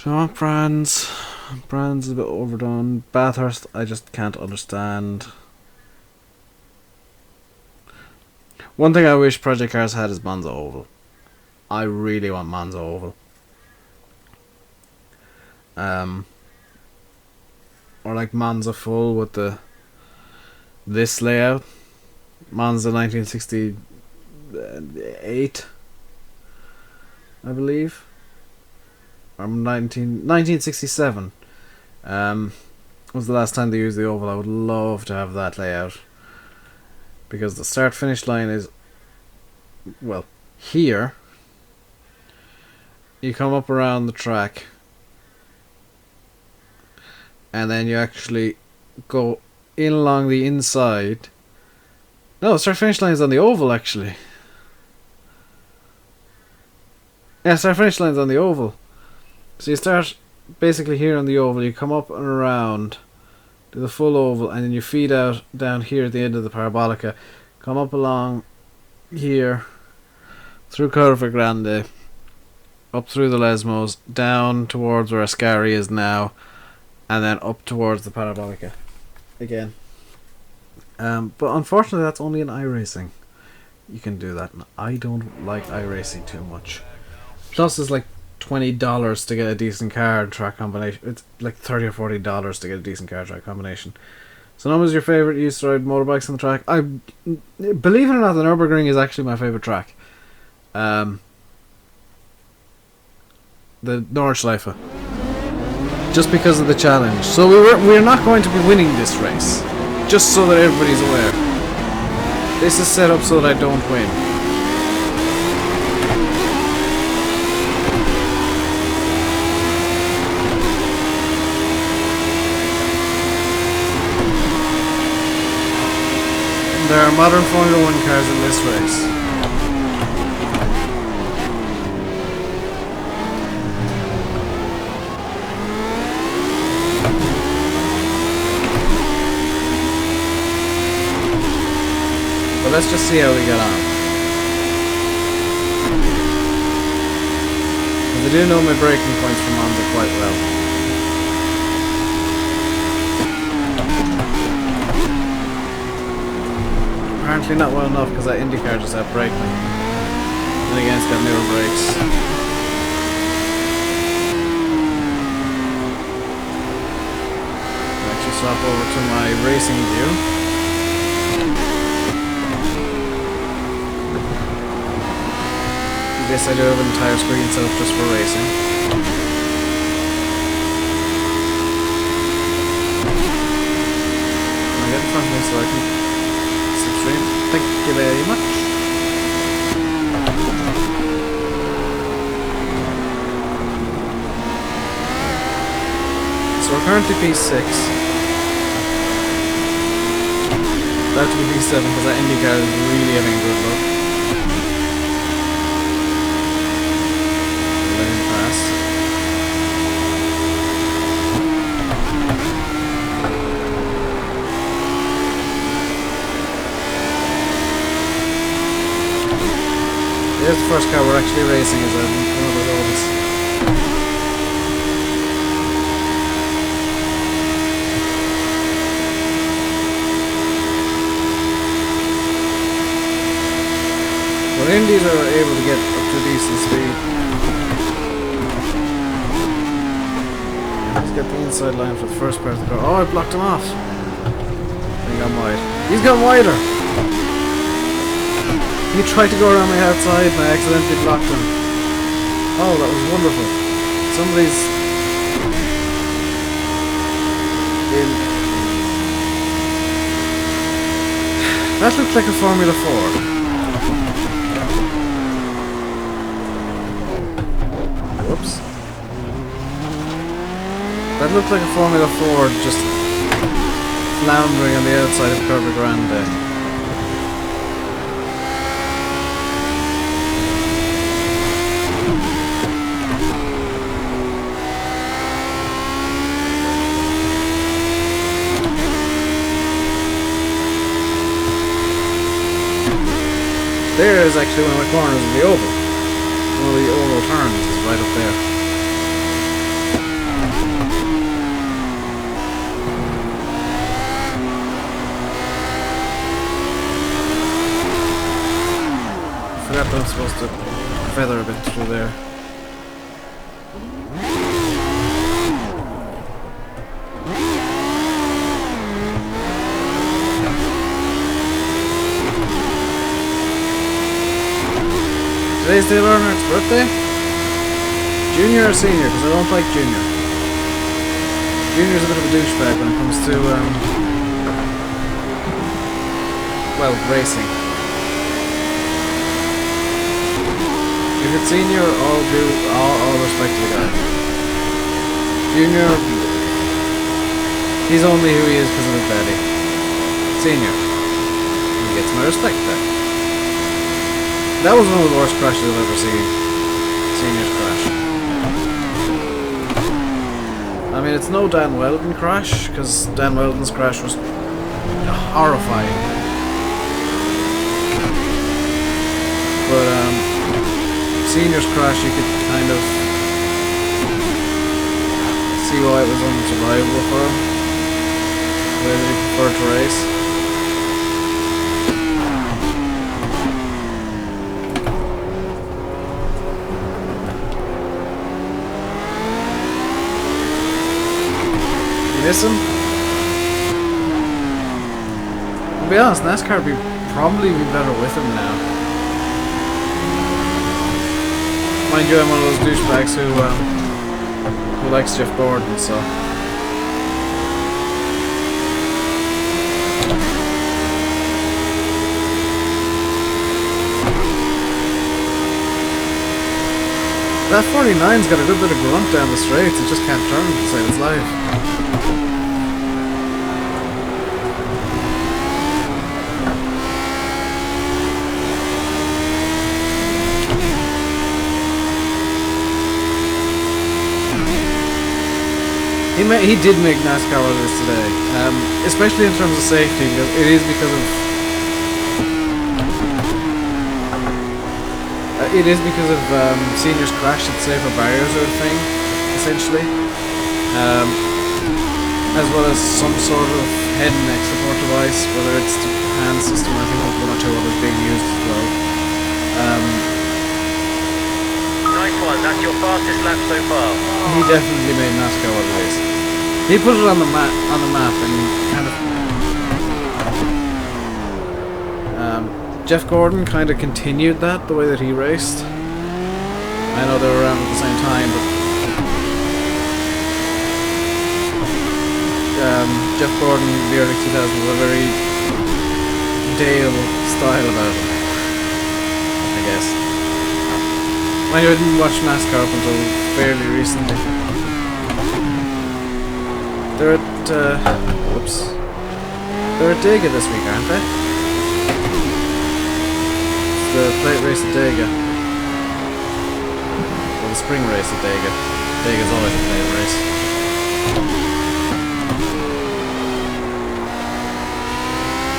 Brands. Brands is a bit overdone. Bathurst, I just can't understand. One thing I wish Project Cars had is Monza Oval. I really want Monza Oval. Or like Monza Full with this layout. Monza 1968, I believe. Or 1967. Was the last time they used the oval. I would love to have that layout. Because the start-finish line is, well, here. You come up around the track. And then you actually go in along the inside. No, start-finish line is on the oval, actually. Yeah, start-finish line is on the oval. So you start basically here on the oval. You come up and around to the full oval, and then you feed out down here at the end of the Parabolica. Come up along here, through Curva Grande, up through the Lesmos, down towards where Ascari is now, and then up towards the Parabolica again. But unfortunately that's only in iRacing. You can do that, and I don't like iRacing too much. Plus it's like $20 to get a decent car and track combination. It's like $30 or $40 to get a decent car track combination. So, what was your favourite used to ride motorbikes on the track? Believe it or not, the Nurburgring is actually my favourite track. The Nordschleife. Just because of the challenge. So we're not going to be winning this race. Just so that everybody's aware. This is set up so that I don't win. There are modern Formula 1 cars in this race. But let's just see how we get on. Because I do know my braking points from Monza quite well. Apparently not well enough because that IndyCar just outbraked me. Then again, it's got newer brakes. I'll actually swap over to my racing view. This I do have an entire screen set up just for racing. I'll get in front of me so I can slipstream. Thank you very much. So we're currently P6. About to be P7 because that IndyCar is really having a good look. Here's the first car we're actually racing as one of the roads. Well, Indies are able to get up to decent speed. Let's get the inside line for the first part of the car. Oh, I blocked him off. He got wide. He's gone wider. He tried to go around my outside and I accidentally blocked him. Oh, that was wonderful. Somebody's in. That looked like a Formula 4. Whoops. That looked like a Formula 4 just floundering on the outside of Curva Grande. There is actually one of the corners of the oval. One of the oval turns is right up there. I forgot that I'm supposed to feather a bit through there. Today's Dale Earnhardt's birthday? Junior or senior? Because I don't like Junior. Junior's a bit of a douchebag when it comes to, well, racing. If it's senior, all respect to the guy. Junior, he's only who he is because of his daddy. Senior, he gets my respect back. That was one of the worst crashes I've ever seen. Senior's crash. I mean, it's no Dan Weldon crash, because Dan Weldon's crash was horrifying. But, Senior's crash, you could kind of see why it was unsurvivable for him. Why did he prefer to race? Miss him? To be honest, NASCAR would probably be better with him now. Mind you, I'm one of those douchebags who likes Jeff Gordon, so. That 49's got a good bit of grunt down the straights, it just can't turn to save its life. He did make NASCAR what it is today, especially in terms of safety. It is because of seniors crash at safer barriers or a thing, essentially, as well as some sort of head and neck support device, whether it's the hand system. I think there's one or two others being used as well. Nice one, that's your fastest lap so far. He definitely made NASCAR what it is. He put it on the map and kind of. Jeff Gordon kind of continued that the way that he raced. I know they were around at the same time, but Jeff Gordon in the early 2000s was a very Dale style about him, I guess. I didn't watch NASCAR up until fairly recently. They're at they're at Dega this week, aren't they? It's the plate race at Dega. Well, the spring race at Dega. Dega's always a plate race.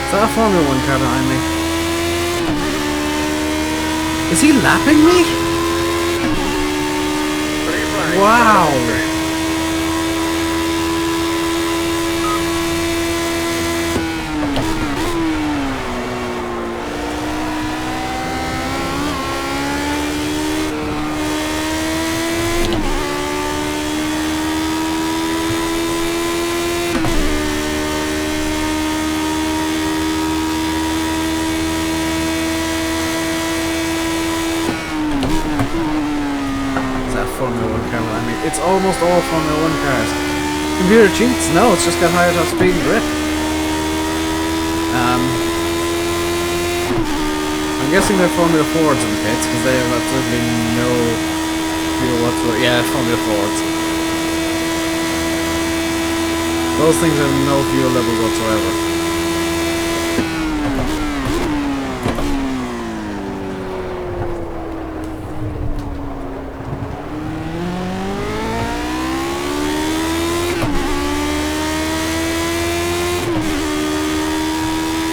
Is that a Formula 1 car behind me? Is he lapping me? Wow! Formula 1 car. I mean, it's almost all Formula 1 cars. Computer cheats? No, it's just got higher top speed and grip. I'm guessing they're Formula Fords in the pits because they have absolutely no fuel whatsoever. Yeah, Formula Fords. Those things have no fuel levels whatsoever.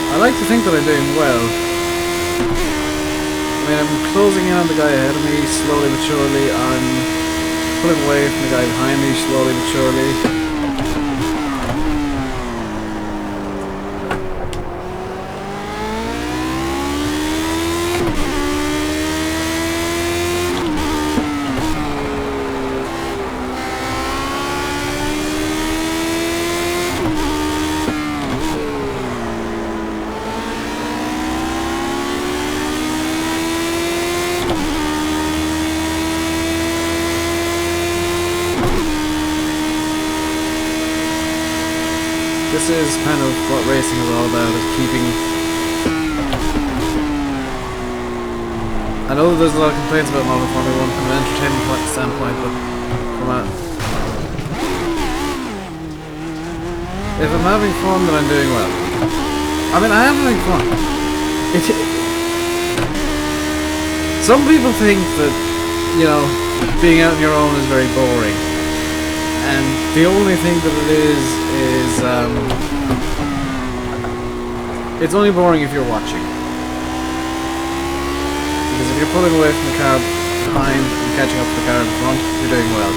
I like to think that I'm doing well. I mean, I'm closing in on the guy ahead of me slowly but surely. I'm pulling away from the guy behind me slowly but surely. This is kind of what racing is all about, is keeping... I know that there's a lot of complaints about modern Formula 1 from an entertainment standpoint, but from a... If I'm having fun, then I'm doing well. I mean, I am having fun. Some people think that, you know, being out on your own is very boring. And the only thing that it is it's only boring if you're watching. Because if you're pulling away from the car behind and catching up to the car in front, you're doing well.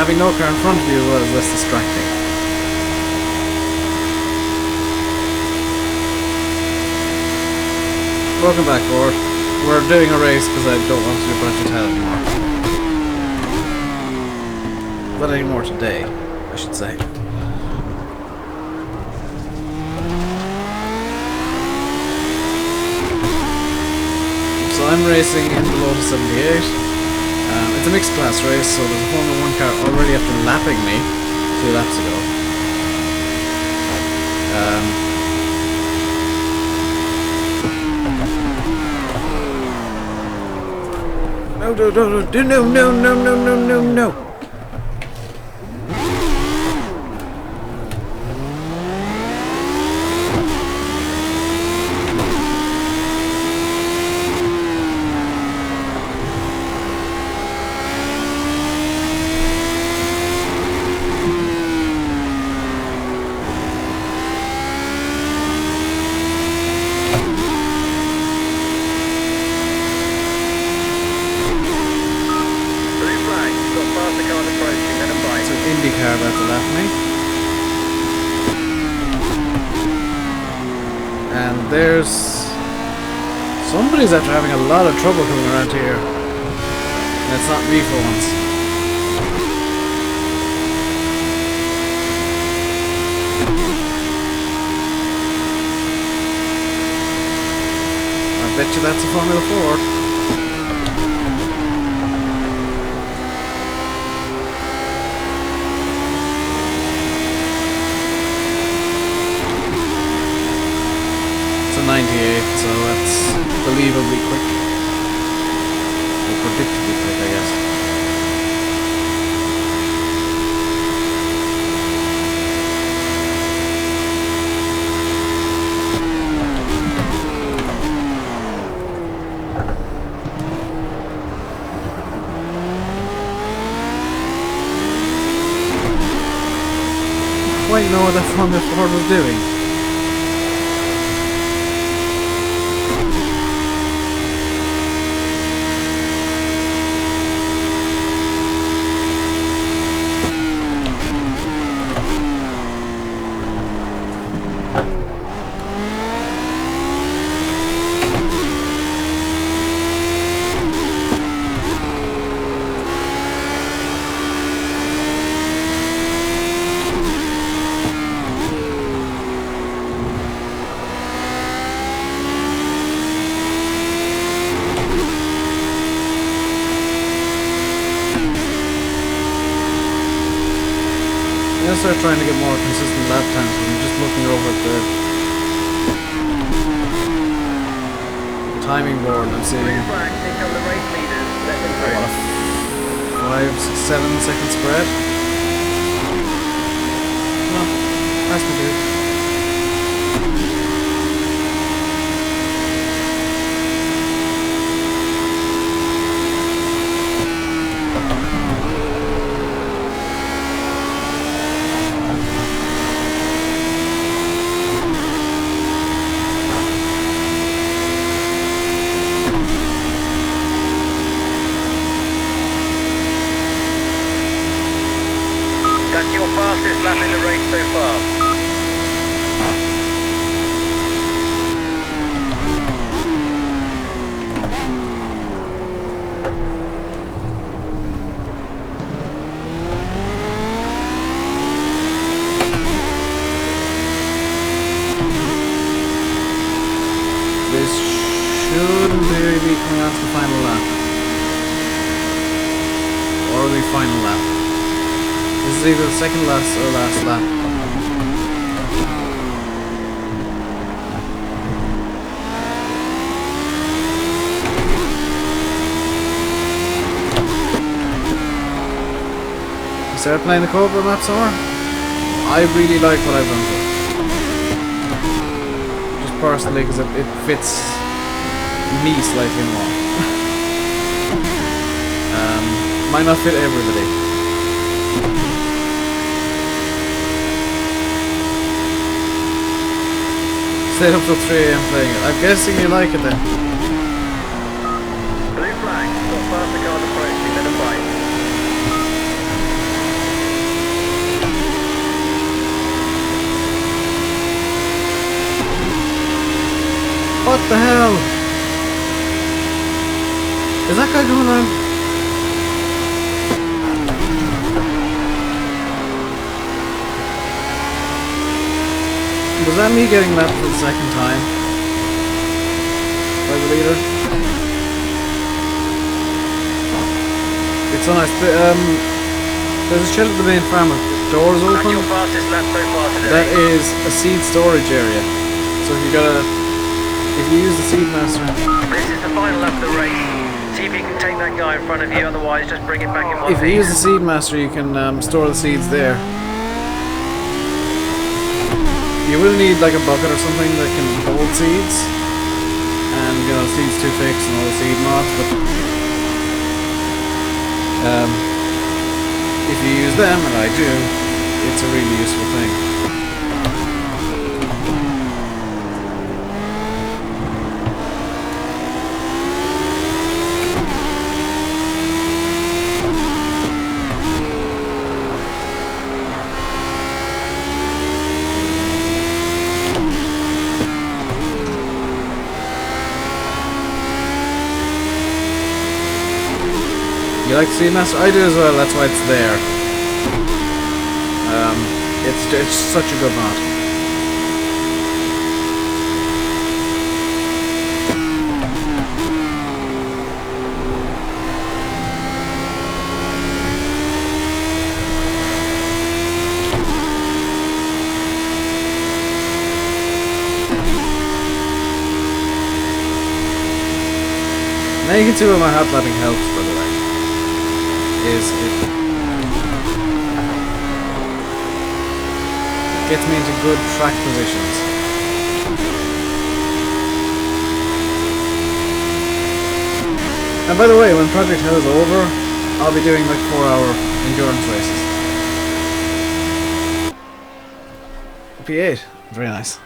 Having no car in front of you as well is less distracting. Welcome back, Ford. We're doing a race because I don't want to do Bunch of Tail anymore. Not anymore today, I should say. So I'm racing in the Lotus 78. It's a mixed class race, so there's a Formula 1 car already after lapping me 2 laps ago. No. car about to left me. And there's... somebody's after having a lot of trouble coming around here. And it's not me for once. I bet you that's a Formula 4. It's a 98, so that's believably quick. Or predictably quick, I guess. Quite know what that Formula 4 was doing. I'm gonna start trying to get more consistent lap times, but I'm just looking over at the timing board and seeing what, a 5, 6, 7 second spread. Well, that's me, dude. That's your fastest lap in the race so far. This shouldn't really be coming on to the final lap. Or the final lap. This is either the second last or last lap. You start playing the Cobra map some more? I really like what I've done to it. Just personally, because it fits me slightly more. Might not fit everybody. Stayed up till 3 AM playing it. I'm guessing you like it then. Blue flag. Got faster cars approaching. Let them fight. What the hell? Is that guy going on? Was that me getting left for the second time? By the leader? It's so nice. There's a shed at the main farm with doors That's open. your fastest lap so far today. That is a seed storage area. So if you use the seed master. This is the final lap of the race. See if you can take that guy in front of you, otherwise just bring it back in one If you use piece. the seed master, you can store the seeds there. You will need like a bucket or something that can hold seeds, and you know, seeds to fix and all the seed mods. But if you use them, and I do, it's a really useful thing. You like Seamaster? I do as well, that's why it's there. It's such a good mod. Now you can see where my hot lapping helps, by the way. Is it gets me into good track positions. And by the way, when Project Hell is over, I'll be doing like 4-hour endurance races. P8, very nice.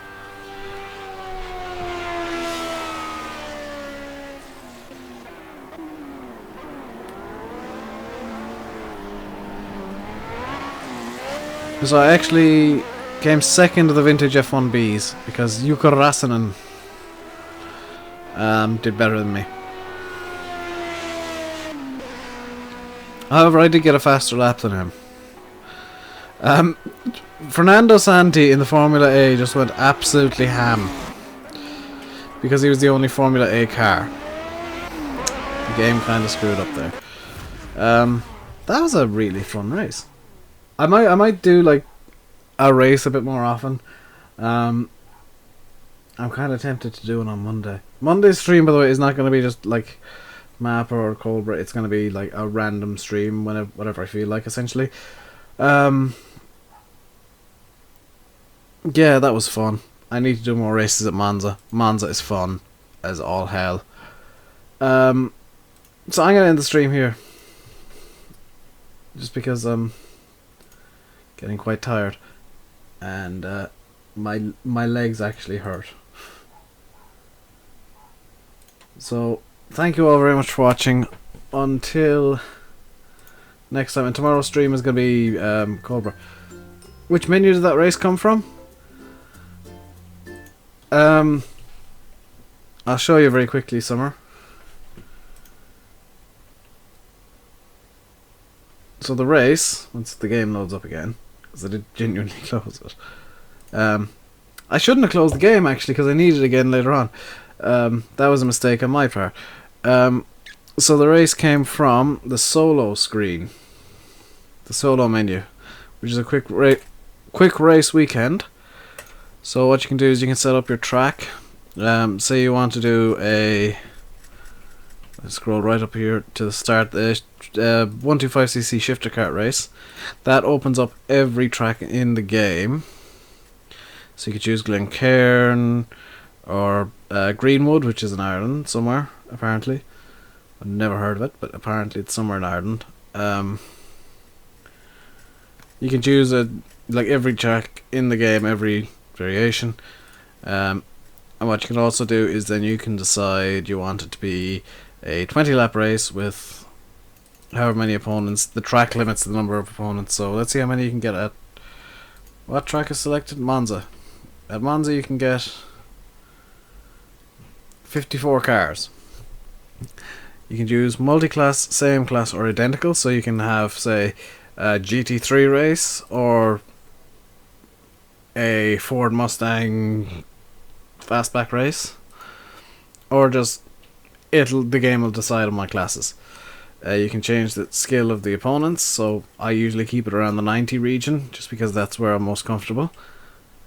So I actually came second to the vintage F1Bs because Jukka Rasanen did better than me. However, I did get a faster lap than him. Fernando Santi in the Formula A just went absolutely ham because he was the only Formula A car. The game kind of screwed up there. That was a really fun race. I might do like a race a bit more often. I'm kind of tempted to do it on Monday. Monday's stream, by the way, is not going to be just like map or Cobra. It's going to be like a random stream whatever I feel like, essentially. Yeah, that was fun. I need to do more races at Monza. Monza is fun as all hell. So I'm going to end the stream here, just because getting quite tired, and my legs actually hurt. So thank you all very much for watching. Until next time, and tomorrow's stream is going to be Cobra. Which menu did that race come from? I'll show you very quickly, Summer. So the race, once the game loads up again, because I did genuinely close it. I shouldn't have closed the game, actually, because I need it again later on. That was a mistake on my part. So the race came from the solo screen. The solo menu, which is a quick race weekend. So what you can do is you can set up your track. Say you want to do a... Let's scroll right up here to the start. The 125cc shifter kart race. That opens up every track in the game. So you could choose Glencairn or Greenwood, which is in Ireland somewhere, apparently. I've never heard of it, but apparently it's somewhere in Ireland. You can choose like every track in the game, every variation. And what you can also do is then you can decide you want it to be a 20 lap race with however many opponents. The track limits the number of opponents, so let's see how many you can get at. What track is selected? Monza. At Monza you can get 54 cars. You can choose multi-class, same class or identical, so you can have, say, a GT3 race or a Ford Mustang fastback race, or just the game will decide on my classes. You can change the skill of the opponents, so I usually keep it around the 90 region just because that's where I'm most comfortable.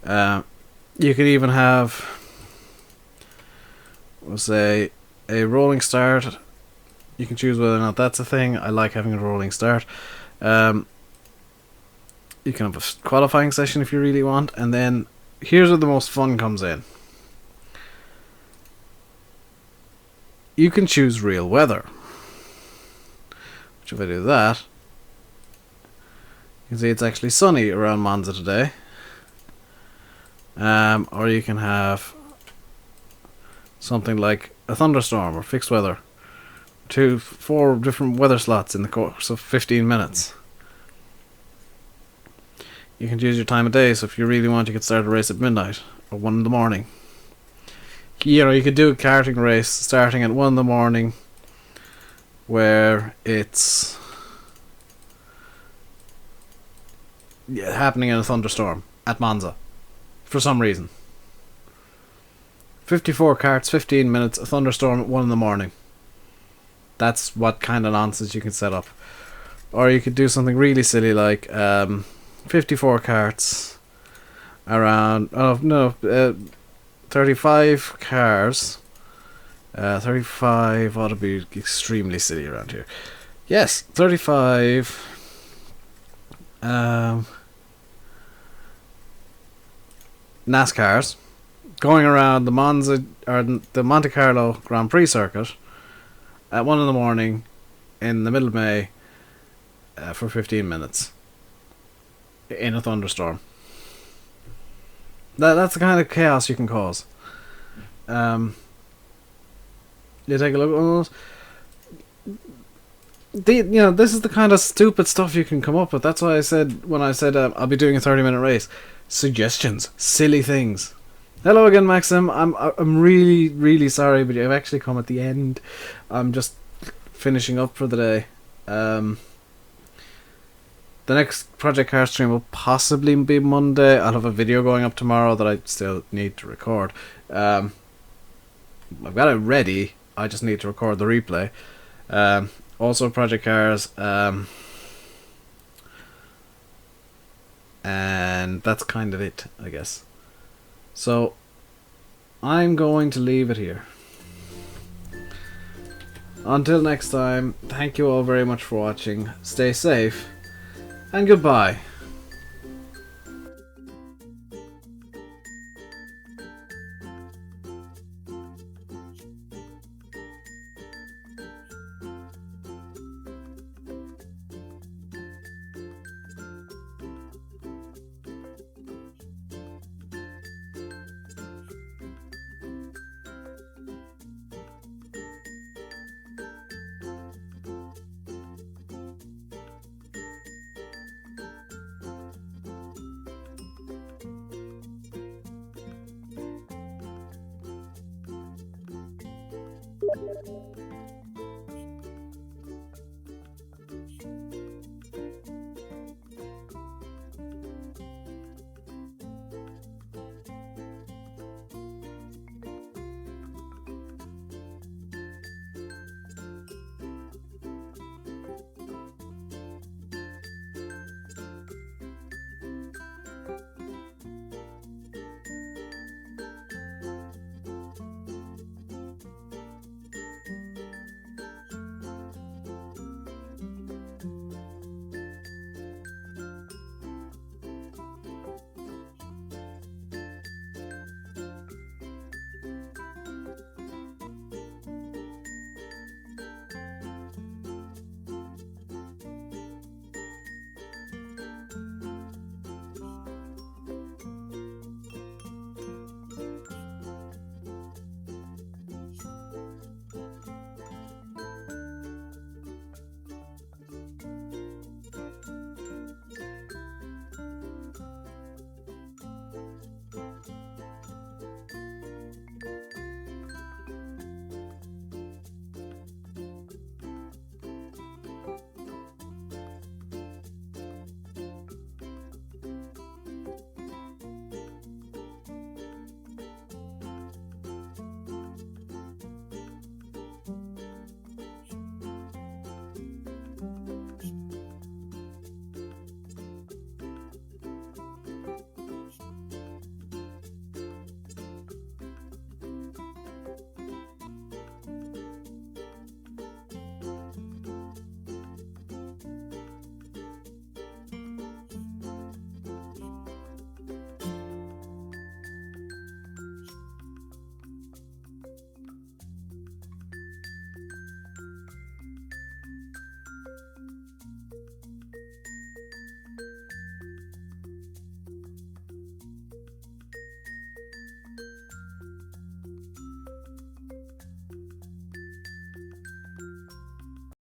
You can even have, we'll say, a rolling start. You can choose whether or not that's a thing. I like having a rolling start. You can have a qualifying session if you really want, and then here's where the most fun comes in. You can choose real weather, which if I do that, you can see it's actually sunny around Monza today. Or you can have something like a thunderstorm or fixed weather. 4 different weather slots in the course of 15 minutes. You can choose your time of day, so if you really want you could start a race at midnight or 1 in the morning. You know, you could do a karting race starting at 1 in the morning where it's happening in a thunderstorm at Monza for some reason. 54 carts, 15 minutes, a thunderstorm at 1 in the morning. That's what kind of nonsense you can set up. Or you could do something really silly like 54 carts around 35 cars. 35 ought to be extremely silly around here. Yes, 35 NASCARs going around the Monza or the Monte Carlo Grand Prix circuit at 1 in the morning in the middle of May for 15 minutes in a thunderstorm. That's the kind of chaos you can cause. You take a look at one of those. This is the kind of stupid stuff you can come up with. That's why I said when I said I'll be doing a 30-minute race, suggestions, silly things. Hello again, Maxim. I'm really, really sorry, but I've actually come at the end. I'm just finishing up for the day. The next Project Car stream will possibly be Monday. I'll have a video going up tomorrow that I still need to record. I've got it ready. I just need to record the replay. Also Project Cars. And that's kind of it, I guess. So, I'm going to leave it here. Until next time, thank you all very much for watching. Stay safe, and goodbye.